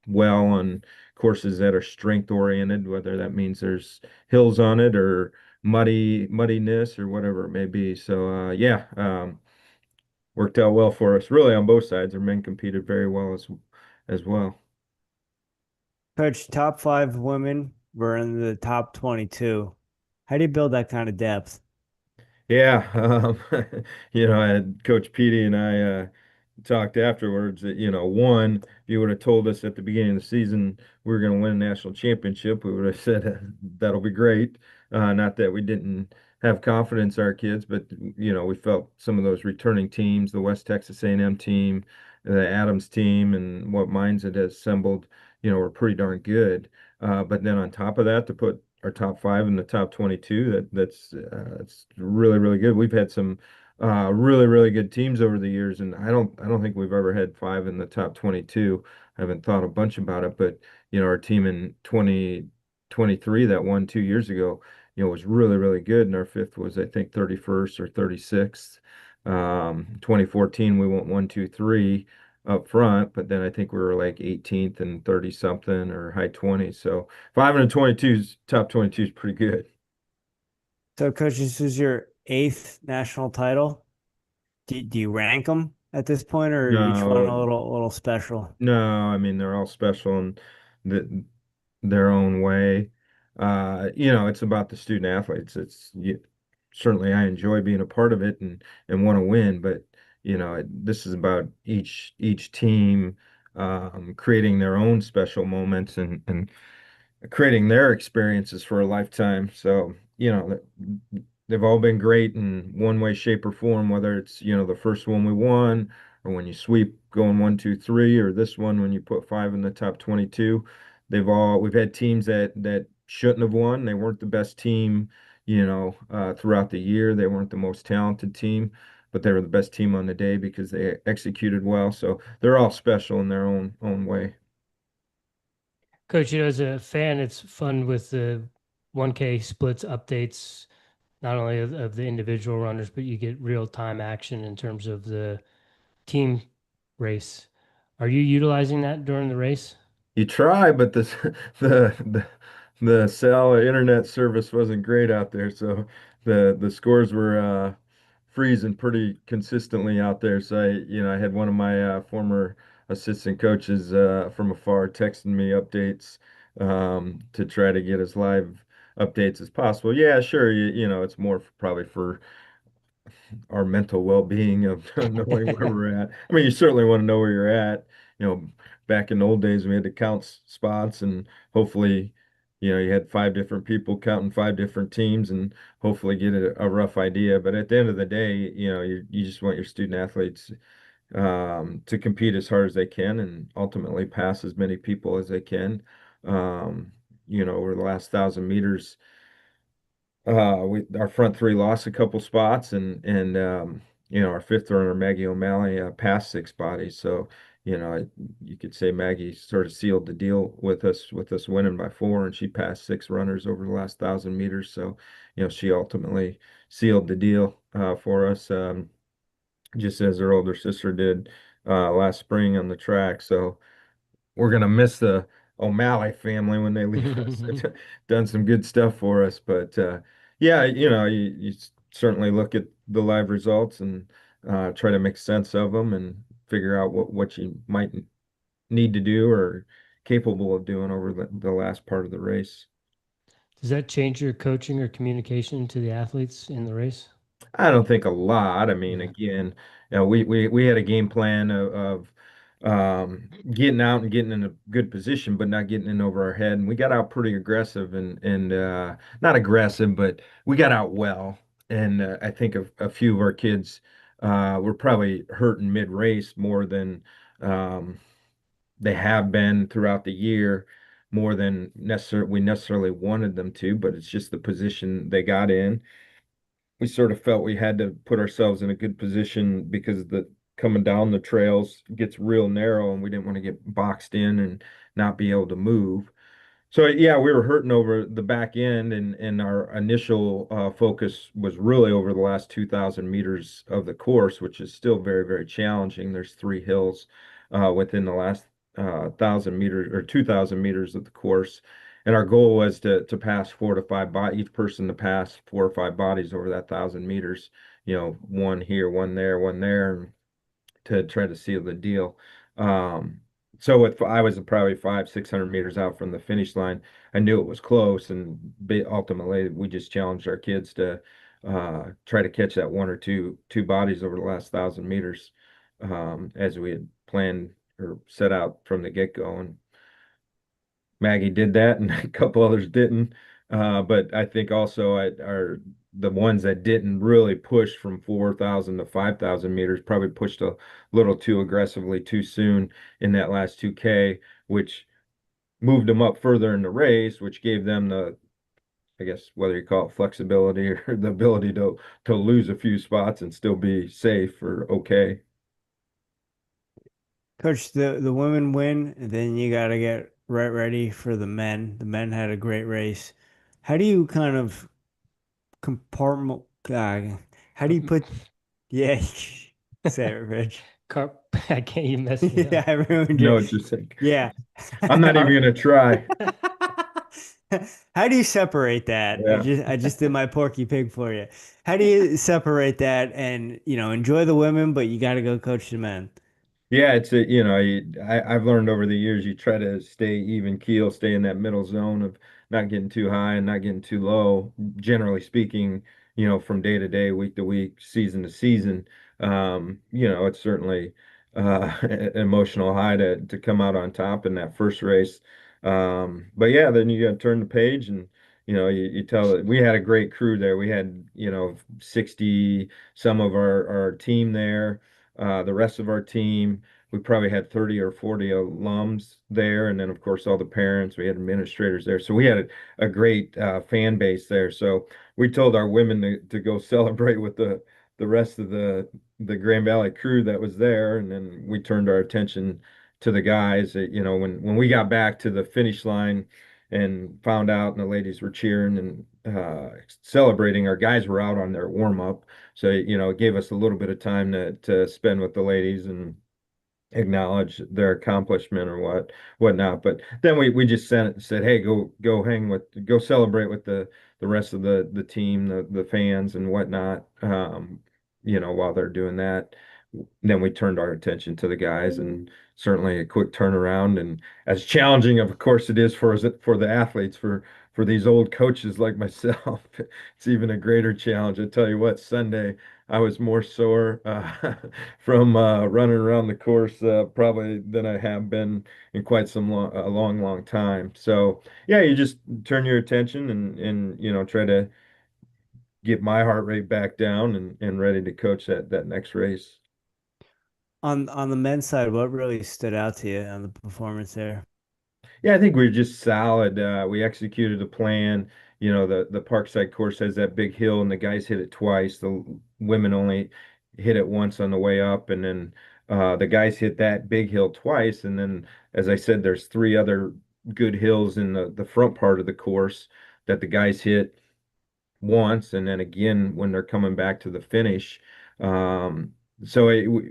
well on courses that are strength oriented, whether that means there's hills on it or muddiness or whatever it may be. So yeah, worked out well for us really on both sides. Our men competed very well as well. Coach, top 5 women were in the top 22. How do you build that kind of depth? Yeah, I had Coach Petey and I talked afterwards that, one, if you would have told us at the beginning of the season we were going to win a national championship, we would have said that'll be great. Not that we didn't have confidence in our kids, but we felt some of those returning teams, the West Texas A&M team, the Adams team, and what Mines had assembled, were pretty darn good. But then on top of that, to put our top 5 in the top 22, that's it's really, really good. We've had some really, really good teams over the years, and I don't think we've ever had 5 in the top 22. I haven't thought a bunch about it, but our team in 2023 that won 2 years ago, was really, really good, and our fifth was, I think, 31st or 36th. 2014 we went 1, 2, 3 up front, but then I think we were like 18th and 30 something or high 20s. So 522's top 22 is pretty good. So, Coach, this is your 8th national title. Do you rank them at this point, or each one No, a little special? no, I mean they're all special in their own way. It's about the student athletes. Certainly I enjoy being a part of it and want to win, but this is about each team creating their own special moments and creating their experiences for a lifetime. So, they've all been great in one way, shape, or form, whether it's, the first one we won, or when you sweep going 1, 2, 3, or this one when you put 5 in the top 22. We've had teams that shouldn't have won. They weren't the best team, throughout the year. They weren't the most talented team, but they were the best team on the day because they executed well. So they're all special in their own way. Coach, as a fan, it's fun with the 1K splits updates, not only of the individual runners, but you get real time action in terms of the team race. Are you utilizing that during the race? You try, but the cell internet service wasn't great out there, so the scores were freezing pretty consistently out there. So I had one of my former assistant coaches from afar texting me updates to try to get as live updates as possible. Yeah, sure. It's more probably for our mental well-being of knowing where we're at. I mean, you certainly want to know where you're at. Back in the old days, we had to count spots, and hopefully, you had 5 different people counting 5 different teams, and hopefully get a rough idea. But at the end of the day, you just want your student athletes to compete as hard as they can, and ultimately pass as many people as they can. Over the last 1,000 meters. Our front 3 lost a couple spots, and our fifth runner Maggie O'Malley passed 6 bodies. So you could say Maggie sort of sealed the deal with us winning by 4, and she passed 6 runners over the last 1,000 meters. So she ultimately sealed the deal for us, just as her older sister did last spring on the track. So we're gonna miss the O'Malley family when they leave us. They've done some good stuff for us, but yeah, you certainly look at the live results and try to make sense of them and figure out what you might need to do or capable of doing over the last part of the race. Does that change your coaching or communication to the athletes in the race? I don't think a lot. I mean, Yeah. again, we had a game plan of getting out and getting in a good position, but not getting in over our head. And we got out pretty aggressive and not aggressive, but we got out well. And I think a few of our kids were probably hurting mid-race more than they have been throughout the year, more than we necessarily wanted them to. But it's just the position they got in. We sort of felt we had to put ourselves in a good position because the coming down the trails gets real narrow, and we didn't want to get boxed in and not be able to move. So yeah, we were hurting over the back end, and our initial focus was really over the last 2,000 meters of the course, which is still very, very challenging. There's 3 hills within the last 1,000 meters or 2,000 meters of the course. And our goal was to pass 4 to 5 each person to pass 4 or 5 bodies over that 1,000 meters, one here, one there, one there, and to try to seal the deal. So I was probably 500-600 meters out from the finish line. I knew it was close, and ultimately we just challenged our kids to try to catch that one or two bodies over the last 1,000 meters, as we had planned or set out from the get-go. And Maggie did that, and a couple others didn't. But I think also the ones that didn't really push from 4,000 to 5,000 meters probably pushed a little too aggressively too soon in that last 2K, which moved them up further in the race, which gave them I guess, whether you call it flexibility or the ability to lose a few spots and still be safe or okay. Coach, the women win, and then you got to get right ready for the men. The men had a great race. How do you kind of compartment? How do you put? Yeah, say it, Rich. I can't even mess it Yeah, up. I ruined No, it. it's just like, Yeah. I'm not even gonna try. How do you separate that? Yeah. I just did my Porky Pig for you. How do you separate that and enjoy the women, but you got to go coach the men? Yeah, I've learned over the years, you try to stay even keel, stay in that middle zone of not getting too high and not getting too low. Generally speaking, from day to day, week to week, season to season, it's certainly an emotional high to come out on top in that first race. But yeah, then you got to turn the page and you tell it. We had a great crew there. We had 60 some of our team there. The rest of our team, we probably had 30 or 40 alums there. And then, of course, all the parents, we had administrators there. So we had a great fan base there. So we told our women to go celebrate with the rest of the Grand Valley crew that was there. And then we turned our attention to the guys. When we got back to the finish line and found out and the ladies were cheering and celebrating, our guys were out on their warm up. So, it gave us a little bit of time to spend with the ladies and acknowledge their accomplishment or whatnot. But then we just said, hey, go celebrate with the rest of the team, the fans and whatnot. While they're doing that. Then we turned our attention to the guys, and certainly a quick turnaround. And as challenging, of course, it is for the athletes, for these old coaches like myself, it's even a greater challenge. I tell you what, Sunday I was more sore from running around the course probably than I have been in quite a long time. So yeah, you just turn your attention and try to get my heart rate back down and ready to coach that next race. On the men's side, what really stood out to you on the performance there? Yeah, I think we are just solid. We executed a plan. The Parkside course has that big hill, and the guys hit it twice. The women only hit it once on the way up, and then the guys hit that big hill twice. And then, as I said, there's 3 other good hills in the front part of the course that the guys hit once, and then again when they're coming back to the finish. So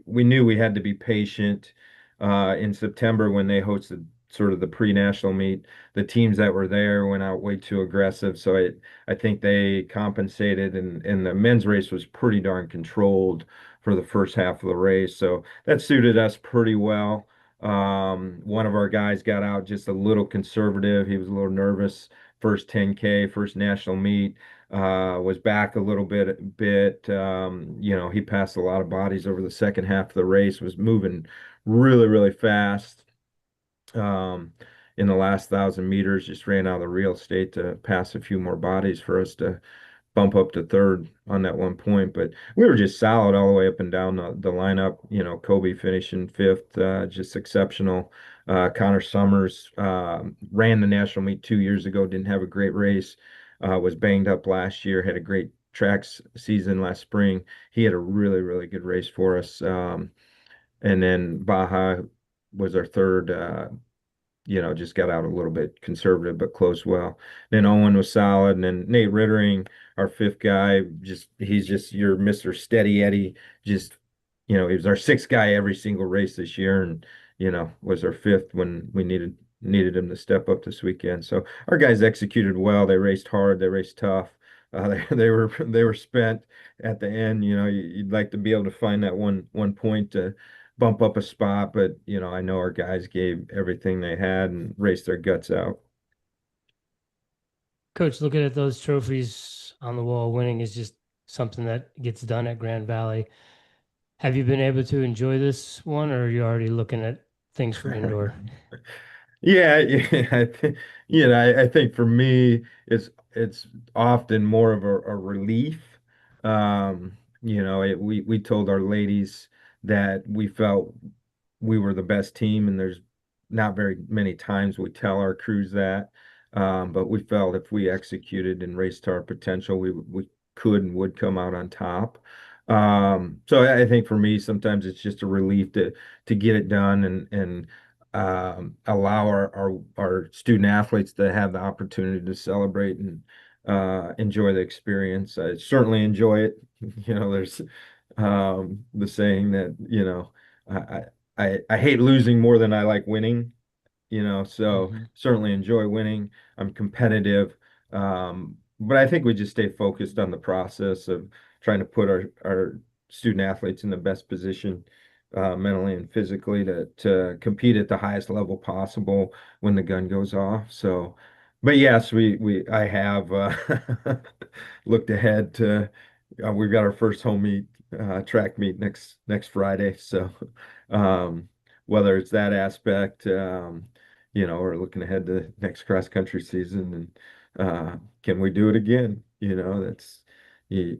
we knew we had to be patient. In September when they hosted sort of the pre-national meet, the teams that were there went out way too aggressive. So I think they compensated, and the men's race was pretty darn controlled for the first half of the race. So that suited us pretty well. One of our guys got out just a little conservative. He was a little nervous. First 10K, first national meet, was back a little bit. He passed a lot of bodies over the second half of the race, was moving really, really fast. In the last 1,000 meters, just ran out of the real estate to pass a few more bodies for us to bump up to third on that one point. But we were just solid all the way up and down the lineup. Kobe finishing fifth, just exceptional. Connor Summers ran the national meet 2 years ago, didn't have a great race, was banged up last year, had a great tracks season last spring. He had a really, really good race for us. And then Baja was our third, just got out a little bit conservative, but closed well. Then Owen was solid. And then Nate Rittering, our fifth guy, he's just your Mr. Steady Eddie. He was our sixth guy every single race this year. And was our fifth when we needed him to step up this weekend. So our guys executed well. They raced hard. They raced tough. They were spent at the end. You'd like to be able to find that one point to bump up a spot, but I know our guys gave everything they had and raced their guts out. Coach, looking at those trophies on the wall, winning is just something that gets done at Grand Valley. Have you been able to enjoy this one, or are you already looking at things for indoor? Yeah, yeah, I think for me, it's often more of a relief. We told our ladies that we felt we were the best team, and there's not very many times we tell our crews that. But we felt if we executed and raced to our potential, we could and would come out on top. So I think for me, sometimes it's just a relief to get it done and allow our student athletes to have the opportunity to celebrate and enjoy the experience. I certainly enjoy it. There's the saying that, I hate losing more than I like winning, so certainly enjoy winning. I'm competitive. But I think we just stay focused on the process of trying to put our student athletes in the best position mentally and physically to compete at the highest level possible when the gun goes off. So, but yes, I have looked ahead to we've got our first home meet track meet next Friday. So, whether it's that aspect, we're looking ahead to next cross country season and can we do it again? That's you,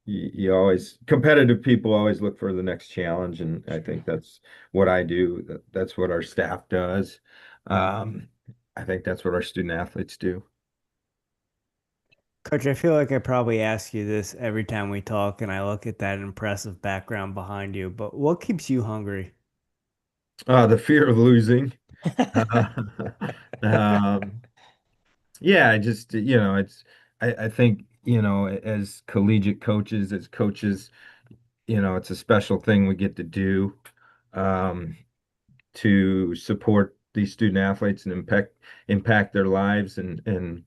you always competitive people always look for the next challenge, and I think that's what I do. That's what our staff does. I think that's what our student athletes do. Coach, I feel like I probably ask you this every time we talk, and I look at that impressive background behind you, but what keeps you hungry? The fear of losing. Um, yeah, I just, I think, as collegiate coaches, as coaches, it's a special thing we get to do um, to support these student athletes and impact their lives and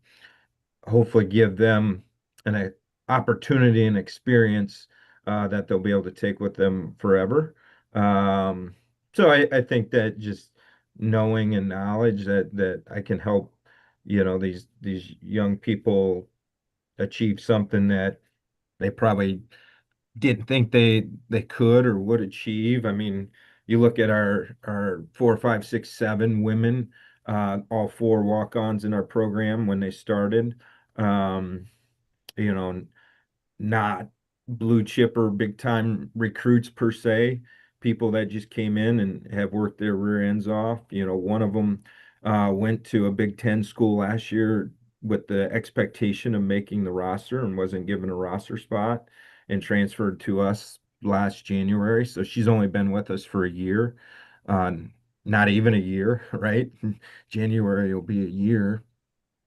hopefully give them an opportunity and experience that they'll be able to take with them forever. So I think that just knowing and knowledge that I can help, these young people achieve something that they probably didn't think they could or would achieve. I mean, you look at our 4, 5, 6, 7 women, all four walk-ons in our program when they started. Um, you know, not blue chip or big time recruits per se, people that just came in and have worked their rear ends off. One of them went to a Big Ten school last year with the expectation of making the roster and wasn't given a roster spot and transferred to us last January. So she's only been with us for a year, uh, not even a year, right? January will be a year.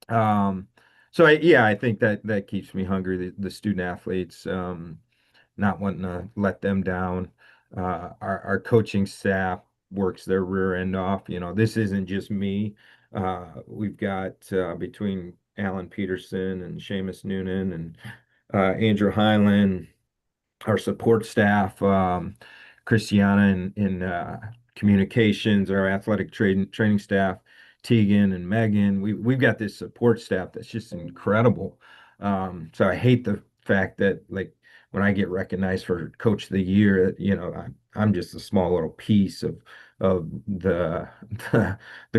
Um, so I think that keeps me hungry. The student athletes, not wanting to let them down. Our coaching staff works their rear end off. This isn't just me. We've got between Alan Peterson and Seamus Noonan and Andrew Highland, our support staff, Christiana in communications, our athletic training staff, Tegan and Megan. We've got this support staff that's just incredible. So I hate the fact that like when I get recognized for Coach of the Year, I'm just a small little piece of the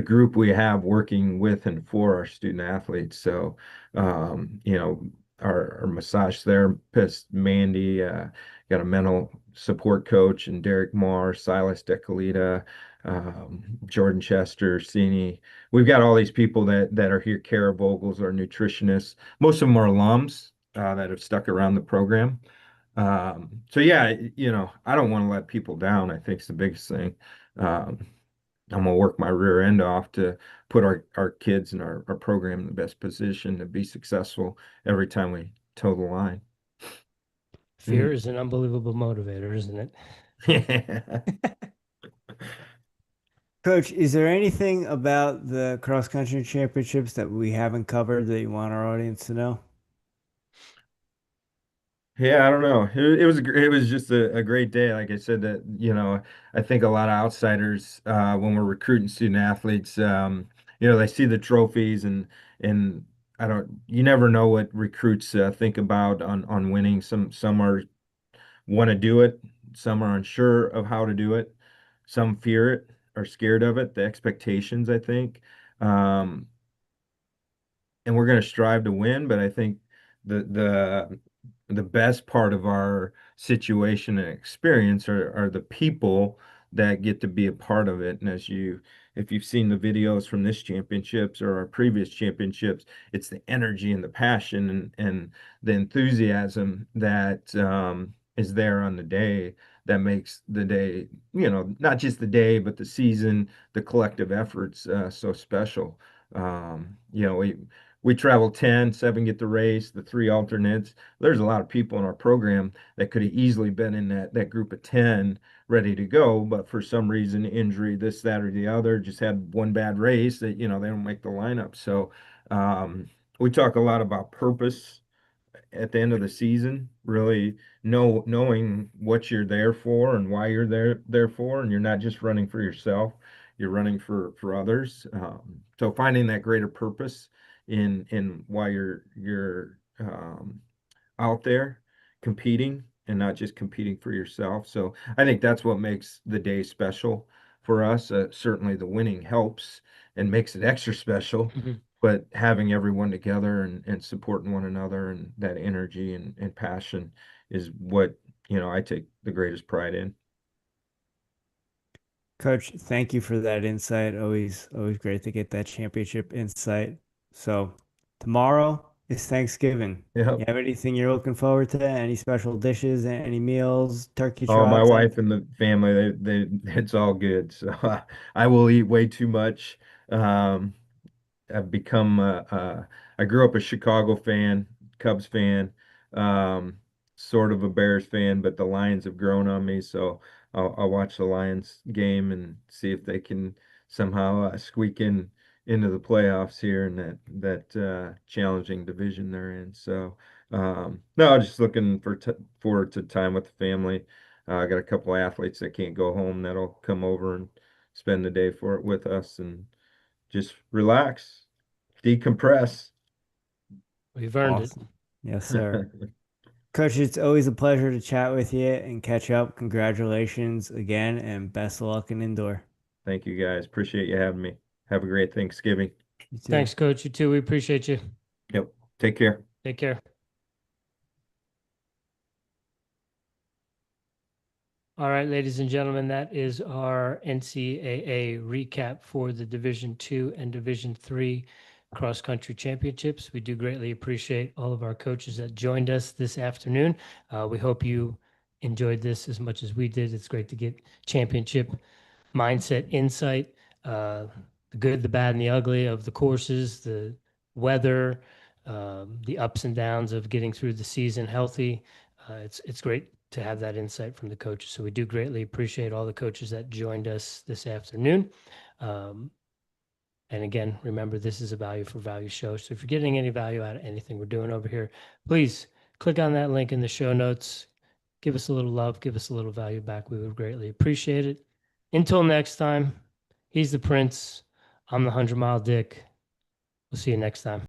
group we have working with and for our student athletes. So our massage therapist, Mandy, got a mental support coach, and Derek Marr, Silas Decolita, Jordan Chester, Sini. We've got all these people that are here. Kara Vogel's our nutritionist. Most of them are alums that have stuck around the program. So yeah, I don't want to let people down. I think it's the biggest thing. Um, I'm gonna work my rear end off to put our kids and our program in the best position to be successful every time we toe the line. Fear is an unbelievable motivator, isn't it? Yeah. Coach, is there anything about the cross country championships that we haven't covered that you want our audience to know? Yeah, I don't know. It was just a great day. Like I said, that I think a lot of outsiders when we're recruiting student athletes, they see the trophies and I don't. You never know what recruits think about on winning. Some are want to do it. Some are unsure of how to do it. Some fear it, are scared of it. The expectations, I think. Um, and we're going to strive to win, but I think the best part of our situation and experience are the people that get to be a part of it. And if you've seen the videos from this championships or our previous championships, it's the energy and the passion and the enthusiasm that is there on the day that makes the day, not just the day, but the season, the collective efforts so special. We travel 10, 7 get the race, the 3 alternates. There's a lot of people in our program that could have easily been in that group of 10 ready to go, but for some reason, injury, this, that, or the other, just had one bad race that, they don't make the lineup. So we talk a lot about purpose at the end of the season, really knowing what you're there for and why you're there for, and you're not just running for yourself, you're running for others. So finding that greater purpose in why you're out there competing and not just competing for yourself. So I think that's what makes the day special for us. Certainly the winning helps and makes it extra special, Mhm. but having everyone together and supporting one another and that energy and passion is what, I take the greatest pride in. Coach, thank you for that insight. Always great to get that championship insight. So tomorrow is Thanksgiving. Yeah. You have anything you're looking forward to? Any special dishes, any meals, turkey Oh, my trots? wife and the family, it's all good. So I will eat way too much. Um, I've become I grew up a Chicago fan, Cubs fan, um, sort of a Bears fan, but the Lions have grown on me, so I'll watch the Lions game and see if they can somehow squeak into the playoffs here in that challenging division they're in. So no, just looking forward to time with the family. I got a couple athletes that can't go home that'll come over and spend the day for it with us and just relax, decompress. We've earned it. Awesome. Yes, sir. Coach, it's always a pleasure to chat with you and catch up. Congratulations again, and best of luck in indoor. Thank you guys. Appreciate you having me. Have a great Thanksgiving. You too. Thanks, Coach. You too. We appreciate you. Yep. Take care. Take care. All right, ladies and gentlemen, that is our NCAA recap for the Division II and Division III cross country championships. We do greatly appreciate all of our coaches that joined us this afternoon. We hope you enjoyed this as much as we did. It's great to get championship mindset insight, the good, the bad, and the ugly of the courses, the weather, the ups and downs of getting through the season healthy. It's great to have that insight from the coaches. So we do greatly appreciate all the coaches that joined us this afternoon. And again, remember, this is a value for value show. So if you're getting any value out of anything we're doing over here, please click on that link in the show notes. Give us a little love, give us a little value back. We would greatly appreciate it. Until next time, he's the Prince. I'm the 100 Mile Dick. We'll see you next time.